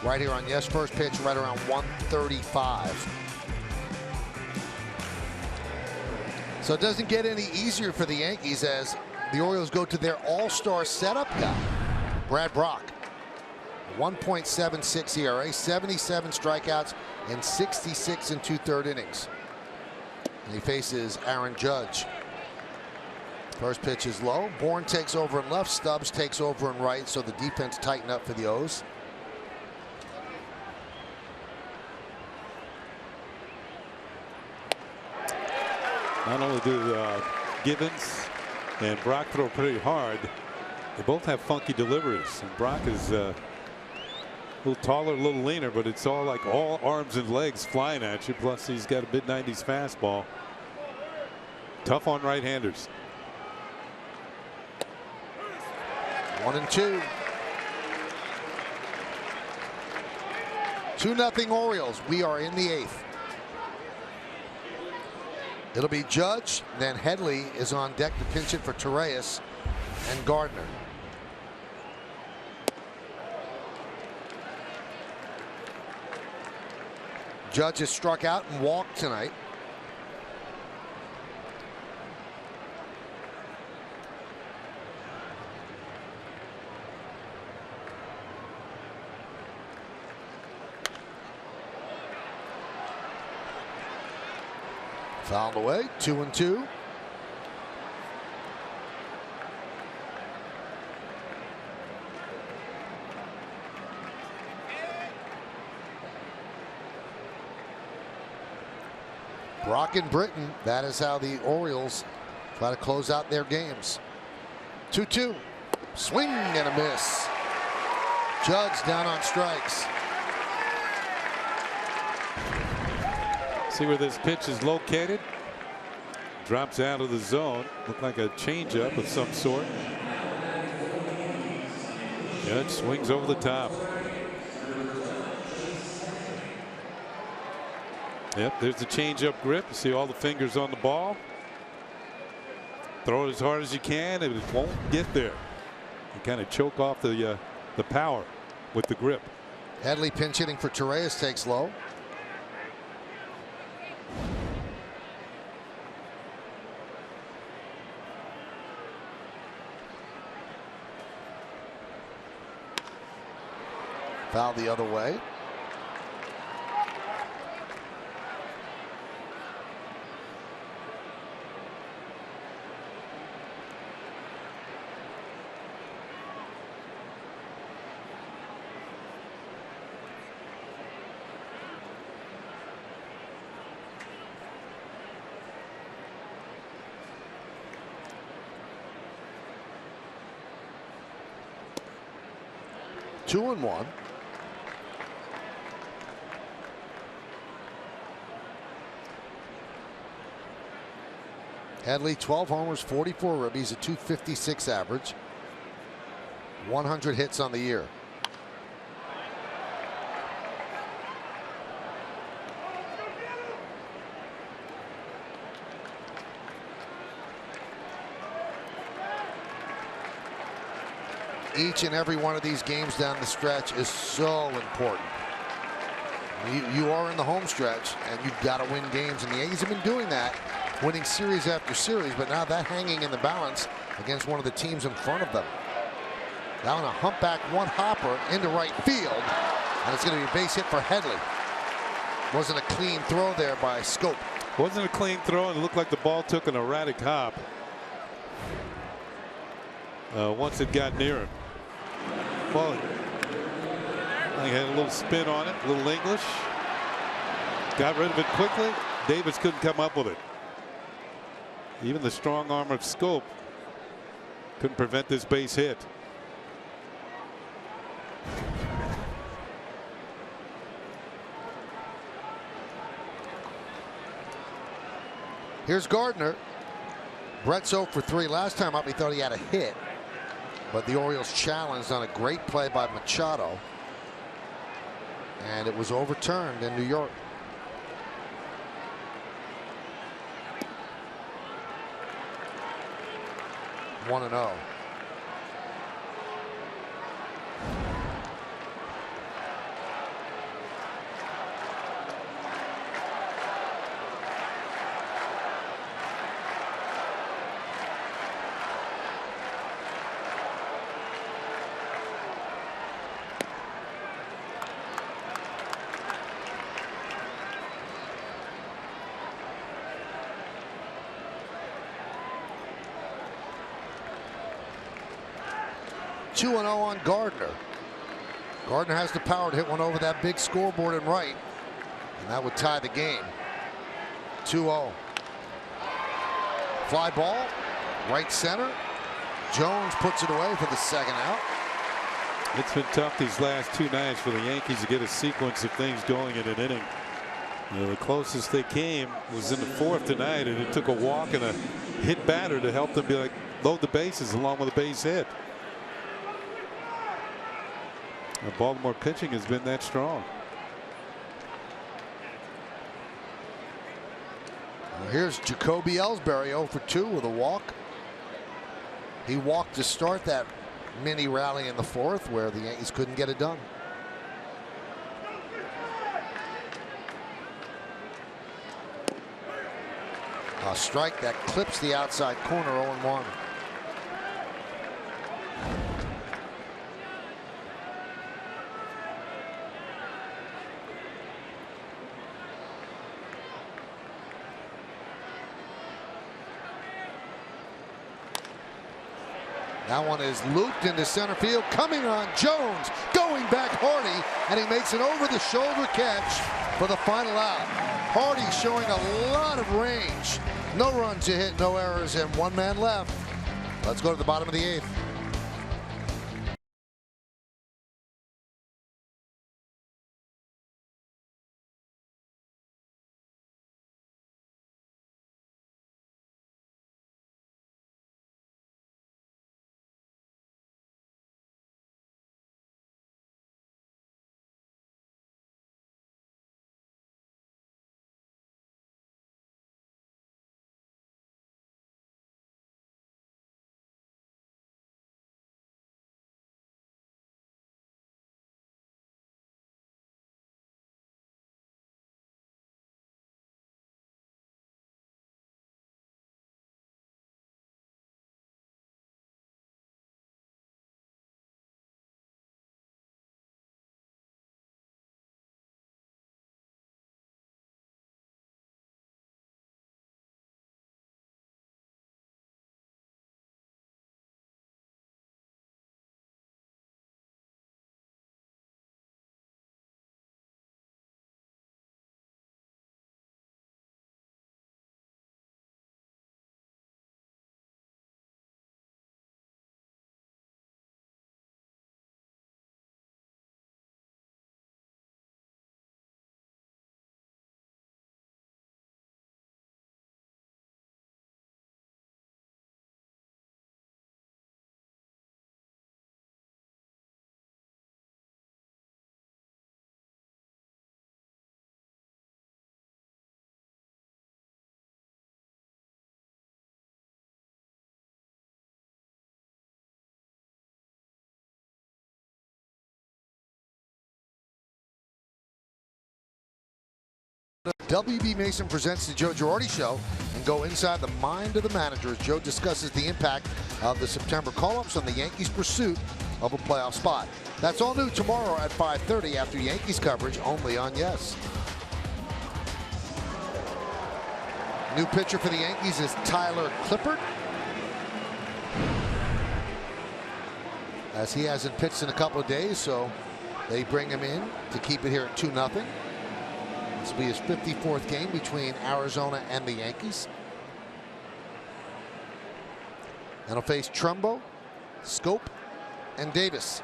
right here on Yes First Pitch, right around 1:35. So it doesn't get any easier for the Yankees as the Orioles go to their all-star setup guy, Brad Brock. 1.76 ERA, 77 strikeouts, and 66 and 2/3 innings. And he faces Aaron Judge. First pitch is low. Bourne takes over in left. Stubbs takes over in right, so the defense tighten up for the O's. Not only do Givens and Brock throw pretty hard, they both have funky deliveries. And Brock is a little taller, a little leaner, but it's all like all arms and legs flying at you. Plus, he's got a mid-90s fastball. Tough on right-handers. 1-2. 2-0 Orioles. We are in the 8th. It'll be Judge, then Headley is on deck to pinch it for Torreyes and Gardner. Judge has struck out and walked tonight. Fouled away, 2-2. Brock and Britton, that is how the Orioles try to close out their games. 2-2. Swing and a miss. Judge down on strikes. See where this pitch is located. Drops out of the zone. Looked like a changeup of some sort. Judge swings over the top. Yep, there's the changeup grip. You see all the fingers on the ball. Throw it as hard as you can, and it won't get there. You kind of choke off the power with the grip. Headley pinch hitting for Torreyes takes low. Foul the other way. 2-1. Headley, 12 homers, 44 ribbies, a 256 average, 100 hits on the year. Each and every one of these games down the stretch is so important. You are in the home stretch, and you've got to win games, and the A's have been doing that, winning series after series, but now that hanging in the balance against one of the teams in front of them. Down a humpback one-hopper into right field, and it's going to be a base hit for Headley. Wasn't a clean throw there by Scope. Wasn't a clean throw, and it looked like the ball took an erratic hop once it got near him. Well, he had a little spin on it, a little English. Got rid of it quickly. Davis couldn't come up with it. Even the strong arm of Scope couldn't prevent this base hit. Here's Gardner. Brett's 0 for 3. Last time up, he thought he had a hit, but the Orioles challenged on a great play by Machado, and it was overturned in New York. 1-0. On Gardner. Gardner has the power to hit one over that big scoreboard in right, and that would tie the game. 2-0. Fly ball, right center. Jones puts it away for the second out. It's been tough these last two nights for the Yankees to get a sequence of things going in an inning. The closest they came was in the fourth tonight, and it took a walk and a hit batter to help them load the bases along with a base hit. The Baltimore pitching has been that strong. Well, here's Jacoby Ellsbury 0 for 2 with a walk. He walked to start that mini rally in the fourth where the Yankees couldn't get it done. A strike that clips the outside corner. 0-1. That one is looped into center field. Coming on Jones, going back Hardy, and he makes an over-the-shoulder catch for the final out. Hardy showing a lot of range. No runs to hit, no errors, and one man left. Let's go to the bottom of the 8th. WB Mason presents the Joe Girardi Show and go inside the mind of the manager as Joe discusses the impact of the September call-ups on the Yankees' pursuit of a playoff spot. That's all new tomorrow at 5:30 after Yankees coverage only on Yes. New pitcher for the Yankees is Tyler Clippard, as he hasn't pitched in a couple of days, so they bring him in to keep it here at 2-0. This will be his 54th game between Arizona and the Yankees. And he'll face Trumbo, Scope, and Davis.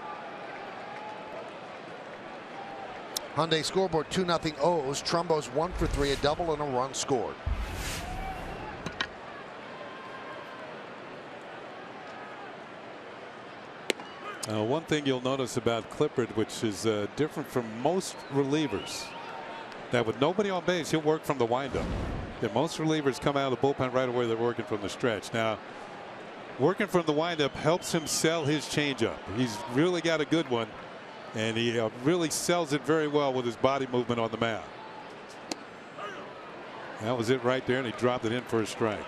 Hyundai scoreboard 2-0 O's. Trumbo's 1 for 3, a double and a run scored. One thing you'll notice about Clippard, which is different from most relievers, that with nobody on base, he'll work from the windup. Yeah, most relievers come out of the bullpen right away. They're working from the stretch. Now, working from the windup helps him sell his changeup. He's really got a good one, and he really sells it very well with his body movement on the mound. That was it right there, and he dropped it in for a strike.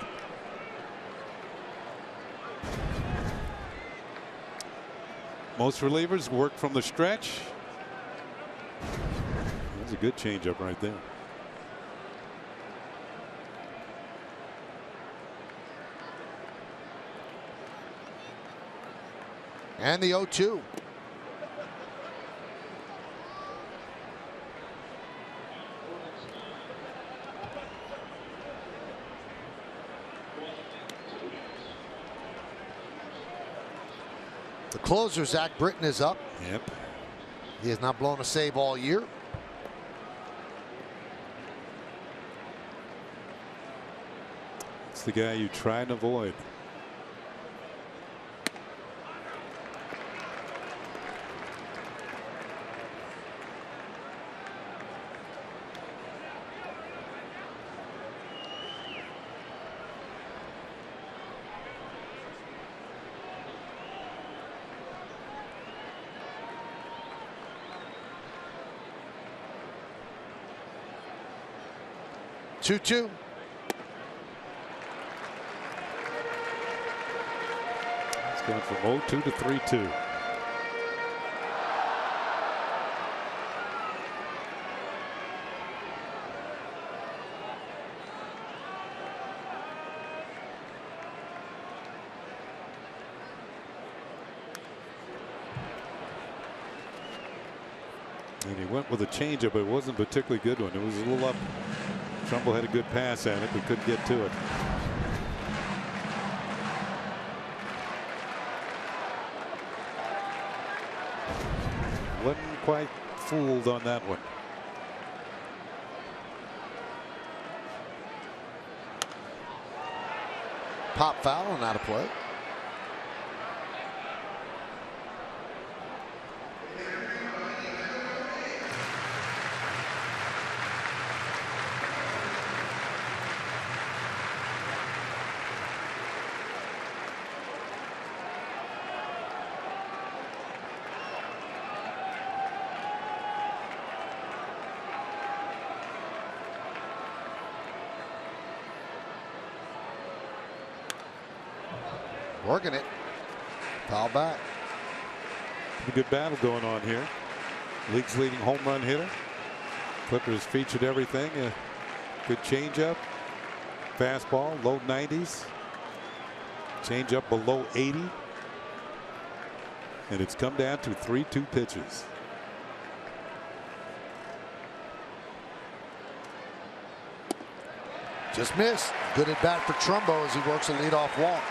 Most relievers work from the stretch. That's a good changeup right there. And the 0-2. The closer, Zach Britton, is up. Yep. He has not blown a save all year. It's the guy you try and avoid. Two-two. It's going from 0-2 to 3-2. And he went with a changeup, but it wasn't a particularly good one. It was a little up. Trumbo had a good pass at it, but couldn't get to it. Wasn't quite fooled on that one. Pop foul and out of play. Working it. Foul back. A good battle going on here. League's leading home run hitter. Clippers featured everything. A good changeup. Fastball, low 90s. Changeup below 80. And it's come down to 3-2 pitches. Just missed. Good at bat for Trumbo as he works a leadoff walk.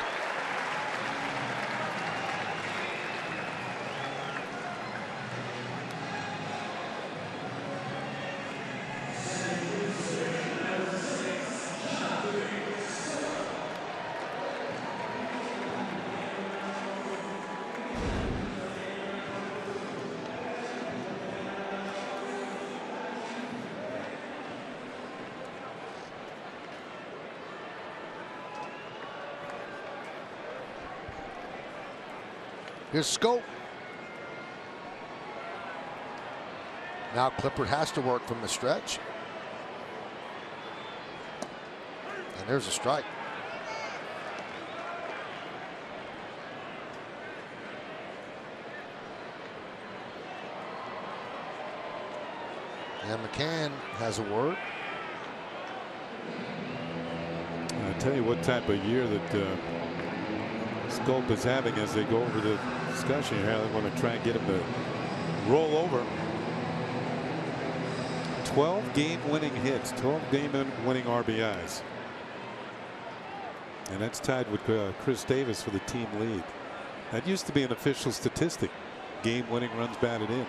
Here's Scope. Now Clippard has to work from the stretch. And there's a strike. And McCann has a word. I'll tell you what type of year that Sculp is having as they go over the discussion here. They want to try and get him to roll over. 12 game-winning hits, 12 game-winning RBIs. And that's tied with Chris Davis for the team lead. That used to be an official statistic. Game-winning runs batted in.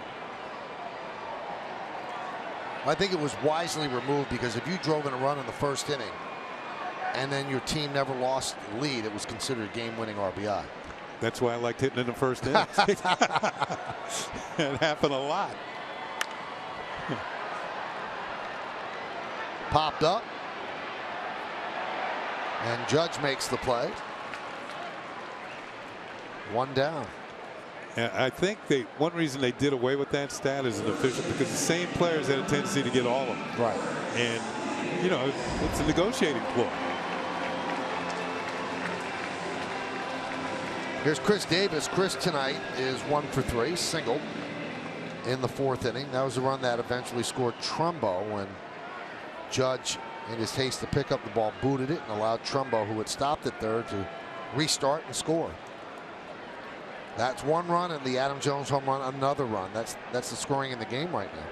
I think it was wisely removed because if you drove in a run in the first inning and then your team never lost the lead, it was considered a game-winning RBI. That's why I liked hitting in the first inning. It happened a lot. Popped up. And Judge makes the play. One down. And I think one reason they did away with that stat as an official because the same players had a tendency to get all of them. Right. And, you know, it's a negotiating ploy. Here's Chris Davis. Chris tonight is 1 for 3, single in the 4th inning. That was a run that eventually scored Trumbo when Judge, in his haste to pick up the ball, booted it and allowed Trumbo, who had stopped at third, to restart and score. That's one run, and the Adam Jones home run, another run. That's the scoring in the game right now.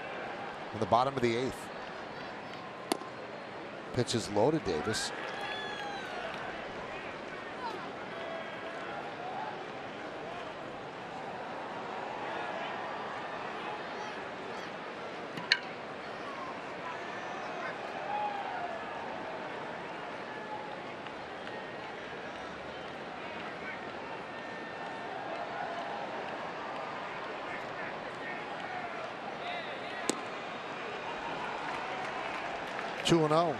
In the bottom of the 8th. Pitch is low to Davis. Two and 0.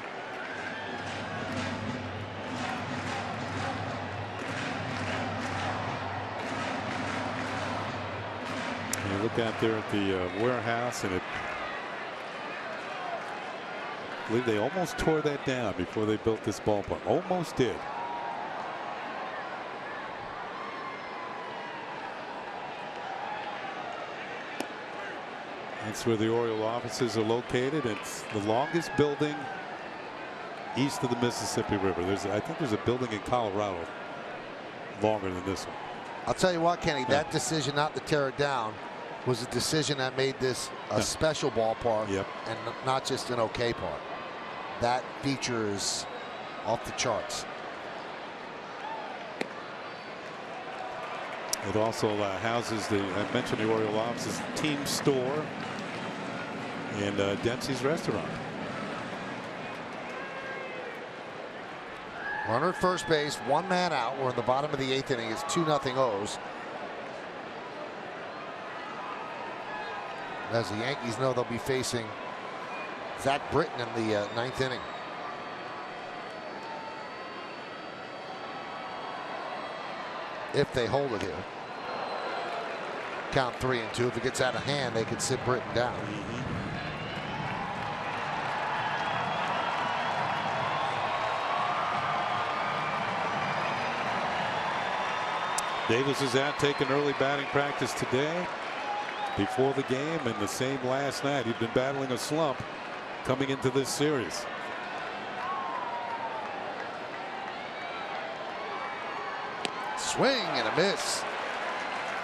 You look out there at the warehouse, and I believe they almost tore that down before they built this ballpark. Almost did. That's where the Oriole offices are located. It's the longest building east of the Mississippi River. I think there's a building in Colorado longer than this one. I'll tell you what, Kenny, that decision not to tear it down was a decision that made this a special ballpark and not just an okay park. That feature is off the charts. It also houses I mentioned the Oriole offices, team store, and Dempsey's restaurant. Runner at first base, one man out. We're in the bottom of the 8th inning. It's 2-0 O's. As the Yankees know, they'll be facing Zach Britton in the 9th inning. If they hold it here. Count 3-2. If it gets out of hand, they could sit Britton down. Davis is out taking early batting practice today before the game, and the same last night. He'd been battling a slump coming into this series. Swing and a miss.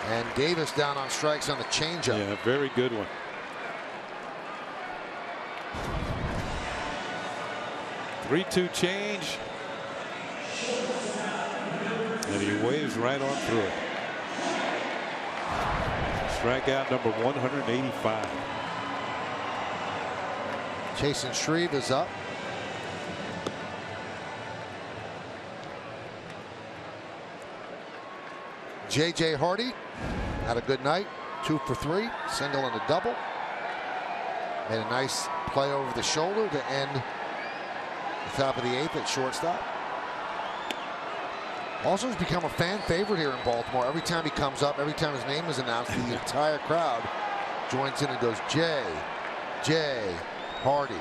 And Davis down on strikes on the changeup. Yeah, very good one. Three-two change. And he waves right on through it. Strikeout number 185. Jason Shreve is up. J.J. Hardy had a good night. 2 for 3, single and a double. Made a nice play over the shoulder to end the top of the 8th at shortstop. Also has become a fan favorite here in Baltimore. Every time he comes up, every time his name is announced, the entire crowd joins in and goes, J. Hardy.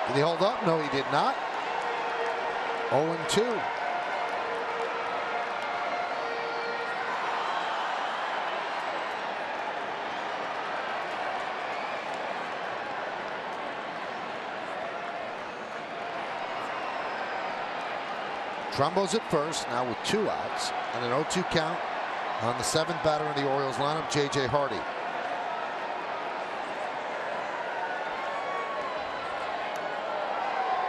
Did he hold up? No, he did not. 0-2. Trumbo's at first, now with 2 outs, and an 0-2 count on the 7th batter in the Orioles lineup, J.J. Hardy.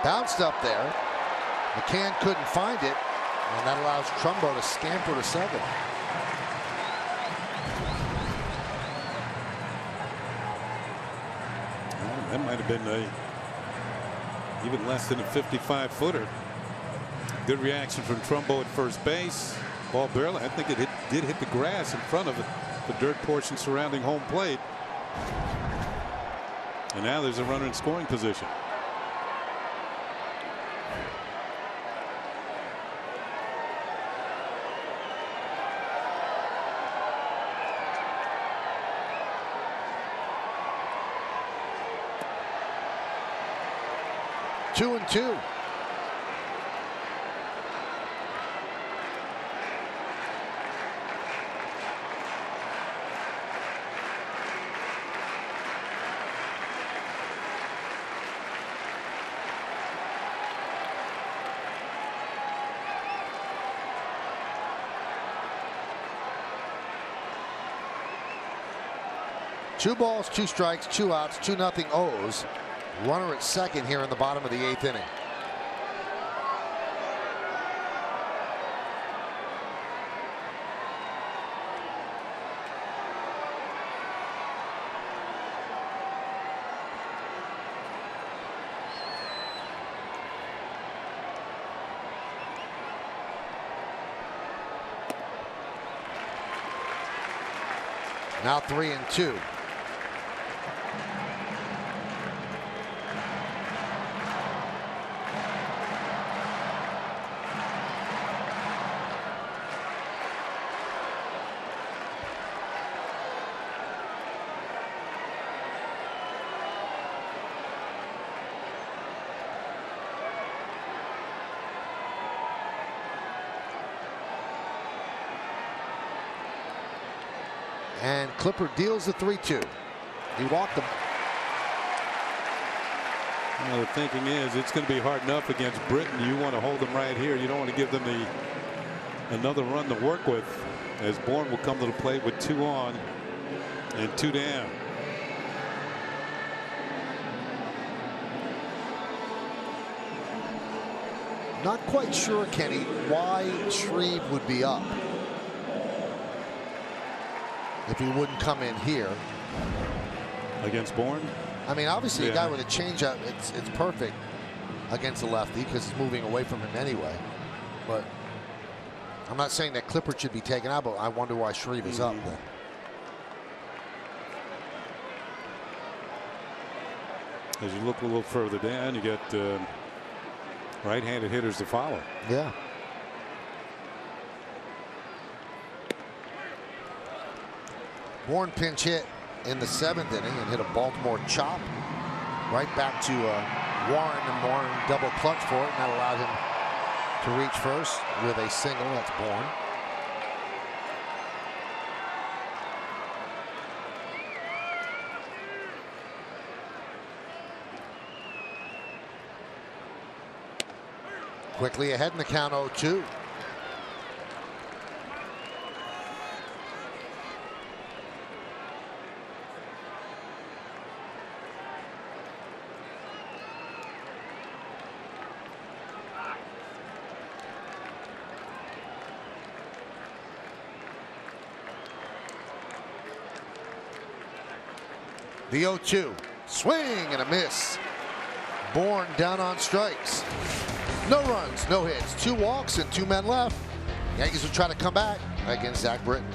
Bounced up there. McCann couldn't find it, and that allows Trumbo to scamper to second. Well, that might have been even less than a 55-footer. Good reaction from Trumbo at first base. Ball barely, I think it did hit the grass in front of it, the dirt portion surrounding home plate. And now there's a runner in scoring position. Two and two. Two balls, 2 strikes, 2 outs, 2-0 O's. Runner at second here in the bottom of the 8th inning. Now 3-2. And Clipper deals the 3-2. He walked him. Well, the thinking is it's going to be hard enough against Britain. You want to hold them right here. You don't want to give them another run to work with, as Bourne will come to the plate with 2 on and 2 down. Not quite sure, Kenny, why Shreve would be up if he wouldn't come in here against Bourne. I mean, obviously, a guy with a changeup, it's perfect against the lefty because it's moving away from him anyway. But I'm not saying that Clipper should be taken out, but I wonder why Shreve is up then. As you look a little further down, you get right-handed hitters to follow. Yeah. Bourne pinch hit in the 7th inning and hit a Baltimore chop right back to Warren, and Warren double clutch for it, and that allowed him to reach first with a single. That's Bourne. Quickly ahead in the count, 0-2. The 0-2. Swing and a miss. Bourne down on strikes. No runs, no hits, 2 walks and 2 men left. Yankees will try to come back against Zach Britton.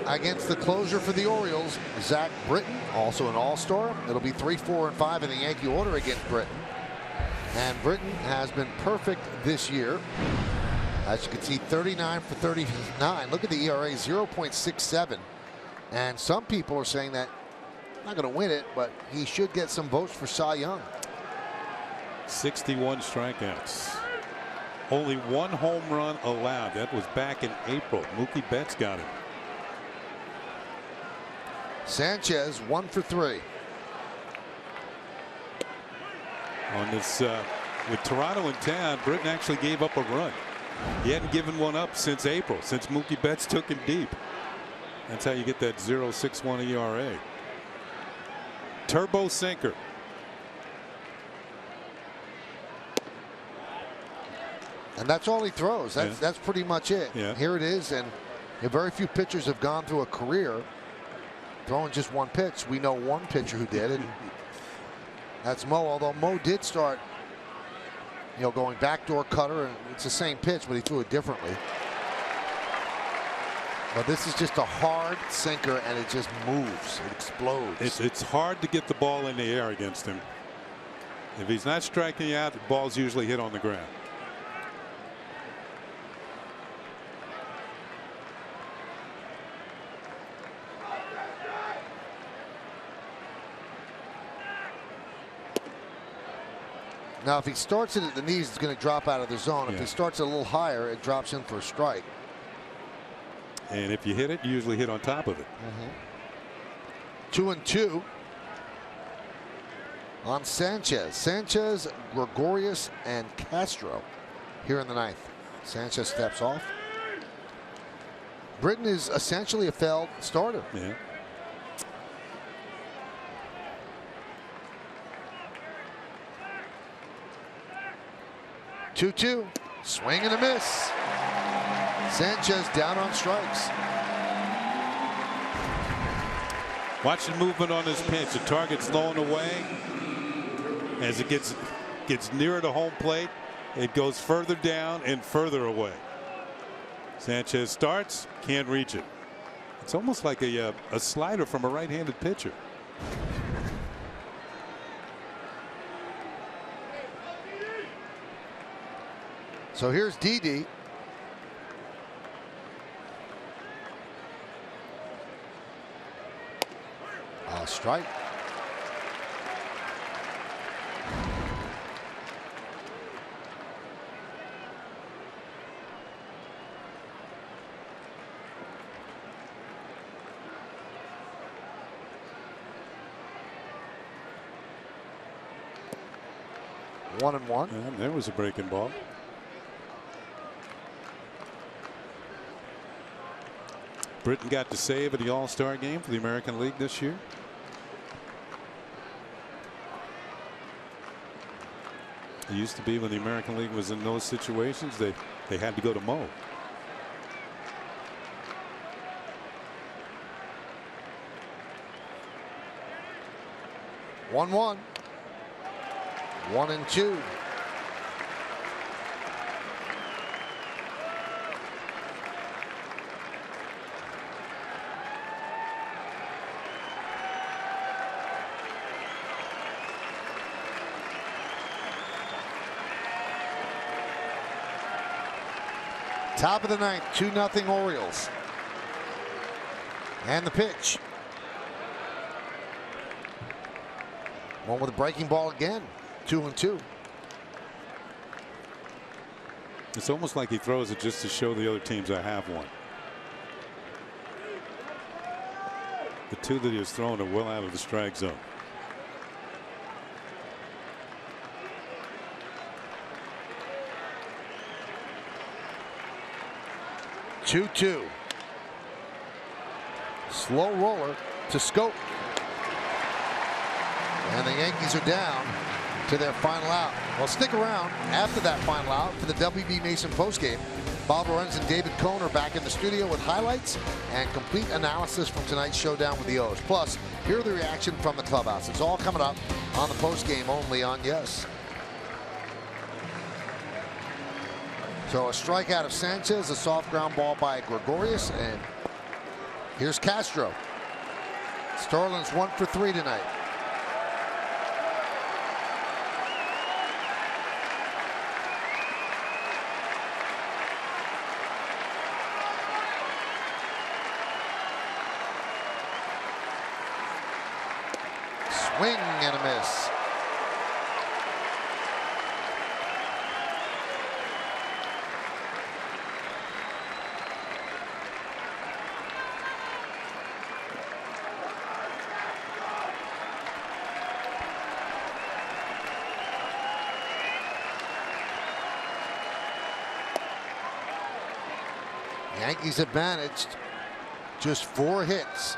Against the closer for the Orioles, Zach Britton, also an all-star. It'll be 3, 4, and 5 in the Yankee order against Britton. And Britton has been perfect this year. As you can see, 39 for 39. Look at the ERA, 0.67. And some people are saying that not going to win it, but he should get some votes for Cy Young. 61 strikeouts. Only 1 home run allowed. That was back in April. Mookie Betts got him. Sanchez 1 for 3. On this, with Toronto in town, Britton actually gave up a run. He hadn't given one up since April, since Mookie Betts took him deep. That's how you get that 0.61 ERA. Turbo sinker. And that's all he throws. That's pretty much it. Yeah. Here it is, and very few pitchers have gone through a career throwing just one pitch. We know one pitcher who did it. That's Mo, although Mo did start, going backdoor cutter, and it's the same pitch, but he threw it differently. But this is just a hard sinker, and it just moves. It explodes. It's hard to get the ball in the air against him. If he's not striking out, the ball's usually hit on the ground. Now, if he starts it at the knees, it's going to drop out of the zone. If he starts it a little higher, it drops in for a strike. And if you hit it, you usually hit on top of it. 2-2 on Sanchez. Sanchez, Gregorius, and Castro here in the ninth. Sanchez steps off. Britton is essentially a failed starter. Yeah. Two, swing and a miss. Sanchez down on strikes. Watch the movement on this pitch. The target's thrown away. As it gets nearer to home plate, it goes further down and further away. Sanchez starts, can't reach it. It's almost like a slider from a right-handed pitcher. So here's Didi. Strike. One and one. And there was a breaking ball. Britton got the save at the All-Star game for the American League this year. It used to be when the American League was in those situations, they had to go to Mo. One. 1-2. Top of the ninth, 2-0 Orioles. And the pitch. One with a breaking ball again. 2-2. It's almost like he throws it just to show the other teams I have one. The two that he was throwing are well out of the strike zone. Two. Slow roller to Scope. And the Yankees are down to their final out. Well, stick around after that final out for the WB Mason postgame. Bob Lorenz and David Cohn are back in the studio with highlights and complete analysis from tonight's showdown with the O's. Plus, hear the reaction from the clubhouse. It's all coming up on the postgame only on Yes. So a strikeout of Sanchez, a soft ground ball by Gregorius, and Here's Castro. Sterling's 1 for 3 tonight. Swing and a miss. Yankees advantaged. Just 4 hits.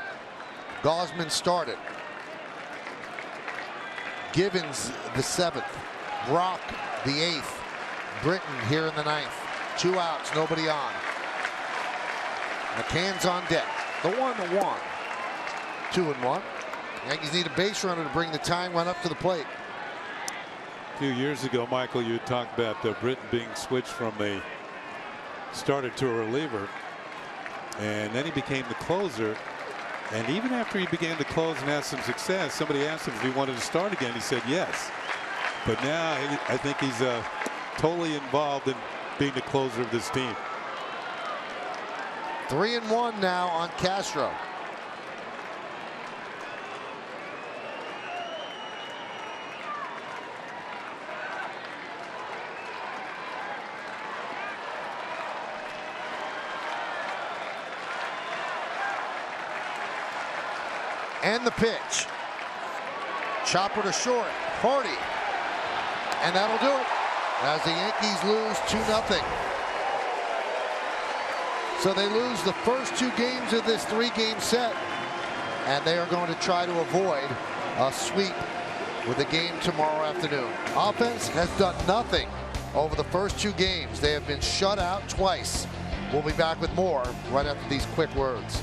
Gosman started. Givens the 7th. Brock the 8th. Britton here in the 9th. 2 outs, nobody on. McCann's on deck. The 1-1. 2-1. Yankees need a base runner to bring the tying run up to the plate. A few years ago, Michael, you talked about Britton being switched from a starter to a reliever, and then he became the closer. And even after he began to close and had some success, somebody asked him if he wanted to start again. He said yes. But now I think he's totally involved in being the closer of this team. 3-1 now on Castro. And the pitch. Chopper to short. Hardy. And that'll do it as the Yankees lose 2-0. So they lose the first 2 games of this 3-game set. And they are going to try to avoid a sweep with a game tomorrow afternoon. Offense has done nothing over the first 2 games. They have been shut out twice. We'll be back with more right after these quick words.